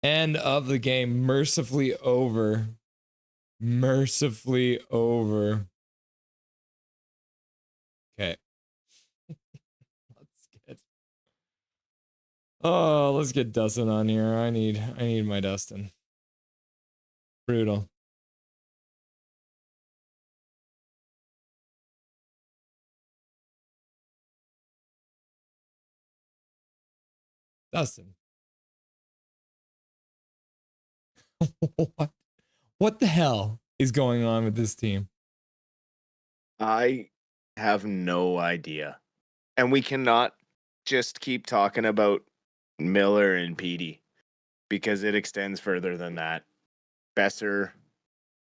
End of the game. Mercifully over. Mercifully over. Okay. Let's get Dustin on here. I need my Dustin. Brutal. Dustin. What the hell is going on with this team? I have no idea. And we cannot just keep talking about Miller and Petey because it extends further than that. Besser,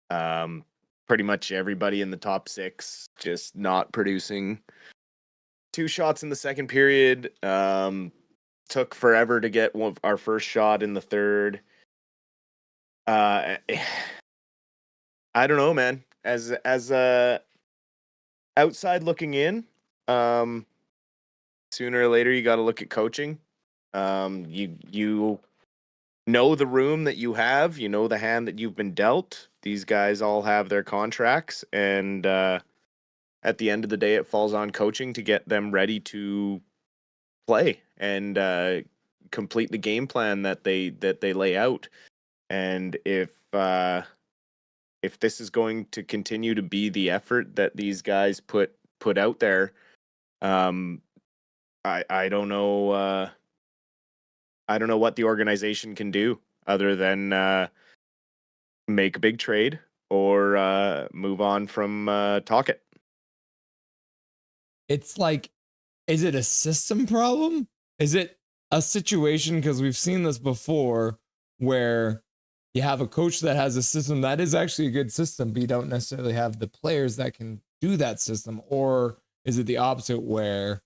pretty much everybody in the top six just not producing. 2 shots in the second period. Took forever to get our first shot in the third. I don't know, man. As outside looking in, sooner or later you got to look at coaching. You know the room that you have. You know the hand that you've been dealt. These guys all have their contracts, and at the end of the day, it falls on coaching to get them ready to play and complete the game plan that they lay out. And if this is going to continue to be the effort that these guys put out there, I don't know. I don't know what the organization can do other than make a big trade or move on from Talkett. It's like, is it a system problem? Is it a situation, because we've seen this before, where you have a coach that has a system that is actually a good system, but you don't necessarily have the players that can do that system? Or is it the opposite, where,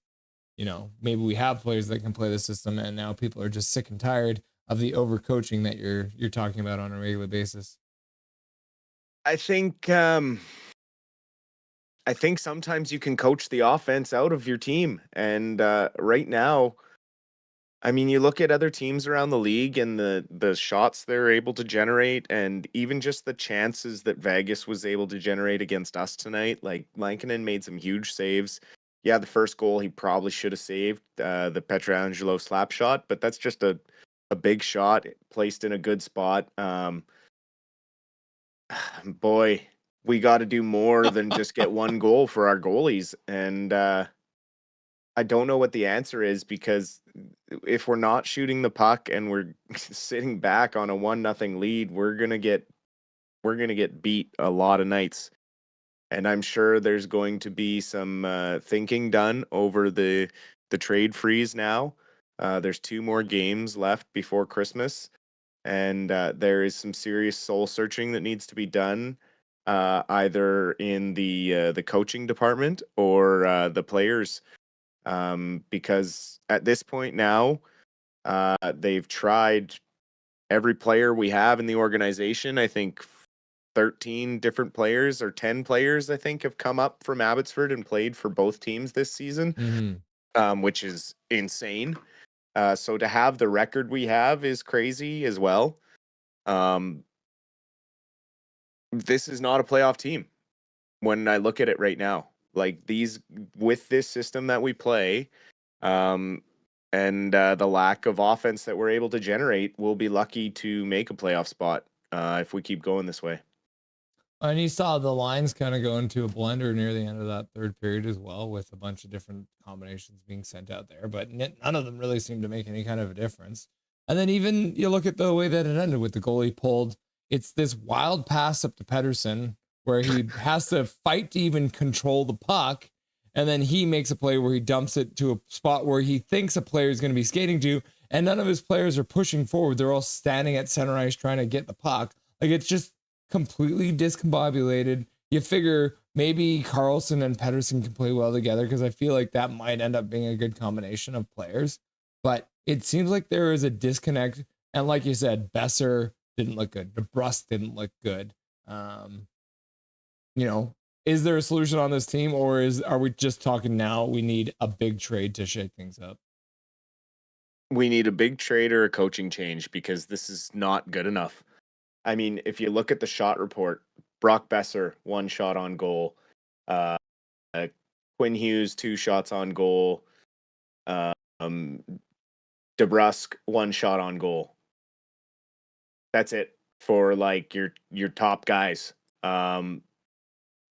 maybe we have players that can play the system and now people are just sick and tired the overcoaching that you're talking about on a regular basis? I think sometimes you can coach the offense out of your team, and right now, I mean, you look at other teams around the league and the shots they're able to generate, and even just the chances that Vegas was able to generate against us tonight. Like Lankinen made some huge saves. Yeah, the first goal he probably should have saved, the Pietrangelo slap shot, but that's just a big shot placed in a good spot. Boy, we got to do more than just get one goal for our goalies, and I don't know what the answer is, because if we're not shooting the puck and we're sitting back on a 1-0 lead, we're gonna get beat a lot of nights. And I'm sure there's going to be some thinking done over the trade freeze now. There's 2 more games left before Christmas, and there is some serious soul searching that needs to be done, either in the coaching department or the players, because at this point now, they've tried every player we have in the organization. I think 13 different players or 10 players, I think, have come up from Abbotsford and played for both teams this season, which is insane. So to have the record we have is crazy as well. This is not a playoff team when I look at it right now. Like, these, with this system that we play, and the lack of offense that we're able to generate, we'll be lucky to make a playoff spot if we keep going this way. And you saw the lines kind of go into a blender near the end of that third period as well, with a bunch of different combinations being sent out there, but none of them really seemed to make any kind of a difference. And then even you look at the way that it ended with the goalie pulled. It's this wild pass up to Pedersen where he has to fight to even control the puck. And then he makes a play where he dumps it to a spot where he thinks a player is going to be skating to, and none of his players are pushing forward. They're all standing at center ice trying to get the puck. Like, it's just completely discombobulated. You figure maybe Carlson and Pedersen can play well together, because I feel like that might end up being a good combination of players. But it seems like there is a disconnect. And like you said, Besser didn't look good. DeBrusque didn't look good. Is there a solution on this team, or are we just talking now we need a big trade to shake things up? We need a big trade or a coaching change, because this is not good enough. I mean, if you look at the shot report, Brock Besser, 1 shot on goal. Quinn Hughes, 2 shots on goal. DeBrusque, 1 shot on goal. That's it for like your top guys.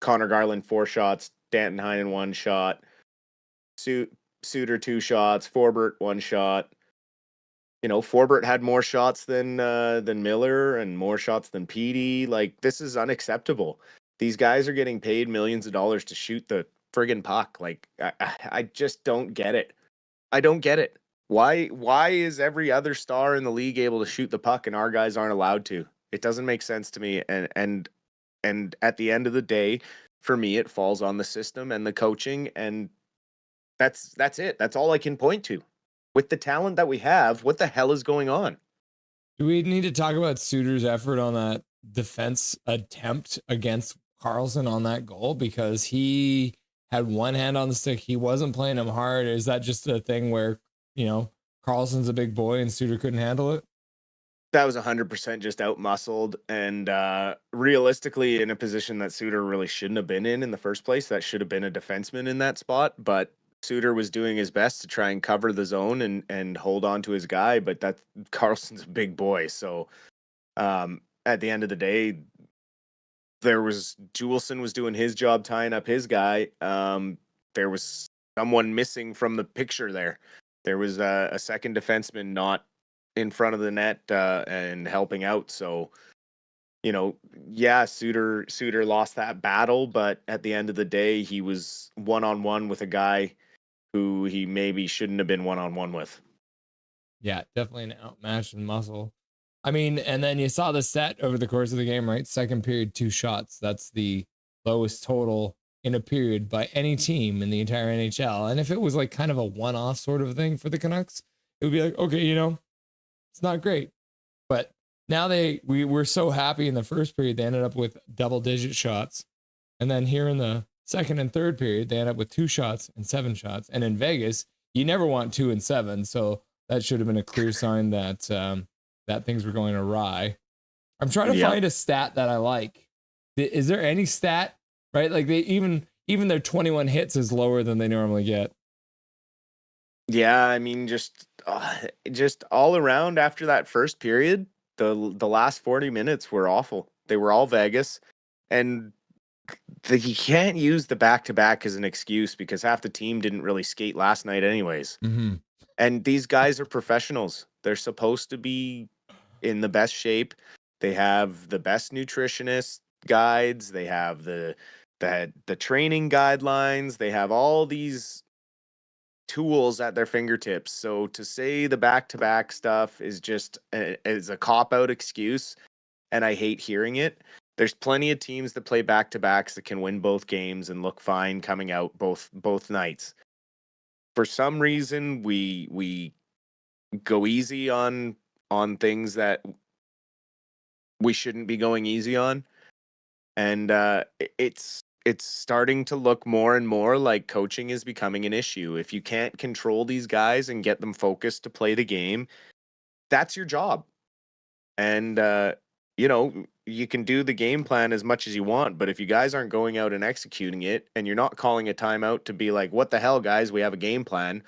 Connor Garland, 4 shots. Danton Heinen, 1 shot. Suter, 2 shots. Forbert, 1 shot. Forbert had more shots than Miller, and more shots than Petey. Like, this is unacceptable. These guys are getting paid millions of dollars to shoot the friggin' puck. Like, I just don't get it. I don't get it. Why is every other star in the league able to shoot the puck and our guys aren't allowed to? It doesn't make sense to me. And at the end of the day, for me, it falls on the system and the coaching, and that's it. That's all I can point to. With the talent that we have, what the hell is going on? Do we need to talk about Suter's effort on that defense attempt against Carlson on that goal? Because he had one hand on the stick. He wasn't playing him hard. Is that just a thing where, Carlson's a big boy and Suter couldn't handle it? That was 100% just out-muscled, and realistically in a position that Suter really shouldn't have been in the first place. That should have been a defenseman in that spot, but Suter was doing his best to try and cover the zone and hold on to his guy, but that Carlson's a big boy. So at the end of the day, Juleson was doing his job tying up his guy. There was someone missing from the picture there. There was a second defenseman not in front of the net and helping out. So, Suter lost that battle, but at the end of the day, he was one-on-one with a guy who he maybe shouldn't have been one-on-one with. Yeah, definitely an outmatched in muscle. I mean, and then you saw the set over the course of the game, right? Second period, 2 shots. That's the lowest total in a period by any team in the entire NHL. And if it was like kind of a one-off sort of thing for the Canucks, it would be like, okay, it's It's not great. But now we were so happy in the first period, they ended up with double-digit shots. And then here in the second and third period, they end up with 2 shots and 7 shots. And in Vegas, you never want 2 and 7. So that should have been a clear sign that that things were going awry. I'm trying to find a stat that I like. Is there any stat, right? Like they even their 21 hits is lower than they normally get. Yeah, I mean, just all around after that first period, the last 40 minutes were awful. They were all Vegas, and you can't use the back-to-back as an excuse because half the team didn't really skate last night anyways. Mm-hmm. And these guys are professionals. They're supposed to be in the best shape. They have the best nutritionist guides. They have the training guidelines. They have all these tools at their fingertips. So to say the back-to-back stuff is just is a cop-out excuse, and I hate hearing it. There's plenty of teams that play back-to-backs that can win both games and look fine coming out both nights. For some reason, we go easy on things that we shouldn't be going easy on, and it's starting to look more and more like coaching is becoming an issue. If you can't control these guys and get them focused to play the game, that's your job. And you can do the game plan as much as you want, but if you guys aren't going out and executing it, and you're not calling a timeout to be like, what the hell, guys, we have a game plan,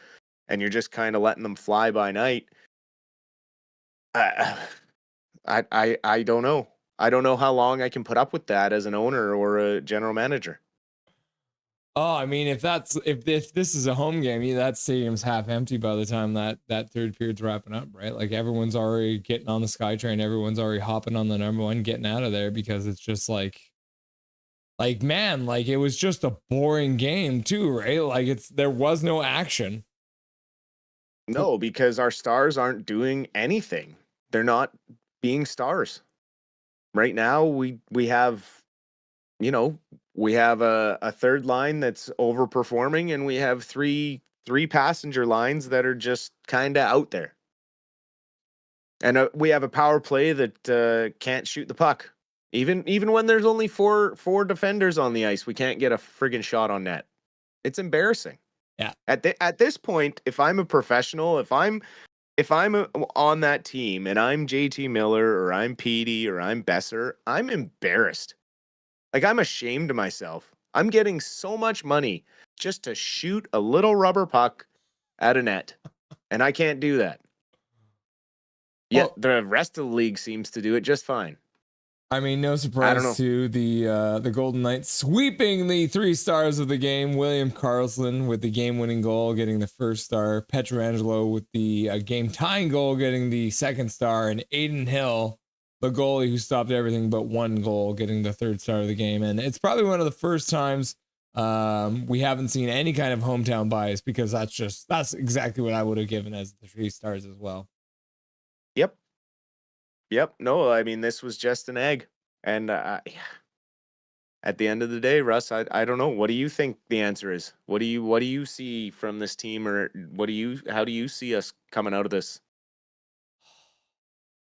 and you're just kind of letting them fly by night, I don't know. I don't know how long I can put up with that as an owner or a general manager. Oh, I mean, if this is a home game, that stadium's half empty by the time that third period's wrapping up, right? Like everyone's already getting on the SkyTrain, everyone's already hopping on the number one, getting out of there because it's just like man, like it was just a boring game too, right? Like there was no action. No, because our stars aren't doing anything. They're not being stars. Right now, we have, we have a third line that's overperforming, and we have three passenger lines that are just kind of out there. And we have a power play that can't shoot the puck. Even when there's only four defenders on the ice, we can't get a friggin' shot on net. It's embarrassing. Yeah. At this point, if I'm a professional, if I'm on that team and I'm JT Miller or I'm Petey or I'm Besser, I'm embarrassed. Like, I'm ashamed of myself. I'm getting so much money just to shoot a little rubber puck at a net, and I can't do that. Yet the rest of the league seems to do it just fine. I mean, no surprise to the Golden Knights sweeping the 3 stars of the game. William Karlsson with the game-winning goal, getting the first star. Pietrangelo with the game-tying goal, getting the second star. And Aiden Hill, the goalie who stopped everything but 1 goal, getting the 3rd star of the game. And it's probably one of the first times we haven't seen any kind of hometown bias, because that's exactly what I would have given as the 3 stars as well. Yep. No, I mean, this was just an egg. And at the end of the day, Russ, I don't know. What do you think the answer is? What do you see from this team, or how do you see us coming out of this?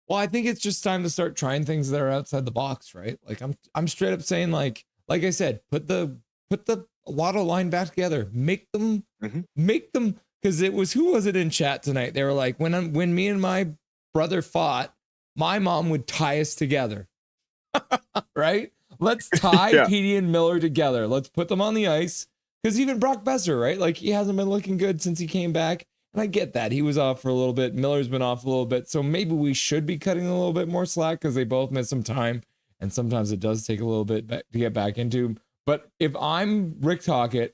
Well, I think it's just time to start trying things that are outside the box, right? Like I'm straight up saying, like I said, put the Lotto line back together, make them, because who was it in chat tonight? They were like, when me and my brother fought, my mom would tie us together. Right? Let's tie Petey and Miller together. Let's put them on the ice. Because even Brock Besser, right? Like, he hasn't been looking good since he came back. And I get that. He was off for a little bit. Miller's been off a little bit. So maybe we should be cutting a little bit more slack, because they both missed some time. And sometimes it does take a little bit to get back into. But if I'm Rick Tocchet,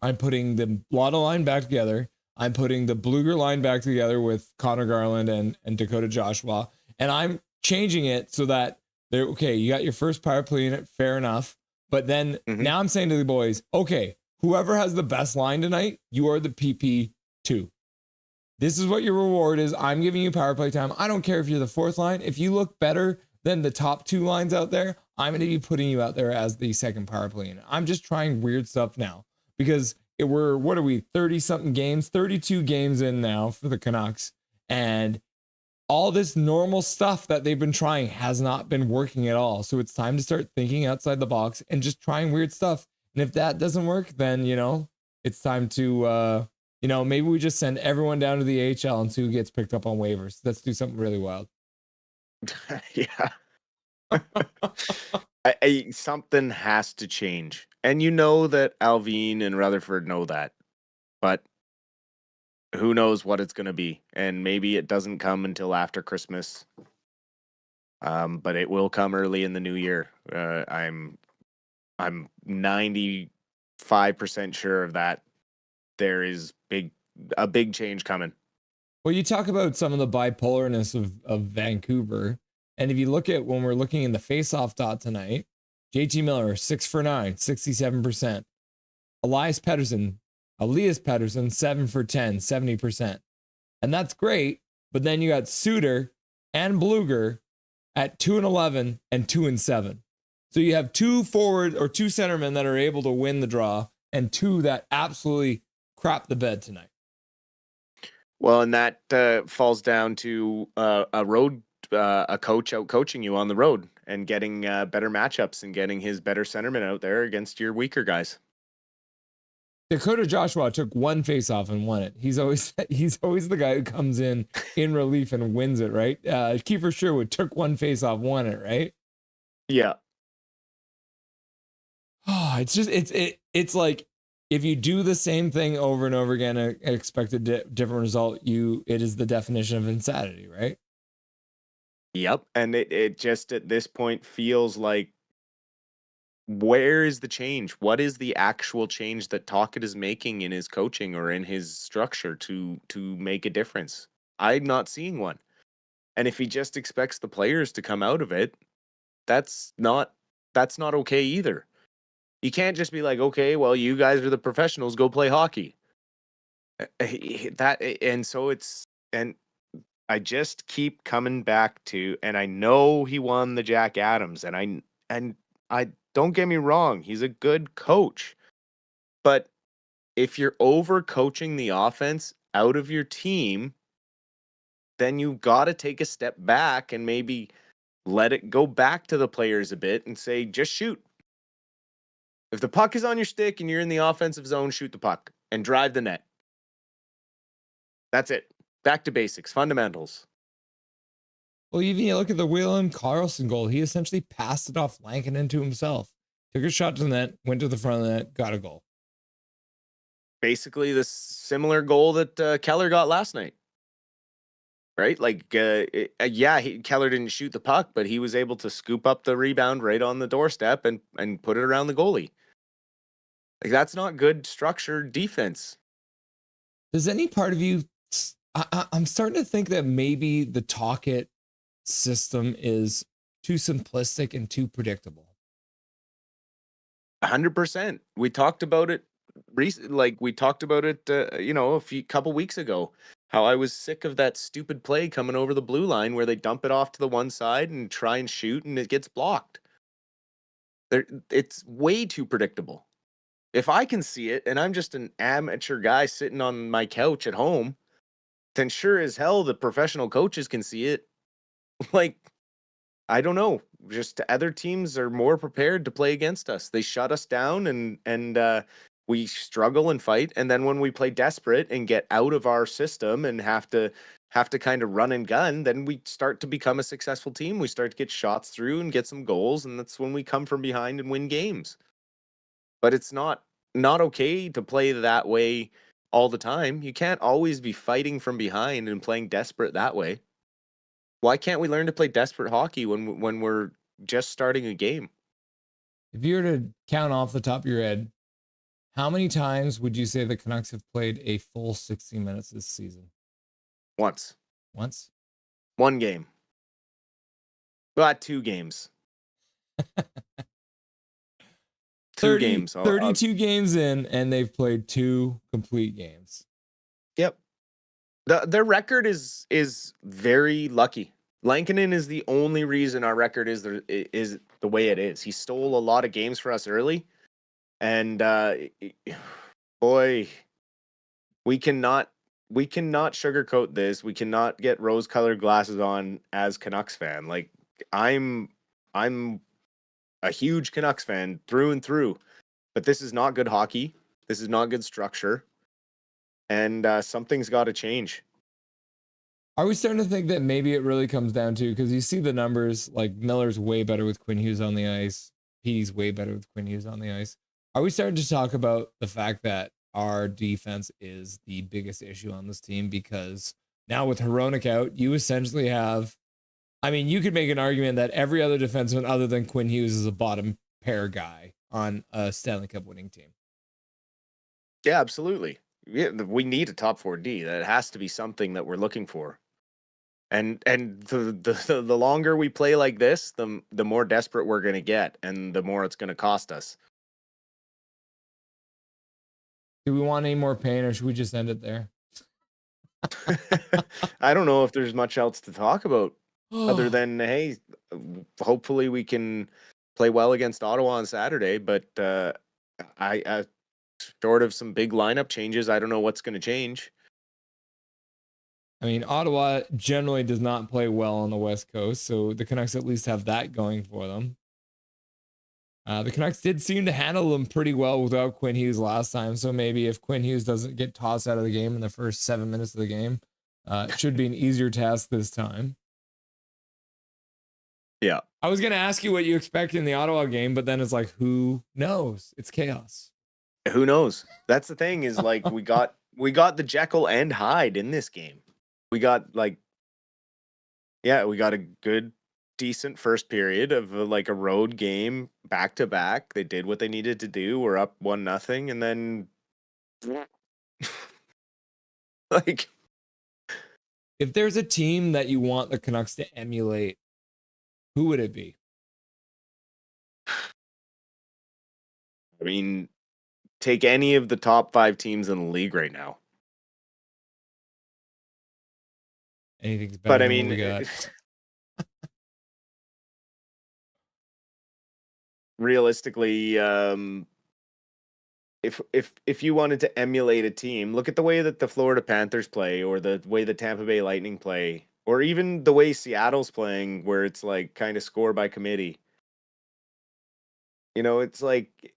I'm putting the Lotto line back together. I'm putting the Bluger line back together with Connor Garland and Dakota Joshua. And I'm changing it so that you got your first power play in it, fair enough. But then now I'm saying to the boys, okay, whoever has the best line tonight, you are the PP2. This is what your reward is. I'm giving you power play time. I don't care if you're the 4th line. If you look better than the top 2 lines out there, I'm going to be putting you out there as the second power play unit. I'm just trying weird stuff now, because what are we, 30 something games, 32 games in now for the Canucks. And all this normal stuff that they've been trying has not been working at all. So it's time to start thinking outside the box and just trying weird stuff. And if that doesn't work, then, it's time to, maybe we just send everyone down to the AHL and see who gets picked up on waivers. Let's do something really wild. Yeah. Something has to change. And that Alvin and Rutherford know that. But who knows what it's going to be. And maybe it doesn't come until after Christmas. But it will come early in the new year. I'm 95% sure of that. There is a big change coming. Well, you talk about some of the bipolarness of Vancouver. And if you look at when we're looking in the face-off dot tonight, JT Miller, 6 for 9, 67%. Elias Pettersson, 7 for 10, 70%. And that's great. But then you got Suter and Bluger at 2 and 11 and 2 and 7. So you have 2 forward or 2 centermen that are able to win the draw and 2 that absolutely crap the bed tonight. Well, and that falls down to a coach out coaching you on the road and getting better matchups and getting his better centerman out there against your weaker guys. Dakota Joshua took 1 faceoff and won it. He's always the guy who comes in relief and wins it, right? Kiefer Sherwood took 1 faceoff, won it, right? Yeah. Oh, it's like if you do the same thing over and over again and expect a different result, it is the definition of insanity, right? Yep. And it just at this point feels like, where is the change? What is the actual change that Tocchet is making in his coaching or in his structure to make a difference? I'm not seeing one. And if he just expects the players to come out of it, that's not okay either. You can't just be like, okay, well, you guys are the professionals, go play hockey. And I just keep coming back to, and I know he won the Jack Adams, and I don't get me wrong, he's a good coach. But if you're over coaching the offense out of your team, then you've got to take a step back and maybe let it go back to the players a bit and say, just shoot. If the puck is on your stick and you're in the offensive zone, shoot the puck and drive the net. That's it. Back to basics, fundamentals. Well, even you look at the William Karlsson goal, he essentially passed it off Lankinen to himself. Took a shot to the net, went to the front of the net, got a goal. Basically the similar goal that Keller got last night. Right? Like, Keller didn't shoot the puck, but he was able to scoop up the rebound right on the doorstep and put it around the goalie. Like, that's not good structured defense. Does any part of you... I'm starting to think that maybe the Tocchet system is too simplistic and too predictable. 100%. We talked about it recently. We talked about it, a couple weeks ago. How I was sick of that stupid play coming over the blue line where they dump it off to the one side and try and shoot and it gets blocked. It's way too predictable. If I can see it and I'm just an amateur guy sitting on my couch at home, then sure as hell the professional coaches can see it. Like, I don't know. Just other teams are more prepared to play against us. They shut us down and we struggle and fight. And then when we play desperate and get out of our system and have to kind of run and gun, then we start to become a successful team. We start to get shots through and get some goals. And that's when we come from behind and win games. But it's not okay to play that way all the time. You can't always be fighting from behind and playing desperate that way. Why can't we learn to play desperate hockey when we're just starting a game? If you were to count off the top of your head, how many times would you say the Canucks have played a full 60 minutes this season? Once. One game. Well, 2 games. 2 games. 32 games in, and they've played 2 complete games. Yep. Their record is very lucky. Lankinen is the only reason our record is the way it is. He stole a lot of games for us early, and boy, we cannot we cannot sugarcoat this. We cannot get rose-colored glasses on as Canucks fan. Like I'm a huge Canucks fan through and through, but this is not good hockey. This is not good structure, and something's got to change. Are we starting to think that maybe it really comes down to, because you see the numbers, like Miller's way better with Quinn Hughes on the ice, Petey's way better with Quinn Hughes on the ice. Are we starting to talk about the fact that our defense is the biggest issue on this team? Because now with Hronek out, you essentially have, I mean, you could make an argument that every other defenseman other than Quinn Hughes is a bottom pair guy on a Stanley Cup winning team. Yeah, absolutely. Yeah, we need a top 4D. That has to be something that we're looking for. And the longer we play like this, the more desperate we're going to get, and the more it's going to cost us. Do we want any more pain, or should we just end it there? I don't know if there's much else to talk about other than, hey, hopefully we can play well against Ottawa on Saturday. But I short of some big lineup changes, I don't know what's going to change. I mean, Ottawa generally does not play well on the West Coast, so the Canucks at least have that going for them. The Canucks did seem to handle them pretty well without Quinn Hughes last time, so maybe if Quinn Hughes doesn't get tossed out of the game in the first 7 minutes of the game, it should be an easier task this time. Yeah. I was going to ask you what you expect in the Ottawa game, but then it's like, who knows? It's chaos. Who knows? That's the thing is, like, we got the Jekyll and Hyde in this game. We got we got a good, decent first period of a road game back to back. They did what they needed to do. We're up 1-0, and then like, if there's a team that you want the Canucks to emulate, who would it be? I mean, take any of the top 5 teams in the league right now. Anything's better But I than what mean, we got. realistically, if you wanted to emulate a team, look at the way that the Florida Panthers play, or the way the Tampa Bay Lightning play, or even the way Seattle's playing, where it's like kind of score by committee. You know, it's like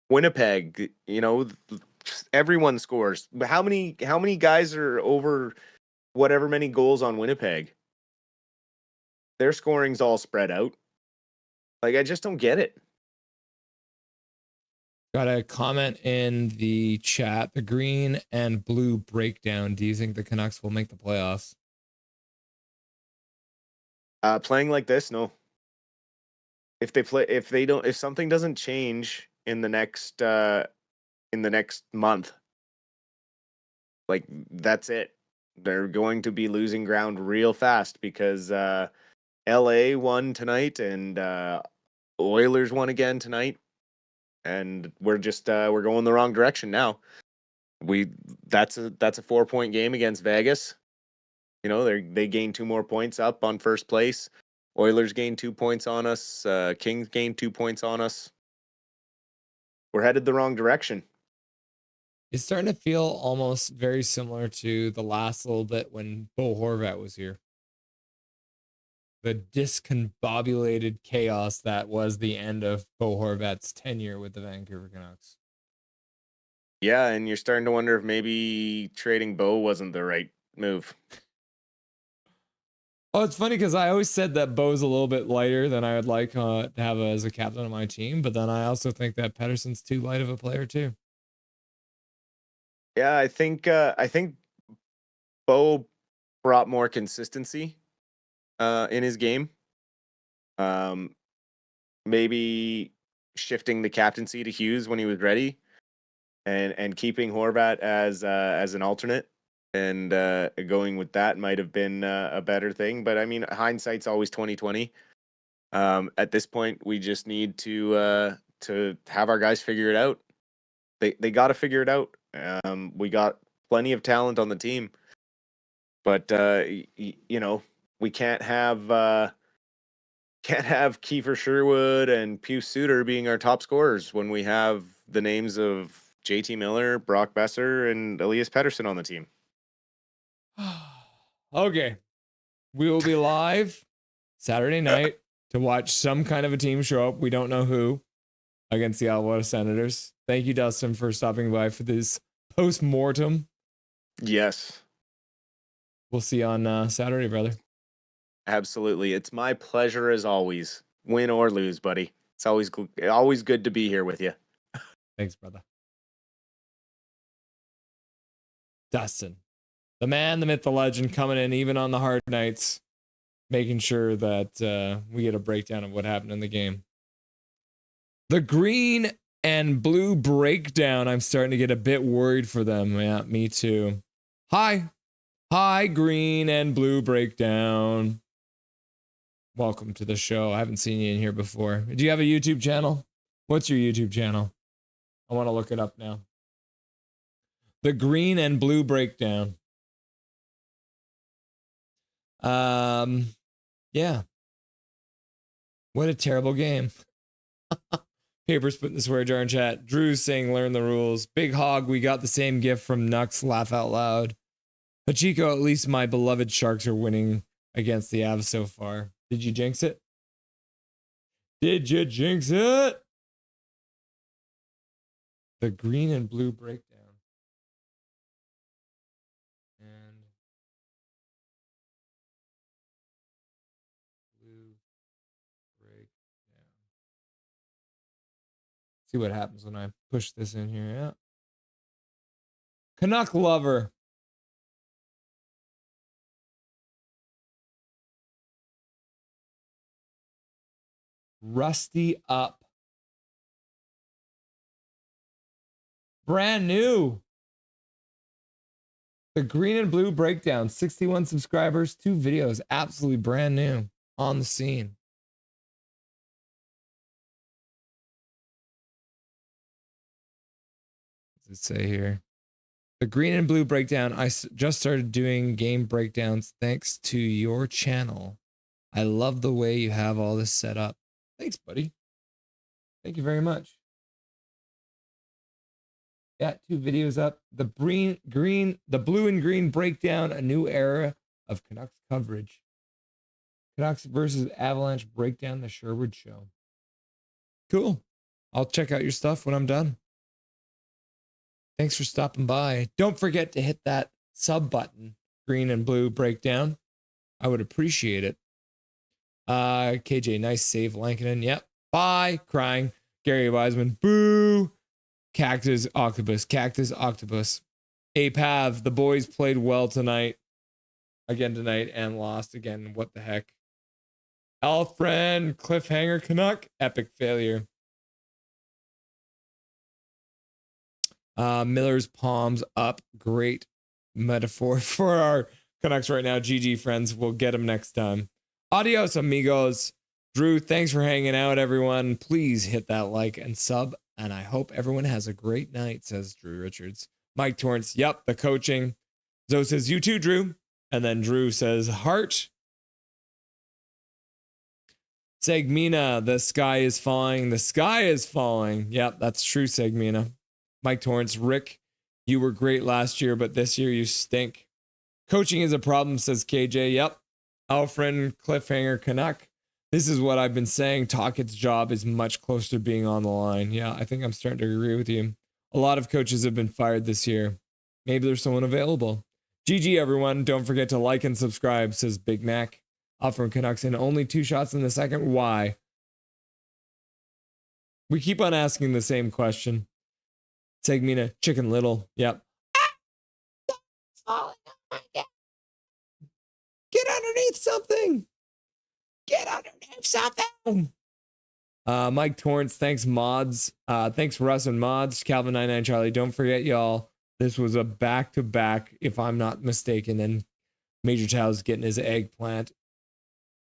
Winnipeg. You know, everyone scores. But how many guys are over whatever many goals on Winnipeg? Their scoring's all spread out. Like, I just don't get it. Got a comment in the chat. The green and blue breakdown. Do you think the Canucks will make the playoffs? Playing like this, no. If something doesn't change in the next month, like, that's it. They're going to be losing ground real fast, because LA won tonight, and Oilers won again tonight, and we're going the wrong direction now. That's a 4-point game against Vegas. You know, they gained 2 more points up on first place. Oilers gained 2 points on us. Kings gained 2 points on us. We're headed the wrong direction. It's starting to feel almost very similar to the last little bit when Bo Horvat was here. The discombobulated chaos that was the end of Bo Horvat's tenure with the Vancouver Canucks. Yeah, and you're starting to wonder if maybe trading Bo wasn't the right move. Oh, it's funny because I always said that Bo's a little bit lighter than I would like to have as a captain of my team, but then I also think that Pettersson's too light of a player too. Yeah, I think Bo brought more consistency in his game. Maybe shifting the captaincy to Hughes when he was ready, and keeping Horvat as an alternate, and going with that might have been a better thing. But I mean, hindsight's always 20/20. At this point, we just need to have our guys figure it out. They got to figure it out. We got plenty of talent on the team, but you know, we can't have Kiefer Sherwood and Pius Suter being our top scorers when we have the names of JT Miller, Brock Besser, and Elias Pettersson on the team. Okay. We will be live Saturday night to watch some kind of a team show up. We don't know who against the Alberta Senators. Thank you, Dustin, for stopping by for this post-mortem. Yes. We'll see you on Saturday, brother. Absolutely. It's my pleasure as always. Win or lose, buddy. It's always good to be here with you. Thanks, brother. Dustin, the man, the myth, the legend, coming in even on the hard nights, making sure that we get a breakdown of what happened in the game. The green and blue breakdown, I'm starting to get a bit worried for them. Yeah, me too. Hi, green and blue breakdown. Welcome to the show. I haven't seen you in here before. Do you have a YouTube channel? What's your YouTube channel? I want to look it up now. The green and blue breakdown. Yeah. What a terrible game. Papers put in the swear jar in chat. Drew's saying learn the rules. Big Hog, we got the same gift from Nux, laugh out loud. Hachiko, at least my beloved Sharks are winning against the Avs so far. Did you jinx it? Did you jinx it? The green and blue breakdown. And blue breakdown. See what happens when I push this in here. Yeah. Canuck lover. Rusty up. Brand new. The green and blue breakdown. 61 subscribers, 2 videos. Absolutely brand new. On the scene. What does it say here? The green and blue breakdown. I just started doing game breakdowns thanks to your channel. I love the way you have all this set up. Thanks, buddy. Thank you very much. Got 2 videos up. The blue and green breakdown, a new era of Canucks coverage. Canucks versus Avalanche breakdown, the Sherwood show. Cool. I'll check out your stuff when I'm done. Thanks for stopping by. Don't forget to hit that sub button, green and blue breakdown. I would appreciate it. KJ, nice save, Lankinen. Yep. Bye. Crying. Gary Wiseman. Boo. Cactus Octopus. Apav, the boys played well tonight. Again tonight and lost again. What the heck? Alfred, cliffhanger Canuck. Epic failure. Miller's palms up. Great metaphor for our Canucks right now. GG, friends. We'll get them next time. Adios, amigos. Drew, thanks for hanging out, everyone. Please hit that like and sub. And I hope everyone has a great night, says Drew Richards. Mike Torrance, yep, the coaching. Zoe says, you too, Drew. And then Drew says, heart. Segmina, the sky is falling. The sky is falling. Yep, that's true, Segmina. Mike Torrance, Rick, you were great last year, but this year you stink. Coaching is a problem, says KJ. Yep. Alfred, cliffhanger Canuck. This is what I've been saying. Tockett's job is much closer to being on the line. Yeah, I think I'm starting to agree with you. A lot of coaches have been fired this year. Maybe there's someone available. GG, everyone. Don't forget to like and subscribe, says Big Mac. Up from Canucks and only 2 shots in the second. Why? We keep on asking the same question. Segmina, Chicken Little. Yep. Get underneath something. Get underneath something. Mike Torrance, thanks mods. Thanks Russ and mods. Calvin99 Charlie. Don't forget, y'all. This was a back-to-back, if I'm not mistaken. And Major Tao's getting his eggplant.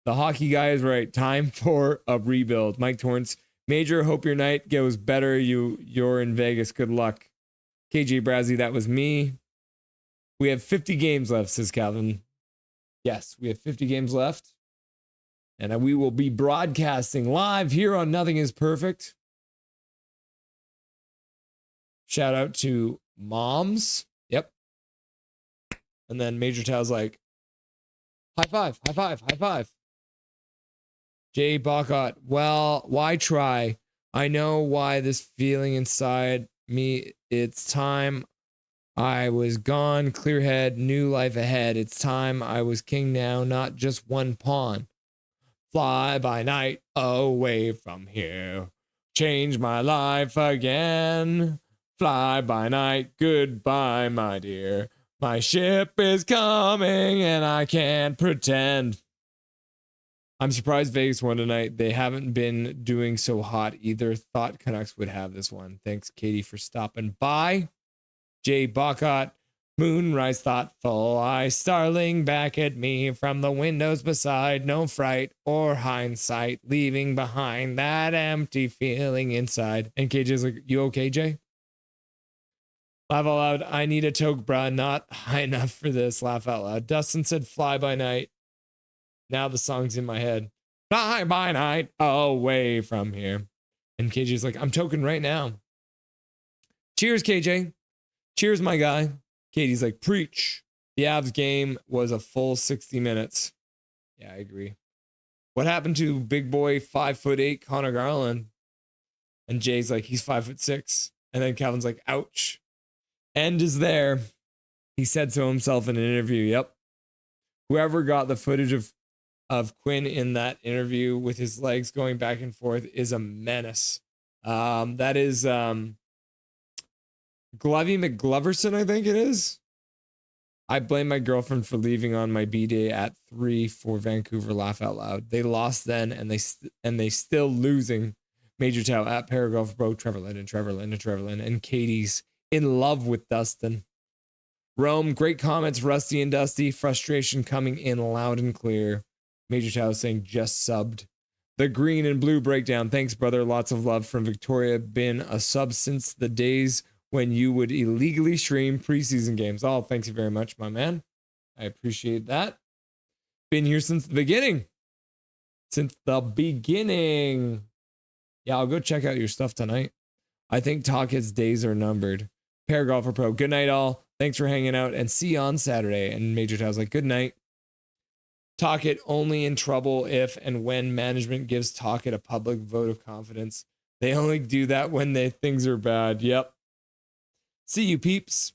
The hockey guy is right. Time for a rebuild. Mike Torrance. Major, hope your night goes better. You're in Vegas. Good luck. KJ Brazzy, that was me. We have 50 games left, says Calvin. Yes, we have 50 games left. And we will be broadcasting live here on Nothing is Perfect. Shout out to moms. Yep. And then Major Tao's like, high five, high five, high five. Jay Bacot, well, why try? I know why this feeling inside me. It's time I was gone, clear head, new life ahead. It's time I was king now, not just one pawn. Fly by night, away from here. Change my life again. Fly by night, goodbye, my dear. My ship is coming and I can't pretend. I'm surprised Vegas won tonight. They haven't been doing so hot either. Thought Canucks would have this one. Thanks, Katie, for stopping by. Jay Bacot, moonrise thoughtful eye, starling back at me from the windows beside. No fright or hindsight, leaving behind that empty feeling inside. And KJ's like, you okay, Jay? Laugh out loud. I need a toque, bruh. Not high enough for this. Laugh out loud. Dustin said, fly by night. Now the song's in my head. Fly by night, away from here. And KJ's like, I'm token right now. Cheers, KJ. Cheers, my guy. Katie's like, preach. The Avs game was a full 60 minutes. Yeah, I agree. What happened to big boy 5'8" Connor Garland? And Jay's like, he's 5'6". And then Calvin's like, ouch. End is there. He said so himself in an interview. Yep. Whoever got the footage of Quinn in that interview with his legs going back and forth is a menace. That is Glovey McGloverson, I think it is. I blame my girlfriend for leaving on my B-day at 3 for Vancouver. Laugh out loud. They lost then, and they still losing. Major Tao at Paragraph Bro, Trevor Lynn, and Katie's in love with Dustin. Rome, great comments, Rusty and Dusty. Frustration coming in loud and clear. Major Tao saying just subbed. The green and blue breakdown. Thanks, brother. Lots of love from Victoria. Been a sub since the days when you would illegally stream preseason games. Oh, thanks you very much, my man. I appreciate that. Been here since the beginning. Since the beginning. Yeah, I'll go check out your stuff tonight. I think Talkhead's days are numbered. Paragolfer Pro. Good night, all. Thanks for hanging out and see you on Saturday. And Major Tao's like, good night. Talkit only in trouble if and when management gives Talkit a public vote of confidence. They only do that when things are bad. Yep. See you, peeps,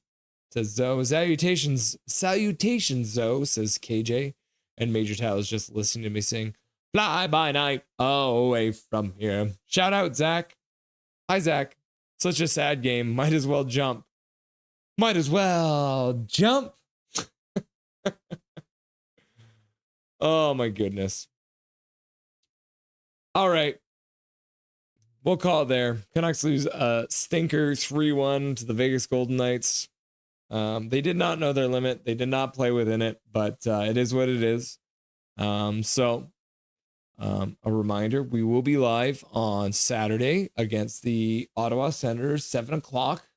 says Zoe. Salutations, Zoe, says KJ. And Major Tao is just listening to me sing, fly by night, away from here. Shout out, Zach. Hi, Zach. Such a sad game. Might as well jump. Might as well jump. Oh, my goodness. All right. We'll call it there. Canucks lose a stinker 3-1 to the Vegas Golden Knights. They did not know their limit. They did not play within it, but it is what it is. So a reminder, we will be live on Saturday against the Ottawa Senators, 7 o'clock.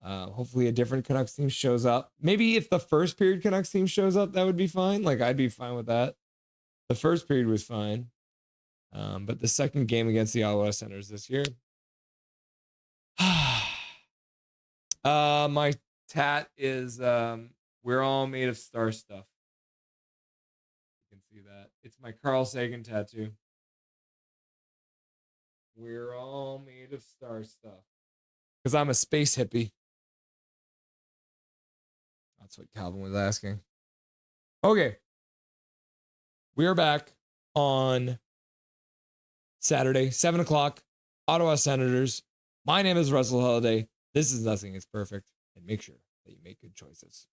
Hopefully a different Canucks team shows up. Maybe if the first period Canucks team shows up, that would be fine. Like, I'd be fine with that. The first period was fine. But the second game against the Ottawa Senators this year. My tat is we're all made of star stuff. You can see that. It's my Carl Sagan tattoo. We're all made of star stuff. Because I'm a space hippie. That's what Calvin was asking. Okay. We are back on Saturday, 7 o'clock, Ottawa Senators. My name is Russell Holiday. This is Nothing is Perfect. And make sure that you make good choices.